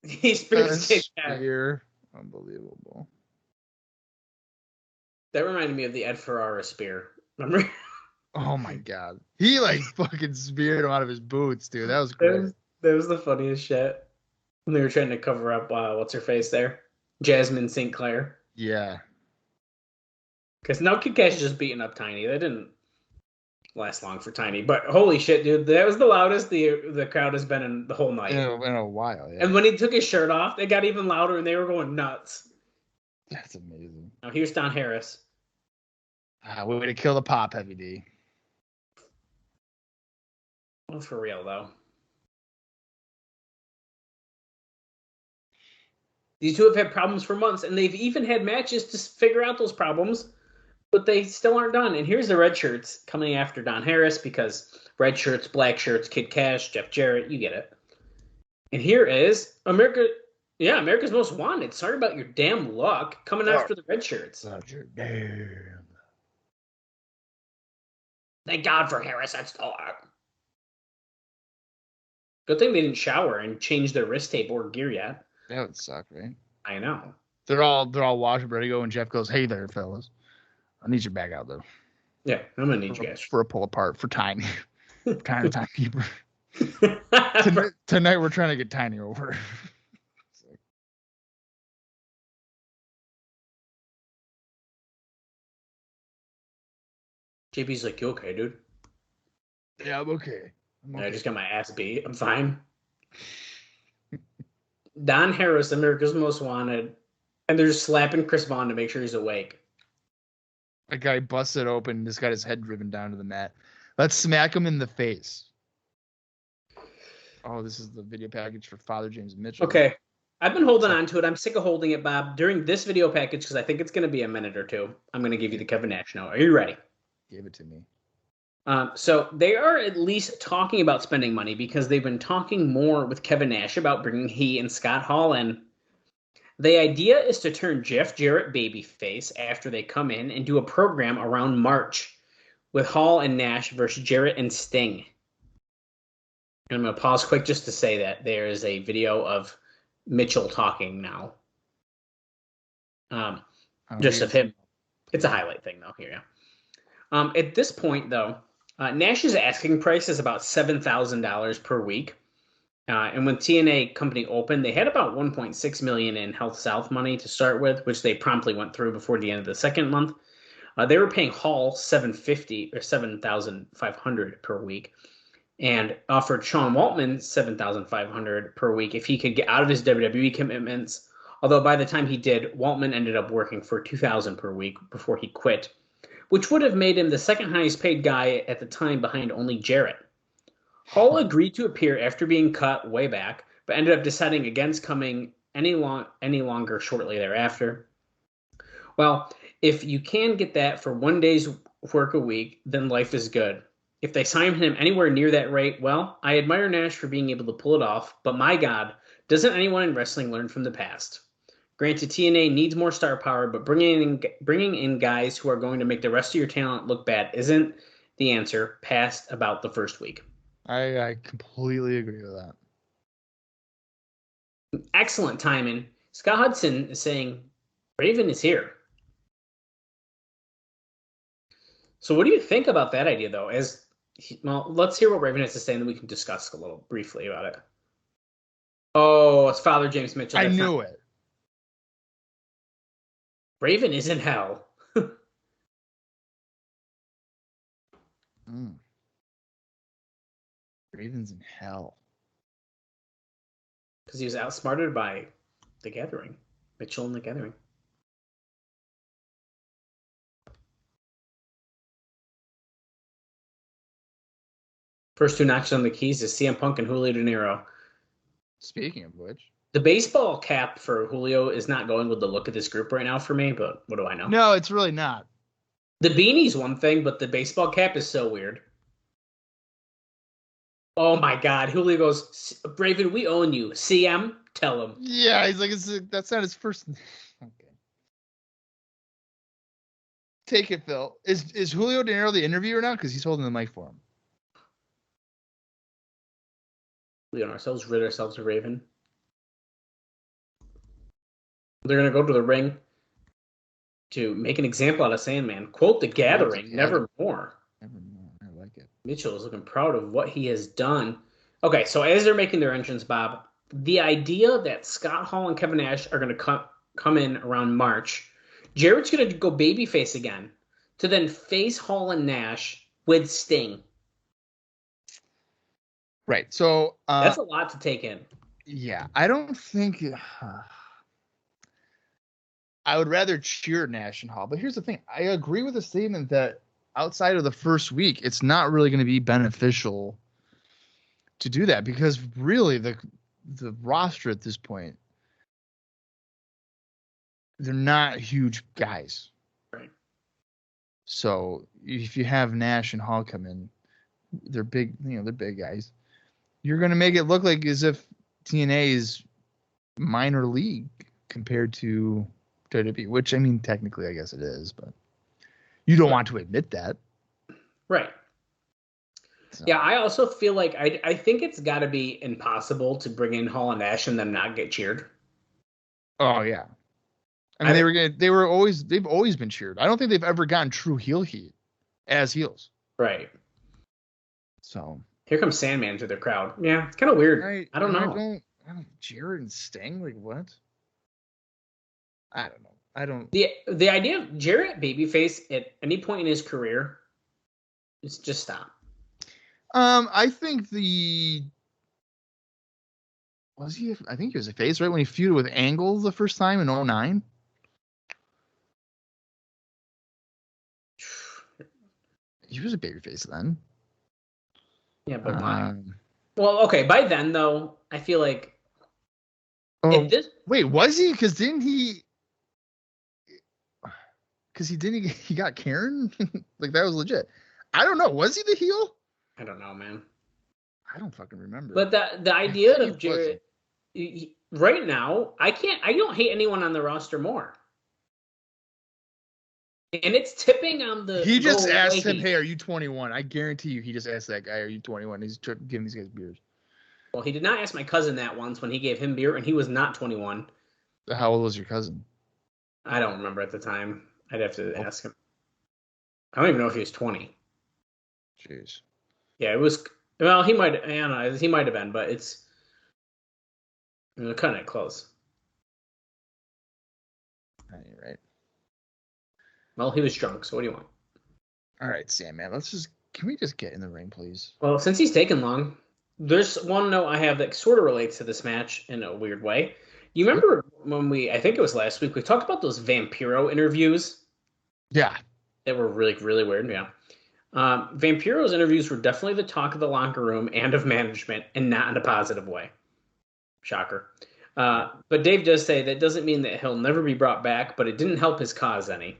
He spears Kid Kash. Unbelievable. That reminded me of the Ed Ferrara spear. Remember? Oh my god. He like fucking speared him out of his boots, dude. That was great. That was the funniest shit. When they were trying to cover up what's her face there? Jasmine St. Clair. Yeah. Because now Kid Kash is just beating up Tiny. That didn't last long for Tiny. But holy shit, dude. That was the loudest the crowd has been in the whole night. In a while, yeah. And when he took his shirt off, it got even louder and they were going nuts. That's amazing. Now here's Don Harris. Way to kill the pop, Heavy D. Well, for real, though. These two have had problems for months, and they've even had matches to figure out those problems, but they still aren't done. And here's the red shirts coming after Don Harris because red shirts, black shirts, Kid Kash, Jeff Jarrett, you get it. And here is America's Most Wanted. Sorry about your damn luck coming after the red shirts. Damn. Thank God for Harris at Star. Good thing they didn't shower and change their wrist tape or gear yet. That would suck, right? I know. They're all washed ready to go, and Jeff goes, "Hey there, fellas, I need you back out though." Yeah, I'm gonna need you guys for a pull apart for Tiny, timekeeper. Tonight we're trying to get Tiny over. JP's like, "You okay, dude?" Yeah, I'm okay. I just got my ass beat. I'm fine. Don Harris, America's Most Wanted, and they're just slapping Chris Vaughn to make sure he's awake. A guy busted open and just got his head driven down to the mat. Let's smack him in the face. Oh, this is the video package for Father James Mitchell. Okay. I've been holding on to it. I'm sick of holding it, Bob. During this video package, because I think it's going to be a minute or two, I'm going to give you the Kevin Nash note. Are you ready? Give it to me. So they are at least talking about spending money because they've been talking more with Kevin Nash about bringing he and Scott Hall in. The idea is to turn Jeff Jarrett babyface after they come in and do a program around March with Hall and Nash versus Jarrett and Sting. And I'm going to pause quick just to say that there is a video of Mitchell talking now. Just of him. It's a highlight thing, though. Here, yeah. At this point, though, Nash's asking price is about $7,000 per week. And when TNA company opened, they had about $1.6 million in Health South money to start with, which they promptly went through before the end of the second month. They were paying Hall $750 or $7,500 per week, and offered Sean Waltman $7,500 per week if he could get out of his WWE commitments, Although by the time he did, Waltman ended up working for $2,000 per week before he quit, which would have made him the second highest paid guy at the time behind only Jarrett. Hall agreed to appear after being cut way back, but ended up deciding against coming any longer shortly thereafter. Well, if you can get that for 1 day's work a week, then life is good. If they sign him anywhere near that rate, well, I admire Nash for being able to pull it off, but my God, doesn't anyone in wrestling learn from the past? Granted, TNA needs more star power, but bringing in guys who are going to make the rest of your talent look bad isn't the answer past about the first week. I completely agree with that. Excellent timing. Scott Hudson is saying, Raven is here. So what do you think about that idea, though? Let's hear what Raven has to say, and then we can discuss a little briefly about it. Oh, it's Father James Mitchell. I knew it. Raven is in hell. Raven's in hell. Because he was outsmarted by the Gathering. Mitchell and the Gathering. First two knocks on the keys is CM Punk and Julio De Niro. Speaking of which, the baseball cap for Julio is not going with the look of this group right now for me, but what do I know? No, it's really not. The beanie's one thing, but the baseball cap is so weird. Oh my God. Julio goes, Raven, we own you. CM, tell him. Yeah, he's like, that's not his first. Okay. Take it, Phil. Is Julio De Niro the interviewer now? Because he's holding the mic for him. We own ourselves, rid ourselves of Raven. They're going to go to the ring to make an example out of Sandman. Quote the Gathering, nevermore. Nevermore. I like it. Mitchell is looking proud of what he has done. Okay, so as they're making their entrance, Bob, the idea that Scott Hall and Kevin Nash are going to come in around March, Jarrett's going to go babyface again to then face Hall and Nash with Sting. Right. So that's a lot to take in. Yeah, I don't think I would rather cheer Nash and Hall. But here's the thing: I agree with the statement that outside of the first week, it's not really going to be beneficial to do that because really the roster at this point, they're not huge guys. Right. So if you have Nash and Hall come in, they're big. They're big guys. You're going to make it look like as if TNA is minor league compared to WWE, which, I mean, technically, I guess it is, but you don't want to admit that. Right. So. Yeah, I also feel like I think it's got to be impossible to bring in Hall and Nash and them not get cheered. Oh, yeah. I mean, they've always been cheered. I don't think they've ever gotten true heel heat as heels. Right. So. Here comes Sandman to their crowd. Yeah, it's kind of weird. I don't know. I don't Jarrett and Sting, like what? I don't know. I don't. The idea of Jarrett babyface at any point in his career is just stop. I think I think he was a face, right? When he feuded with Angle the first time in 2009. He was a babyface then. Yeah, but why? Well, okay. By then, though, I feel like. Wait, was he? Because didn't he? Because he got Karen. Like that was legit. I don't know. Was he the heel? I don't know, man. I don't fucking remember. But the idea of Jarrett right now, I don't hate anyone on the roster more. And it's tipping on the. He just asked him, "Hey, are you 21?" I guarantee you, he just asked that guy, "Are you 21?" He's giving these guys beers. Well, he did not ask my cousin that once when he gave him beer, and he was not 21. How old was your cousin? I don't remember at the time. I'd have to ask him. I don't even know if he was 20. Jeez. Yeah, it was. Well, he might. I don't know. He might have been, but it's kind of close. Right. Well, he was drunk, so what do you want? All right, Sam, man. Can we just get in the ring, please? Well, since he's taken long, there's one note I have that sort of relates to this match in a weird way. You remember when I think it was last week, we talked about those Vampiro interviews Yeah. that were really, really weird. Yeah. Vampiro's interviews were definitely the talk of the locker room and of management, and not in a positive way. Shocker. But Dave does say that doesn't mean that he'll never be brought back, but it didn't help his cause any.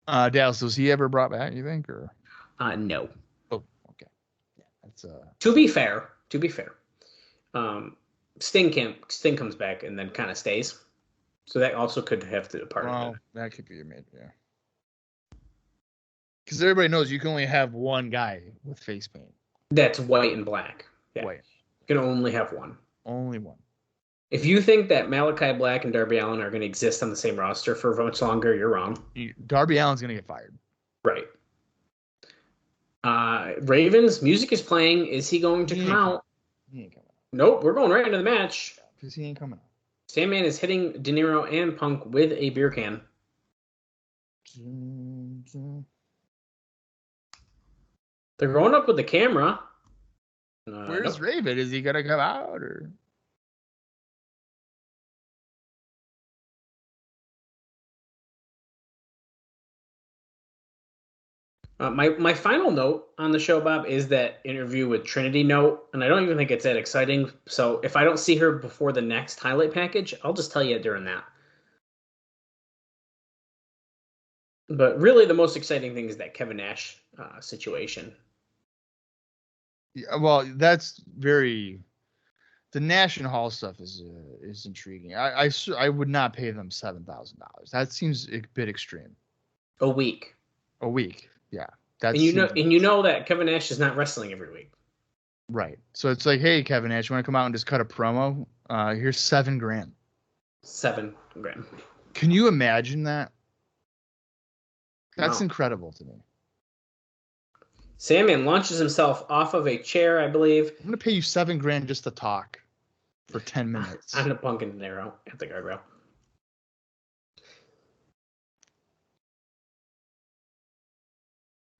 Dallas, was he ever brought back, you think? Or No. Oh, okay. Yeah, that's To be fair, Sting comes back and then kind of stays. So that also could have to part of it. That could be a major, yeah. Because everybody knows you can only have one guy with face paint. That's white and black. Yeah. White. You can only have one. Only one. If you think that Malachi Black and Darby Allin are going to exist on the same roster for much longer, you're wrong. Darby Allin's going to get fired. Right. Ravens, music is playing. Is he going to come out? He ain't coming out. Nope, we're going right into the match. Because he ain't coming out. Sandman is hitting De Niro and Punk with a beer can. They're going up with the camera. Where's Raven? Is he going to come out? Or? My final note on the show, Bob, is that interview with Trinity note, and I don't even think it's that exciting. So if I don't see her before the next highlight package, I'll just tell you during that. But really, the most exciting thing is that Kevin Nash situation. Yeah, well, that's very. The Nash and Hall stuff is intriguing. I would not pay them $7,000. That seems a bit extreme. A week. A week. Yeah, and you know that Kevin Nash is not wrestling every week, right? So it's like, hey, Kevin Nash, you want to come out and just cut a promo? Here's $7,000. $7,000. Can you imagine that? That's No. incredible to me. Sandman launches himself off of a chair, I believe. I'm gonna pay you $7,000 just to talk for 10 minutes. On the Punk and De Niro at the guardrail.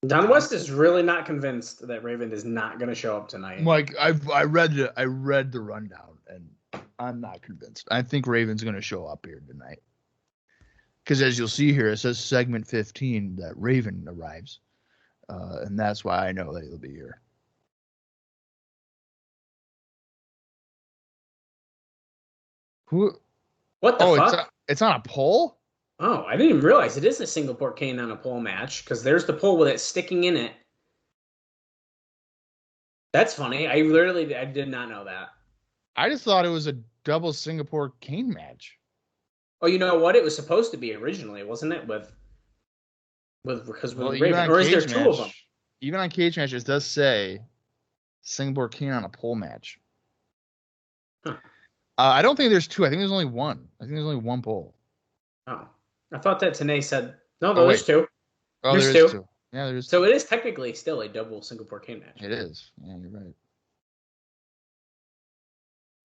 Don West is really not convinced that Raven is not going to show up tonight. Mike, I read the rundown and I'm not convinced. I think Raven's going to show up here tonight. Because as you'll see here, it says segment 15 that Raven arrives, and that's why I know that he'll be here. Who? What the fuck? It's on a pole. Oh, I didn't even realize it is a single port cane on a pole match, because there's the pole with it sticking in it. That's funny. I did not know that. I just thought it was a double Singapore cane match. Oh, you know what? It was supposed to be originally, wasn't it? With Raven, or is there two of them? Even on cage matches, it does say Singapore cane on a pole match. Huh. I don't think there's two. I think there's only one. I think there's only one pole. Oh. I thought that Tanay said no. There's two. Oh, there's two. Yeah, there's. So it is technically still a double Singapore cane match. It is. Yeah, you're right.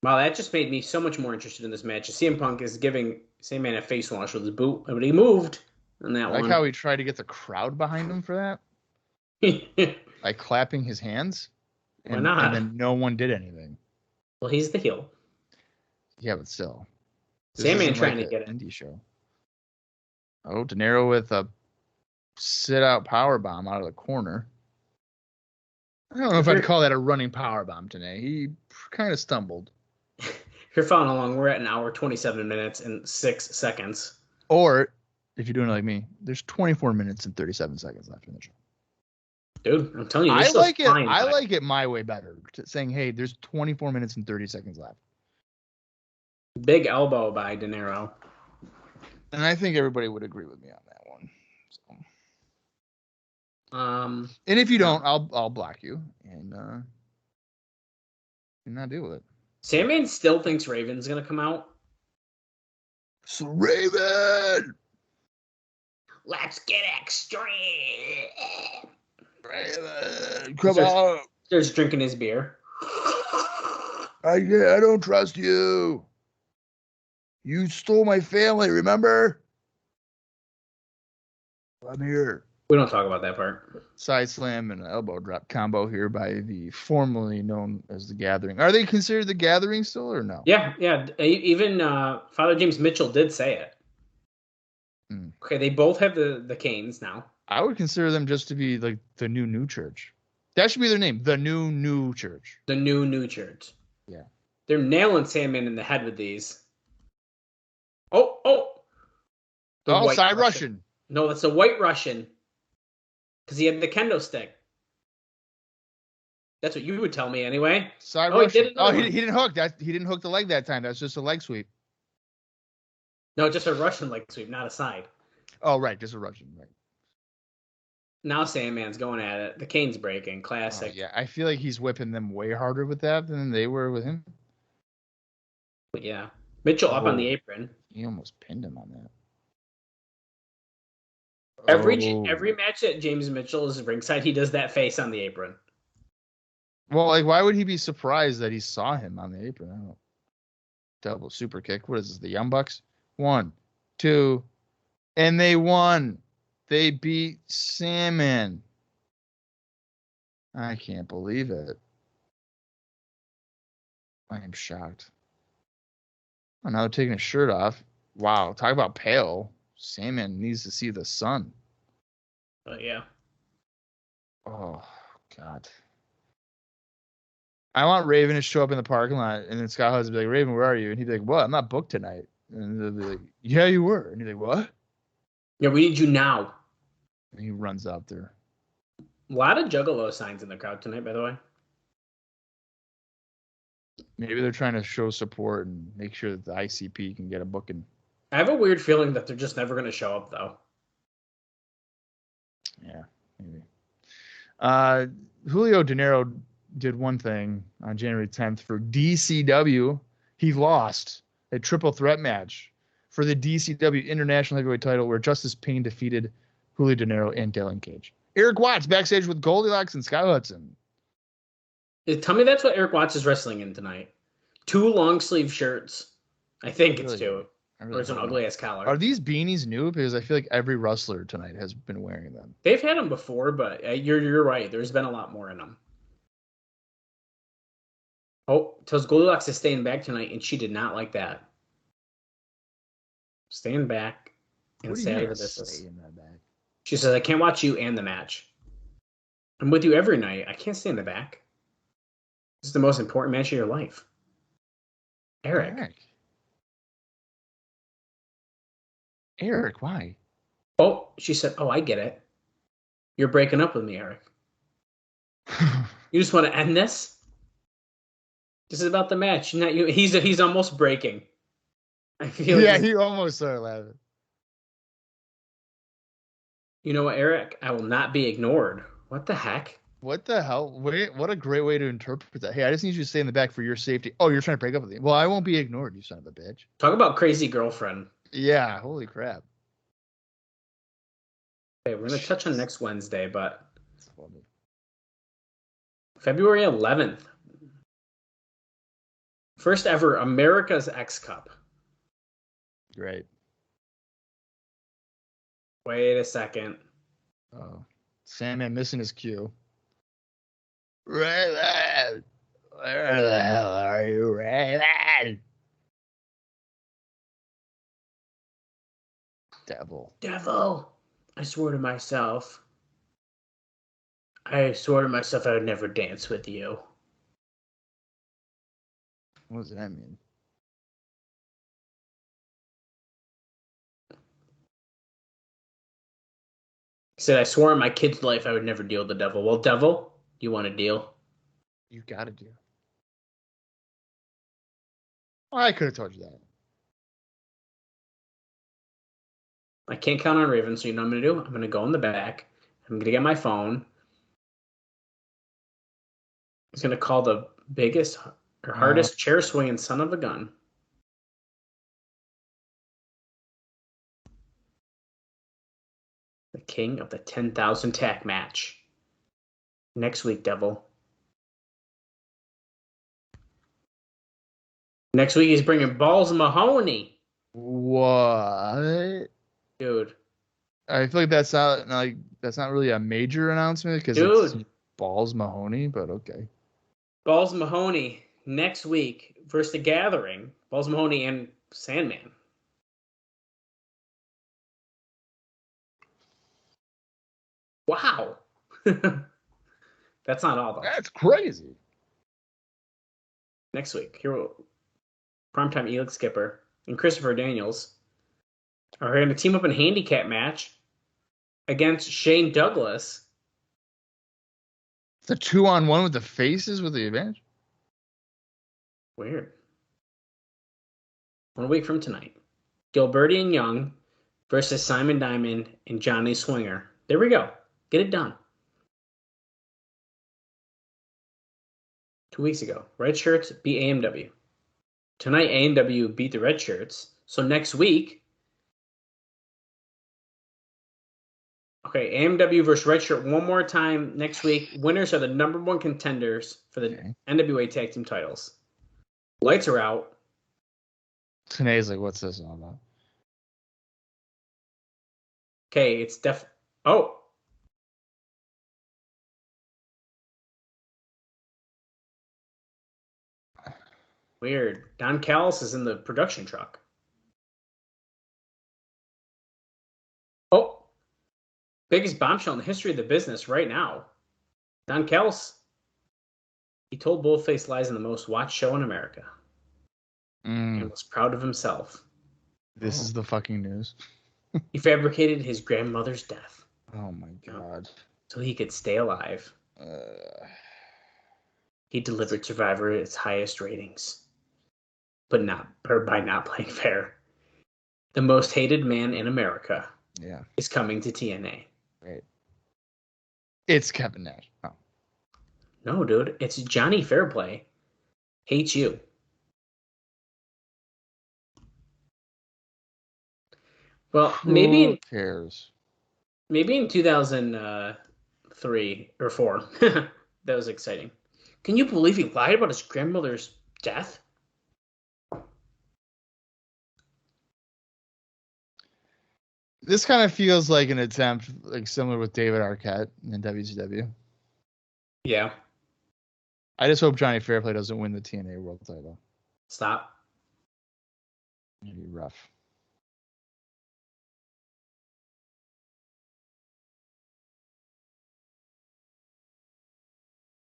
Wow, that just made me so much more interested in this match. CM Punk is giving Sandman a face wash with his boot, but he moved on that one. I like how he tried to get the crowd behind him for that, by clapping his hands. Why not? And then no one did anything. Well, he's the heel. Yeah, but still. Sandman trying to get it. Indie show. Oh, De Niro with a sit-out powerbomb out of the corner. I don't know if I'd call that a running powerbomb today. He kind of stumbled. If you're following along, we're at an hour, 27 minutes, and 6 seconds. Or, if you're doing it like me, there's 24 minutes and 37 seconds left in the show. Dude, I'm telling you, I like it my way better. Saying, hey, there's 24 minutes and 30 seconds left. Big elbow by De Niro. And I think everybody would agree with me on that one. So. And if you don't, I'll block you and not deal with it. Sandman still thinks Raven's gonna come out. So Raven, let's get extreme. Raven, come on. Starts drinking his beer. I don't trust you. You stole my family, remember? I'm here. We don't talk about that part. Side slam and an elbow drop combo here by the formerly known as the Gathering. Are they considered the Gathering still or no? Yeah. Even Father James Mitchell did say it. Okay, they both have the canes now. I would consider them just to be like the new church. That should be their name, the new church. The new church. Yeah. They're nailing Sandman in the head with these. Oh. Side Russian. No, that's a White Russian. Because he had the kendo stick. That's what you would tell me anyway. Side Russian. He didn't hook. He didn't hook the leg that time. That's just a leg sweep. No, just a Russian leg sweep, not a side. Oh, right. Just a Russian. Right. Now Sandman's going at it. The cane's breaking. Classic. Oh, yeah, I feel like he's whipping them way harder with that than they were with him. But yeah. Mitchell up on the apron. He almost pinned him on that. Every match that James Mitchell is ringside, he does that face on the apron. Well, like, why would he be surprised that he saw him on the apron? I don't know. Double super kick. What is this? The Young Bucks? 1, 2, and they won. They beat Sandman. I can't believe it. I am shocked. Oh, now they're taking his shirt off. Wow, talk about pale. Sandman needs to see the sun. Yeah. Oh, God. I want Raven to show up in the parking lot, and then Scott Hudson would be like, Raven, where are you? And he'd be like, what? I'm not booked tonight. And they'll be like, yeah, you were. And he's like, what? Yeah, we need you now. And he runs out there. A lot of Juggalo signs in the crowd tonight, by the way. Maybe they're trying to show support and make sure that the ICP can get a booking. I have a weird feeling that they're just never going to show up, though. Yeah, maybe. Julio De Niro did one thing on January 10th for DCW. He lost a triple threat match for the DCW International Heavyweight title where Justice Payne defeated Julio De Niro and Dylan Cage. Erik Watts backstage with Goldilocks and Scott Hudson. Tell me that's what Erik Watts is wrestling in tonight. 2 long sleeve shirts. I think it's 2. Or it's an ugly ass collar. Are these beanies new? Because I feel like every wrestler tonight has been wearing them. They've had them before, but you're right. There's been a lot more in them. Oh, tells Goldilocks to stay in back tonight, and she did not like that. Stand back and stay out of the business. She says, I can't watch you and the match. I'm with you every night. I can't stay in the back. This is the most important match of your life. Erik, why? Oh, she said, oh, I get it. You're breaking up with me, Erik. You just want to end this? This is about the match, not you. He's almost breaking. I feel he almost started laughing. You know what, Erik? I will not be ignored. What the heck? What the hell? What a great way to interpret that. Hey, I just need you to stay in the back for your safety. Oh, you're trying to break up with me. Well, I won't be ignored, you son of a bitch. Talk about crazy girlfriend. Yeah, holy crap. Okay, we're going to touch on next Wednesday, but February 11th. First ever America's X Cup. Great. Wait a second. Oh, Sandman missing his cue. Raven, where the hell are you, Raven? Devil. I swore to myself. I would never dance with you. What does that mean? He said, I swore on my kid's life I would never deal with the devil. Well, devil, you want a deal? You got a deal. Oh, I could have told you that. I can't count on Raven, so you know what I'm going to do? I'm going to go in the back. I'm going to get my phone. He's going to call the biggest or hardest chair swinging son of a gun. The king of the 10,000 tack match. Next week, devil. Next week, he's bringing Balls Mahoney. What? Dude, I feel like that's not really a major announcement because it's Balls Mahoney, but okay. Balls Mahoney next week versus the Gathering. Balls Mahoney and Sandman. Wow. That's not all, though. That's crazy. Next week, here, primetime Elix Skipper and Christopher Daniels are going to team up in a handicap match against Shane Douglas. It's a 2-on-1 with the faces with the advantage. Weird. 1 week from tonight, Gilberti and Young versus Simon Diamond and Johnny Swinger. There we go. Get it done. 2 weeks ago, Red Shirts beat AMW. Tonight, AMW beat the Red Shirts. So next week, okay, AMW versus Red Shirt one more time next week. Winners are the #1 contenders for the NWA Tag Team titles. Lights are out. Tanae's like, what's this all about? Okay, it's Oh. Weird. Don Callis is in the production truck. Oh. Biggest bombshell in the history of the business right now. Don Callis, he told bold-faced lies in the most watched show in America. And was proud of himself. This is the fucking news. He fabricated his grandmother's death. Oh my God. So he could stay alive. He delivered Survivor its highest ratings. But by not playing fair. The most hated man in America is coming to TNA. Right. It's Kevin Nash. Oh. No, dude. It's Johnny Fairplay. Hates you. Well, Who cares? Maybe in 2003 or 4. That was exciting. Can you believe he lied about his grandmother's death? This kind of feels like an attempt, like similar with David Arquette in WCW. Yeah. I just hope Johnny Fairplay doesn't win the TNA World Title. Stop. It'd be rough.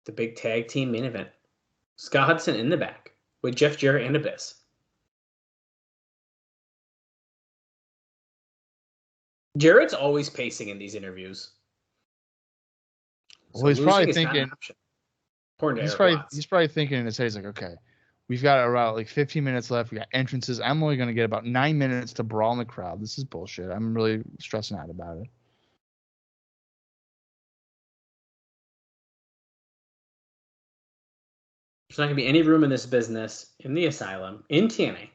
The big tag team main event. Scott Hudson in the back with Jeff Jarrett and Abyss. Jarrett's always pacing in these interviews. Well, he's probably thinking. He's probably thinking in his head, he's like, okay, we've got around like 15 minutes left. We got entrances. I'm only going to get about 9 minutes to brawl in the crowd. This is bullshit. I'm really stressing out about it. There's not going to be any room in this business, in the Asylum, in TNA.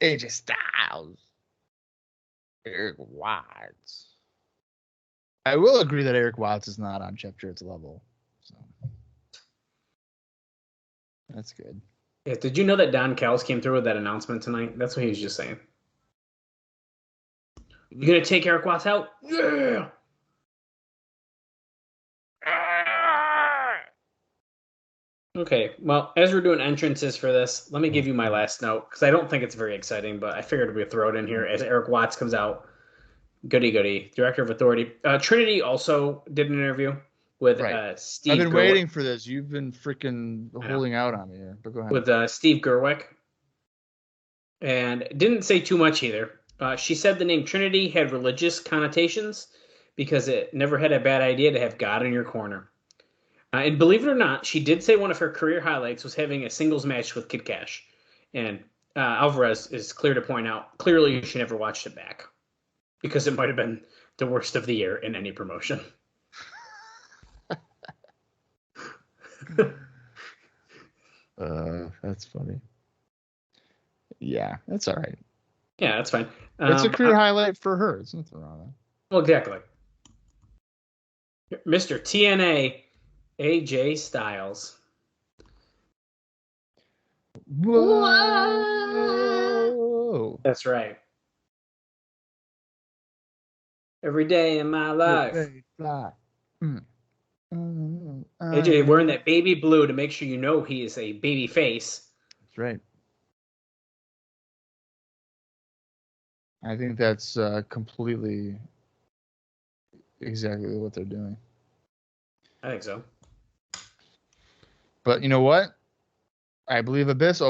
AJ Styles Erik Watts. I will agree that Erik Watts is not on Jeff Jarrett's level. So that's good. Yeah, did you know that Don Callis came through with that announcement tonight? That's what he was just saying. You going to take Erik Watts out? Yeah! Okay, well, as we're doing entrances for this, let me give you my last note, because I don't think it's very exciting, but I figured we'd throw it in here as Erik Watts comes out. Goody, Director of Authority. Trinity also did an interview with Steve I've been waiting for this. You've been freaking holding out on me here, but go ahead. With Steve Gerwick. And didn't say too much either. She said the name Trinity had religious connotations because it never had a bad idea to have God in your corner. And believe it or not, she did say one of her career highlights was having a singles match with Kid Kash. And Alvarez is clear to point out, clearly she never watched it back. Because it might have been the worst of the year in any promotion. That's funny. Yeah, that's all right. Yeah, that's fine. It's a career highlight for her. There's nothing wrong with that. Well, exactly. Mr. TNA AJ Styles. What? Whoa. That's right. Every day in my life. Fly. AJ wearing that baby blue to make sure you know he is a baby face. That's right. I think that's completely exactly what they're doing. I think so. But you know what? I believe Abyss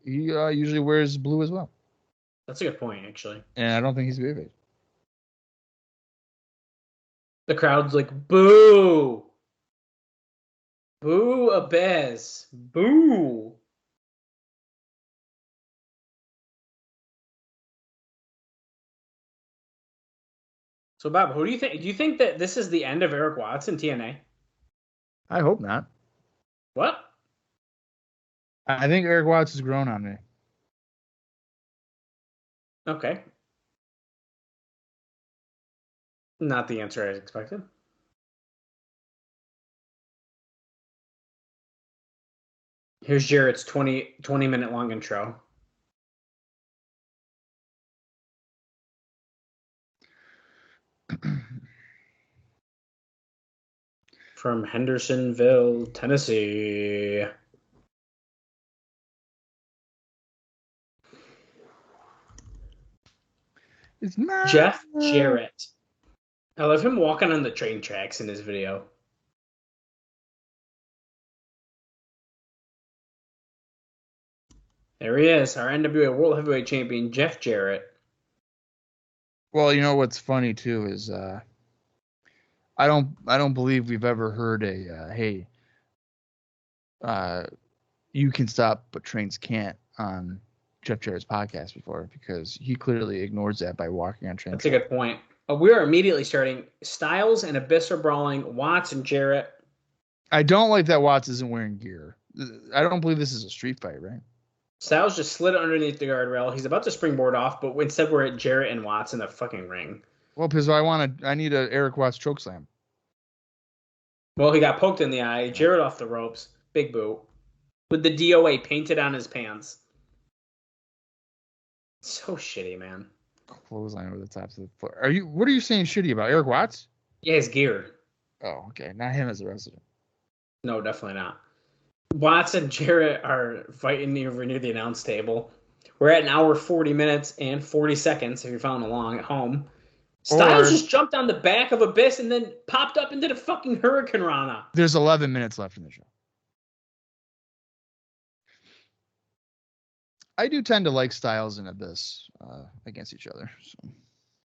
usually wears blue as well. That's a good point, actually. And I don't think he's a baby. The crowd's like, boo! Boo Abyss. Boo! So, Bob, who do you think? Do you think that this is the end of Erik Watts in TNA? I hope not. What? I think Erik Watts has grown on me. Okay. Not the answer I expected. Here's Jarrett's 20-minute long intro. From Hendersonville, Tennessee. It's not Jeff Jarrett. I love him walking on the train tracks in his video. There he is, our NWA World Heavyweight Champion, Jeff Jarrett. Well, you know what's funny too is I don't believe we've ever heard a hey, you can stop but trains can't on Jeff Jarrett's podcast before, because he clearly ignores that by walking on train. That's a good point. We are immediately starting. Styles and Abyss are brawling. Watts and Jarrett. I don't like that Watts isn't wearing gear. I don't believe this is a street fight, right? Styles just slid underneath the guardrail. He's about to springboard off, but instead we're at Jarrett and Watts in the fucking ring. Well, because I need a Erik Watts chokeslam. Well, he got poked in the eye. Jarrett off the ropes. Big boo. With the DOA painted on his pants. So shitty, man. Clothesline over the tops of the floor. What are you saying shitty about? Erik Watts? Yeah, his gear. Oh, okay. Not him as a wrestler. No, definitely not. Watts and Jarrett are fighting over near the announce table. We're at an hour, 40 minutes, and 40 seconds, if you're following along at home. Styles just jumped on the back of Abyss and then popped up and did a fucking Hurricane Rana. There's 11 minutes left in the show. I do tend to like Styles and Abyss against each other. So.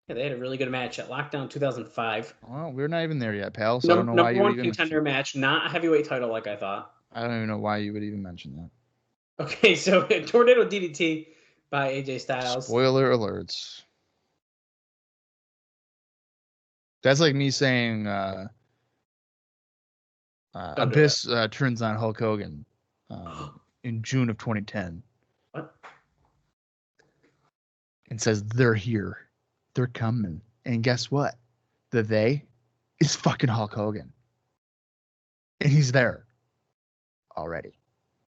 Yeah, they had a really good match at Lockdown 2005. Well, we're not even there yet, pal. So I don't know why you would even contender match, not a heavyweight title like I thought. I don't even know why you would even mention that. Okay, so Tornado DDT by AJ Styles. Spoiler alerts. That's like me saying Abyss turns on Hulk Hogan in June of 2010. What? And says, they're here. They're coming. And guess what? The they is fucking Hulk Hogan. And he's there already.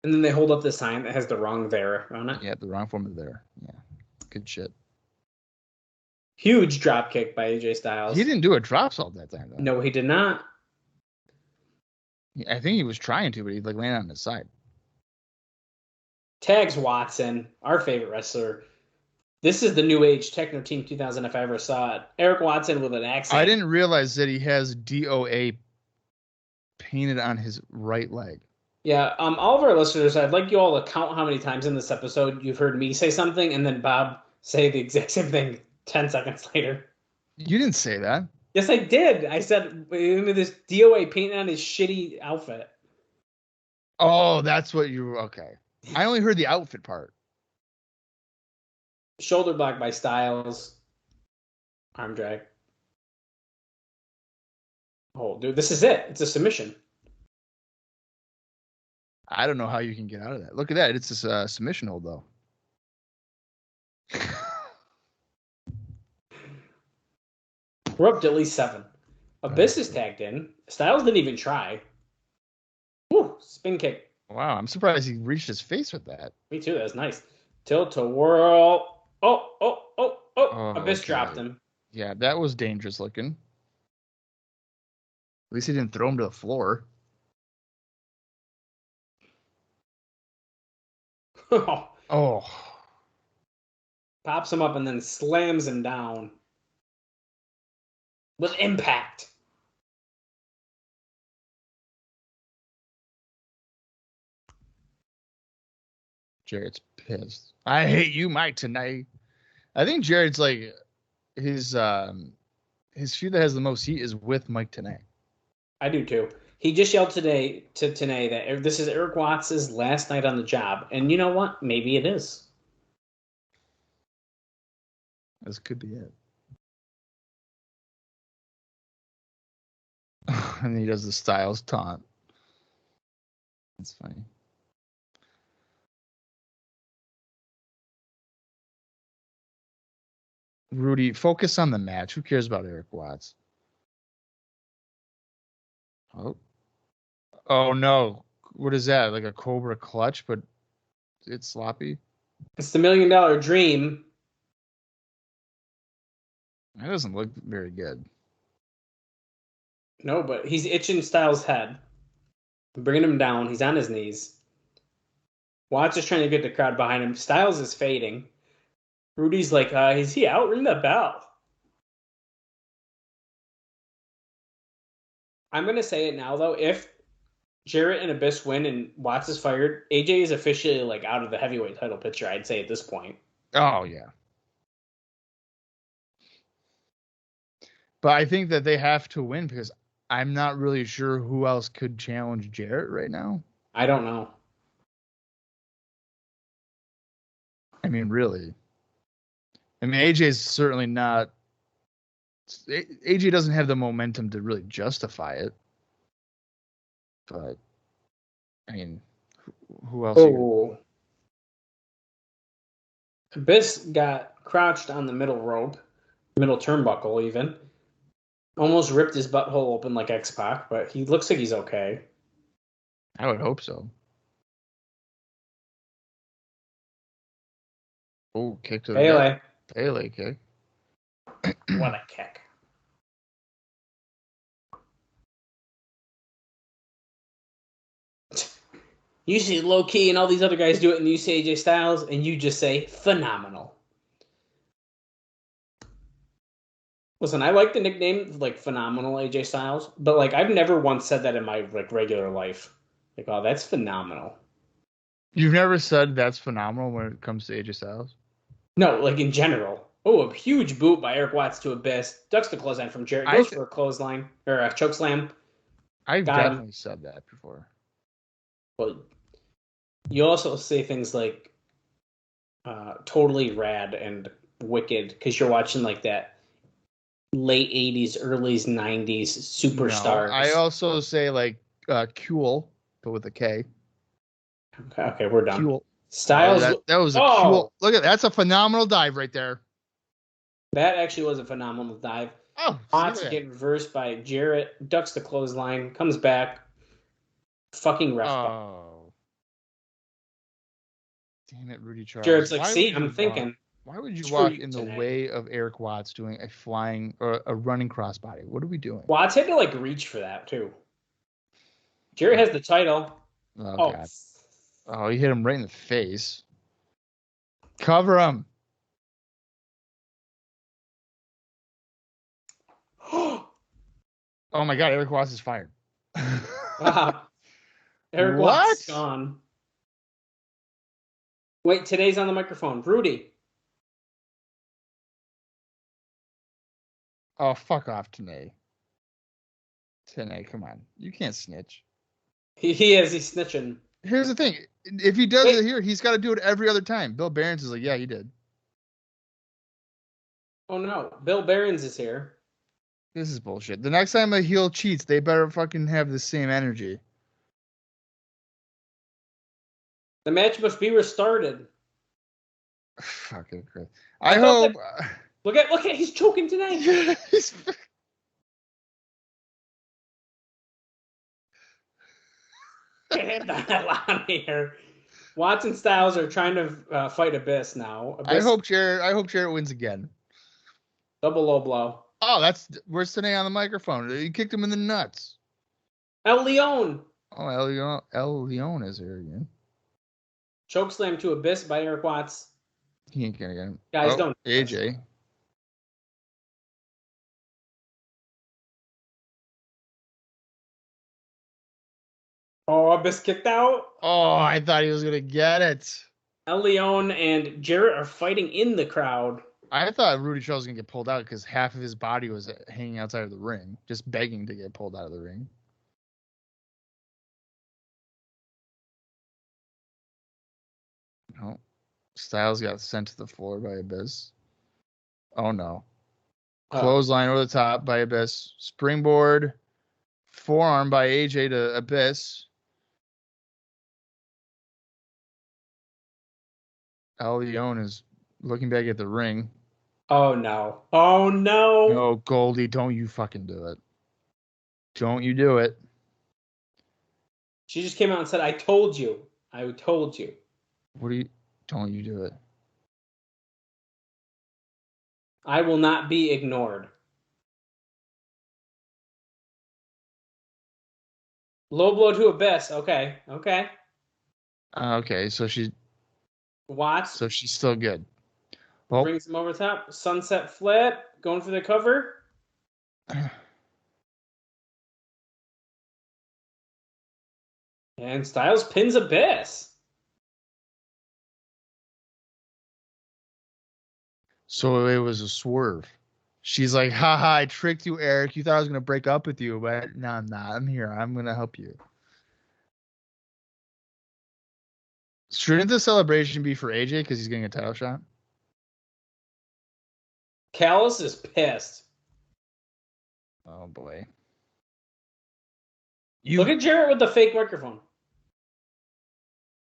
And then they hold up the sign that has the wrong there on it. Yeah, the wrong form of there. Yeah. Good shit. Huge drop kick by AJ Styles. He didn't do a drop salt that time, though. No, he did not. I think he was trying to, but he landed on his side. Tags Watson, our favorite wrestler. This is the New Age Techno Team 2000 if I ever saw it. Erik Watson with an accent. I didn't realize that he has DOA painted on his right leg. Yeah, all of our listeners, I'd like you all to count how many times in this episode you've heard me say something and then Bob say the exact same thing 10 seconds later. You didn't say that. Yes, I did. I said, this DOA painted on his shitty outfit. Oh, that's what you were. Okay. I only heard the outfit part. Shoulder block by Styles. Arm drag. Oh, dude, this is it. It's a submission. I don't know how you can get out of that. Look at that. It's a submission hold, though. We're up to at least 7. Abyss is tagged in. Styles didn't even try. Woo, spin kick. Wow, I'm surprised he reached his face with that. Me too, that was nice. Tilt to whirl. Oh. Abyss okay. dropped him. Yeah, that was dangerous looking. At least he didn't throw him to the floor. Oh. Pops him up and then slams him down. With impact. Jarrett's pissed. I hate you, Mike, tonight. I think Jarrett's like his feud that has the most heat is with Mike Tenay. I do too. He just yelled today to Tenay that this is Erik Watts' last night on the job. And you know what? Maybe it is. This could be it. And then he does the Styles taunt. That's funny. Rudy, focus on the match. Who cares about Erik Watts? Oh no. What is that? Like a Cobra clutch, but it's sloppy? It's the $1 Million Dream. That doesn't look very good. No, but he's itching Styles' head. Bringing him down. He's on his knees. Watts is trying to get the crowd behind him. Styles is fading. Rudy's like, is he out? Ring the bell. I'm going to say it now, though. If Jarrett and Abyss win and Watts is fired, AJ is officially like out of the heavyweight title picture, I'd say, at this point. Oh, yeah. But I think that they have to win because I'm not really sure who else could challenge Jarrett right now. I don't know. I mean, really. I mean, AJ's certainly not. AJ doesn't have the momentum to really justify it. But, I mean, who else? Oh. Abyss got crouched on the middle rope, middle turnbuckle even. Almost ripped his butthole open like X-Pac, but he looks like he's okay. I would hope so. Oh, kick to the Pele. Pele kick. What a kick. You see low key and all these other guys do it, and you say AJ Styles, and you just say phenomenal. Listen, I like the nickname like phenomenal AJ Styles, but like I've never once said that in my like regular life. Like, oh, that's phenomenal. You've never said that's phenomenal when it comes to AJ Styles? No, like in general. Oh, a huge boot by Erik Watts to Abyss. Ducks the clothesline from Jarrett. Goes for a clothesline or a choke slam. I've definitely said that before. Well, you also say things like totally rad and wicked because you're watching like that late 80s, early 90s superstars. No, I also say like cool, but with a K. Okay, we're done. Cool. Styles. That was a cool. Look at that's a phenomenal dive right there. That actually was a phenomenal dive. Oh, Watts getting reversed by Jarrett, ducks the clothesline, comes back. Fucking ref. Oh. Damn it, Rudy Charles. Jarrett's like, see, I'm thinking. Why would you walk in the way of Erik Watts doing a flying or a running crossbody? What are we doing? Watts had to like reach for that too. Jarrett has the title. Oh God. Oh, he hit him right in the face. Cover him. Oh my God, Erik Watts is fired. Wow. Erik Watts is gone. Wait, today's on the microphone. Rudy. Oh, fuck off, Tenay. Tenay, come on. You can't snitch. He is. He's snitching. Here's the thing. If he does it here, he's got to do it every other time. Bill Behrens is like, yeah, he did. Oh, no. Bill Behrens is here. This is bullshit. The next time a heel cheats, they better fucking have the same energy. The match must be restarted. Fucking Chris. I hope. Look at, he's choking tonight. Get the hell out of here. Watts and Styles are trying to fight Abyss now. Abyss, I hope Jarrett wins again. double low blow. Oh, where's Tanae on the microphone? He kicked him in the nuts. El Leon. Oh, El Leon is here again. Chokeslam to Abyss by Erik Watts. He ain't gonna get him. Guys, don't. AJ. Oh, Abyss kicked out. Oh, I thought he was gonna get it. El Leon and Jarrett are fighting in the crowd. I thought Rudy Shaw was gonna get pulled out because half of his body was hanging outside of the ring, just begging to get pulled out of the ring. No. Styles got sent to the floor by Abyss. Oh no. Clothesline over the top by Abyss. Springboard. Forearm by AJ to Abyss. El Leon is looking back at the ring. Oh no. Oh no. No, Goldie, don't you fucking do it. Don't you do it. She just came out and said, I told you. I told you. Don't you do it. I will not be ignored. Low blow to Abyss. Okay. Okay, so she's Watts still good. Oh, brings him over top. Sunset flip. Going for the cover. And Styles pins Abyss. so it was a swerve. She's like, haha, I tricked you, Erik. You thought I was going to break up with you, but no, I'm not. I'm here. I'm going to help you. Shouldn't the celebration be for AJ because he's getting a title shot? Callis is pissed. Oh, boy. Look at Jarrett with the fake microphone.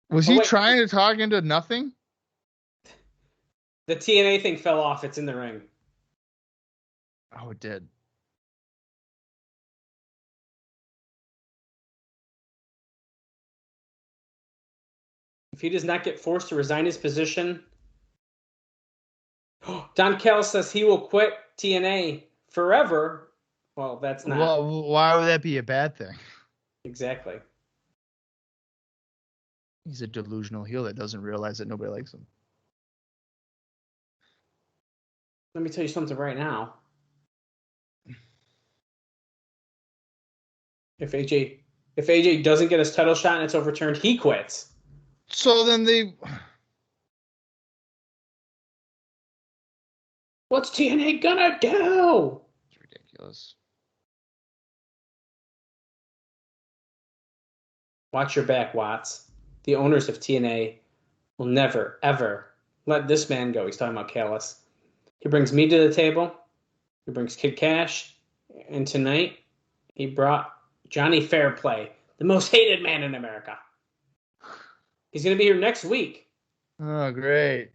Was he trying to talk into nothing? The TNA thing fell off. It's in the ring. Oh, it did. If he does not get forced to resign his position, Don Callis says he will quit TNA forever. Well, that's not. Well, why would that be a bad thing? Exactly. He's a delusional heel that doesn't realize that nobody likes him. Let me tell you something right now. If AJ doesn't get his title shot and it's overturned, he quits. So then What's TNA gonna do? It's ridiculous. Watch your back, Watts. The owners of TNA will never, ever let this man go. He's talking about Callis. He brings me to the table. He brings Kid Kash. And tonight, he brought Johnny Fairplay, the most hated man in America. He's going to be here next week. Oh, great.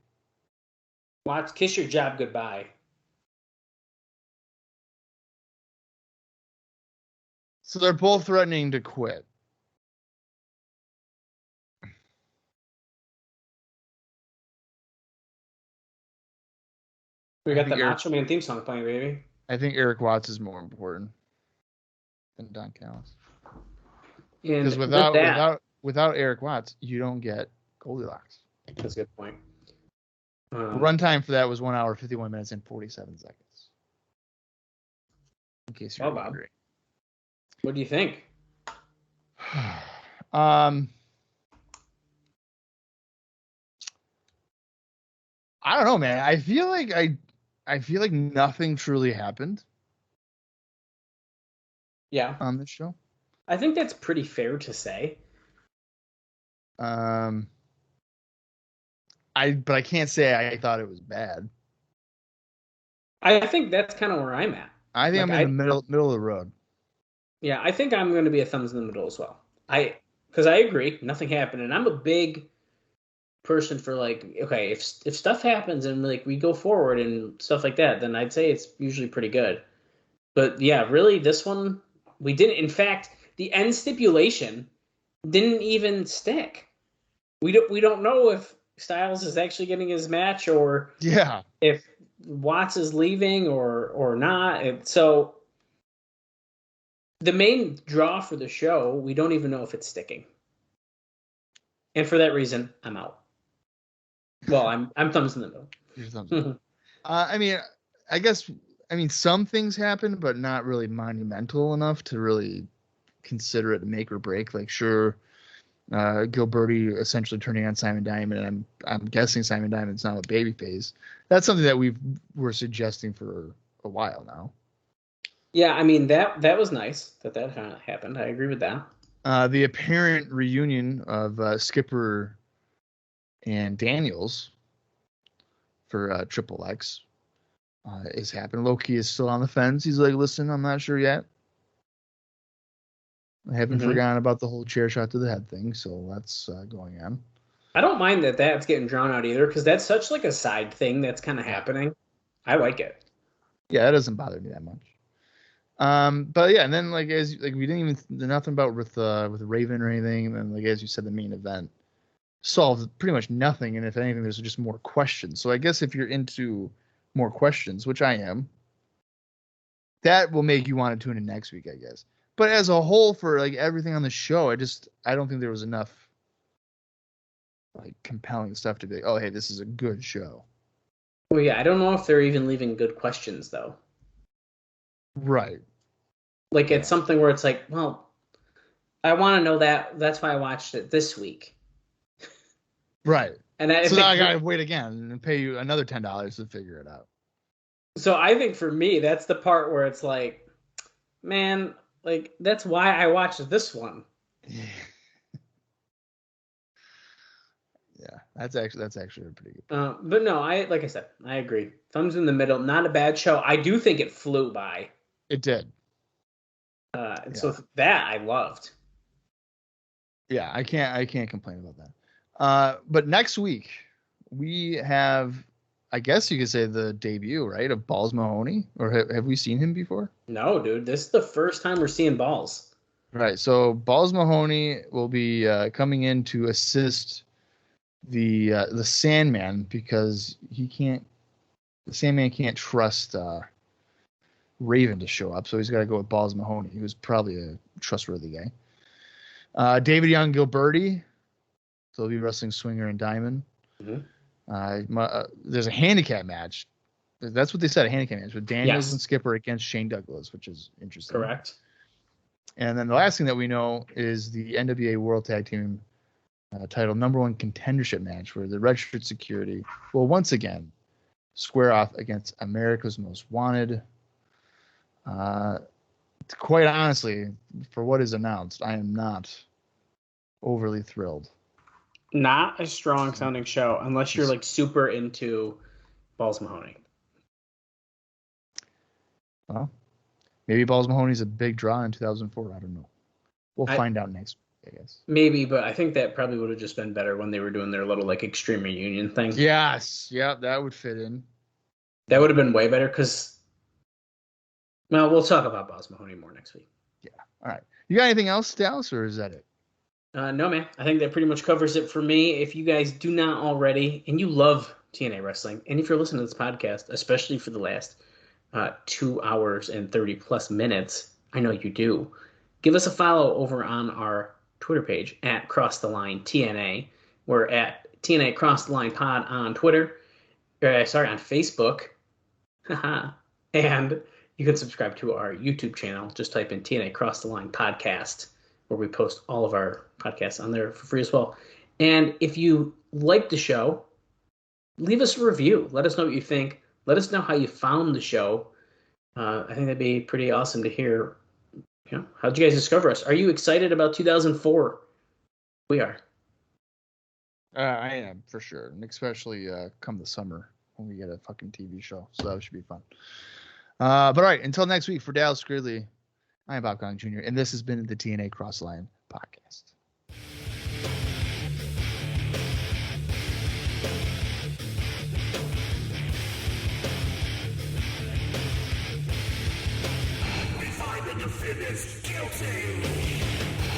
Watts, kiss your job goodbye. So they're both threatening to quit. We got the Macho Man theme song playing, baby. I think Erik Watts is more important than Don Callis. Because without Erik Watts, you don't get Goldilocks. That's a good point. The runtime for that was 1 hour, 51 minutes, and 47 seconds. In case you're wondering. What do you think? I don't know, man. I feel like nothing truly happened. Yeah. On this show. I think that's pretty fair to say. But I can't say I thought it was bad. I think that's kind of where I'm at. I think I'm in the middle of the road. Yeah, I think I'm going to be a thumbs in the middle as well. Because I agree, nothing happened, and I'm a big person for like, okay, if stuff happens and like we go forward and stuff like that, then I'd say it's usually pretty good. But yeah, really, this one we didn't. In fact, the end stipulation didn't even stick. we don't know if Styles is actually getting his match or if Watts is leaving or not. So the main draw for the show, we don't even know if it's sticking. And for that reason, I'm out. Well, I'm thumbs in the middle. Your thumbs up. I mean, I guess some things happen, but not really monumental enough to really consider it a make or break. Like, sure, Gilberti essentially turning on Simon Diamond, and I'm guessing Simon Diamond's now a babyface. That's something that we're suggesting for a while now. Yeah, I mean that was nice that happened. I agree with that. The apparent reunion of Skipper and Daniels for Triple X is happening. Loki is still on the fence. He's like, listen, I'm not sure yet. I haven't forgotten about the whole chair shot to the head thing, so that's going on. I don't mind that that's getting drawn out either, because that's such like a side thing that's kind of happening. I like it. Yeah, that doesn't bother me that much. But yeah, and then we didn't even nothing about with Raven or anything, and then as you said, the main event solved pretty much nothing, and if anything, there's just more questions. So I guess if you're into more questions, which I am, that will make you want to tune in next week, I guess. But as a whole, for everything on the show, I don't think there was enough compelling stuff to be like, oh hey, this is a good show. Well, yeah, I don't know if they're even leaving good questions though. Right. It's something where it's like, well, I want to know that. That's why I watched it this week. Right. And now I gotta wait again and pay you another $10 to figure it out. So I think for me, that's the part where it's like, man, that's why I watched this one. Yeah, that's actually a pretty good. But no, like I said, I agree. Thumbs in the middle. Not a bad show. I do think it flew by. It did. So that I loved. Yeah, I can't complain about that. But next week we have, I guess you could say, the debut, right, of Balls Mahoney. Or have we seen him before? No, dude. This is the first time we're seeing Balls. Right. So Balls Mahoney will be coming in to assist the Sandman, because the Sandman can't trust Raven to show up, so he's got to go with Balls Mahoney, who's probably a trustworthy guy. David Young Gilberti, so he'll be wrestling Swinger and Diamond. There's a handicap match. That's what they said, a handicap match with Daniels and Skipper against Shane Douglas, which is interesting. Correct. And then the last thing that we know is the NWA World Tag Team title #1 contendership match, where the Red Shirt Security will once again square off against America's Most Wanted. Quite honestly, for what is announced, I am not overly thrilled. Not a strong sounding show unless you're super into Balls Mahoney. Well, maybe Balls Mahoney's a big draw in 2004. I don't know. We'll find out next week, I guess. Maybe, but I think that probably would have just been better when they were doing their little extreme reunion thing. Yes. Yeah, that would fit in. That would have been way better because, well, we'll talk about Balls Mahoney more next week. Yeah. All right. You got anything else, Dallas, or is that it? No, man. I think that pretty much covers it for me. If you guys do not already, and you love TNA wrestling, and if you're listening to this podcast, especially for the last 2 hours and 30 plus minutes, I know you do, give us a follow over on our Twitter page at Cross the Line TNA. We're at TNA Cross the Line Pod on Twitter. On Facebook. And you can subscribe to our YouTube channel. Just type in TNA Cross the Line Podcast, where we post all of our podcasts on there for free as well. And if you like the show, leave us a review. Let us know what you think. Let us know how you found the show. I think that'd be pretty awesome to hear. How'd you guys discover us? Are you excited about 2004? We are. I am, for sure. And especially come the summer when we get a fucking TV show. So that should be fun. But all right, until next week, for Dallas Gridley, I am Bob Colling Jr., and this has been the TNA Crossline Podcast. We find the defendants guilty.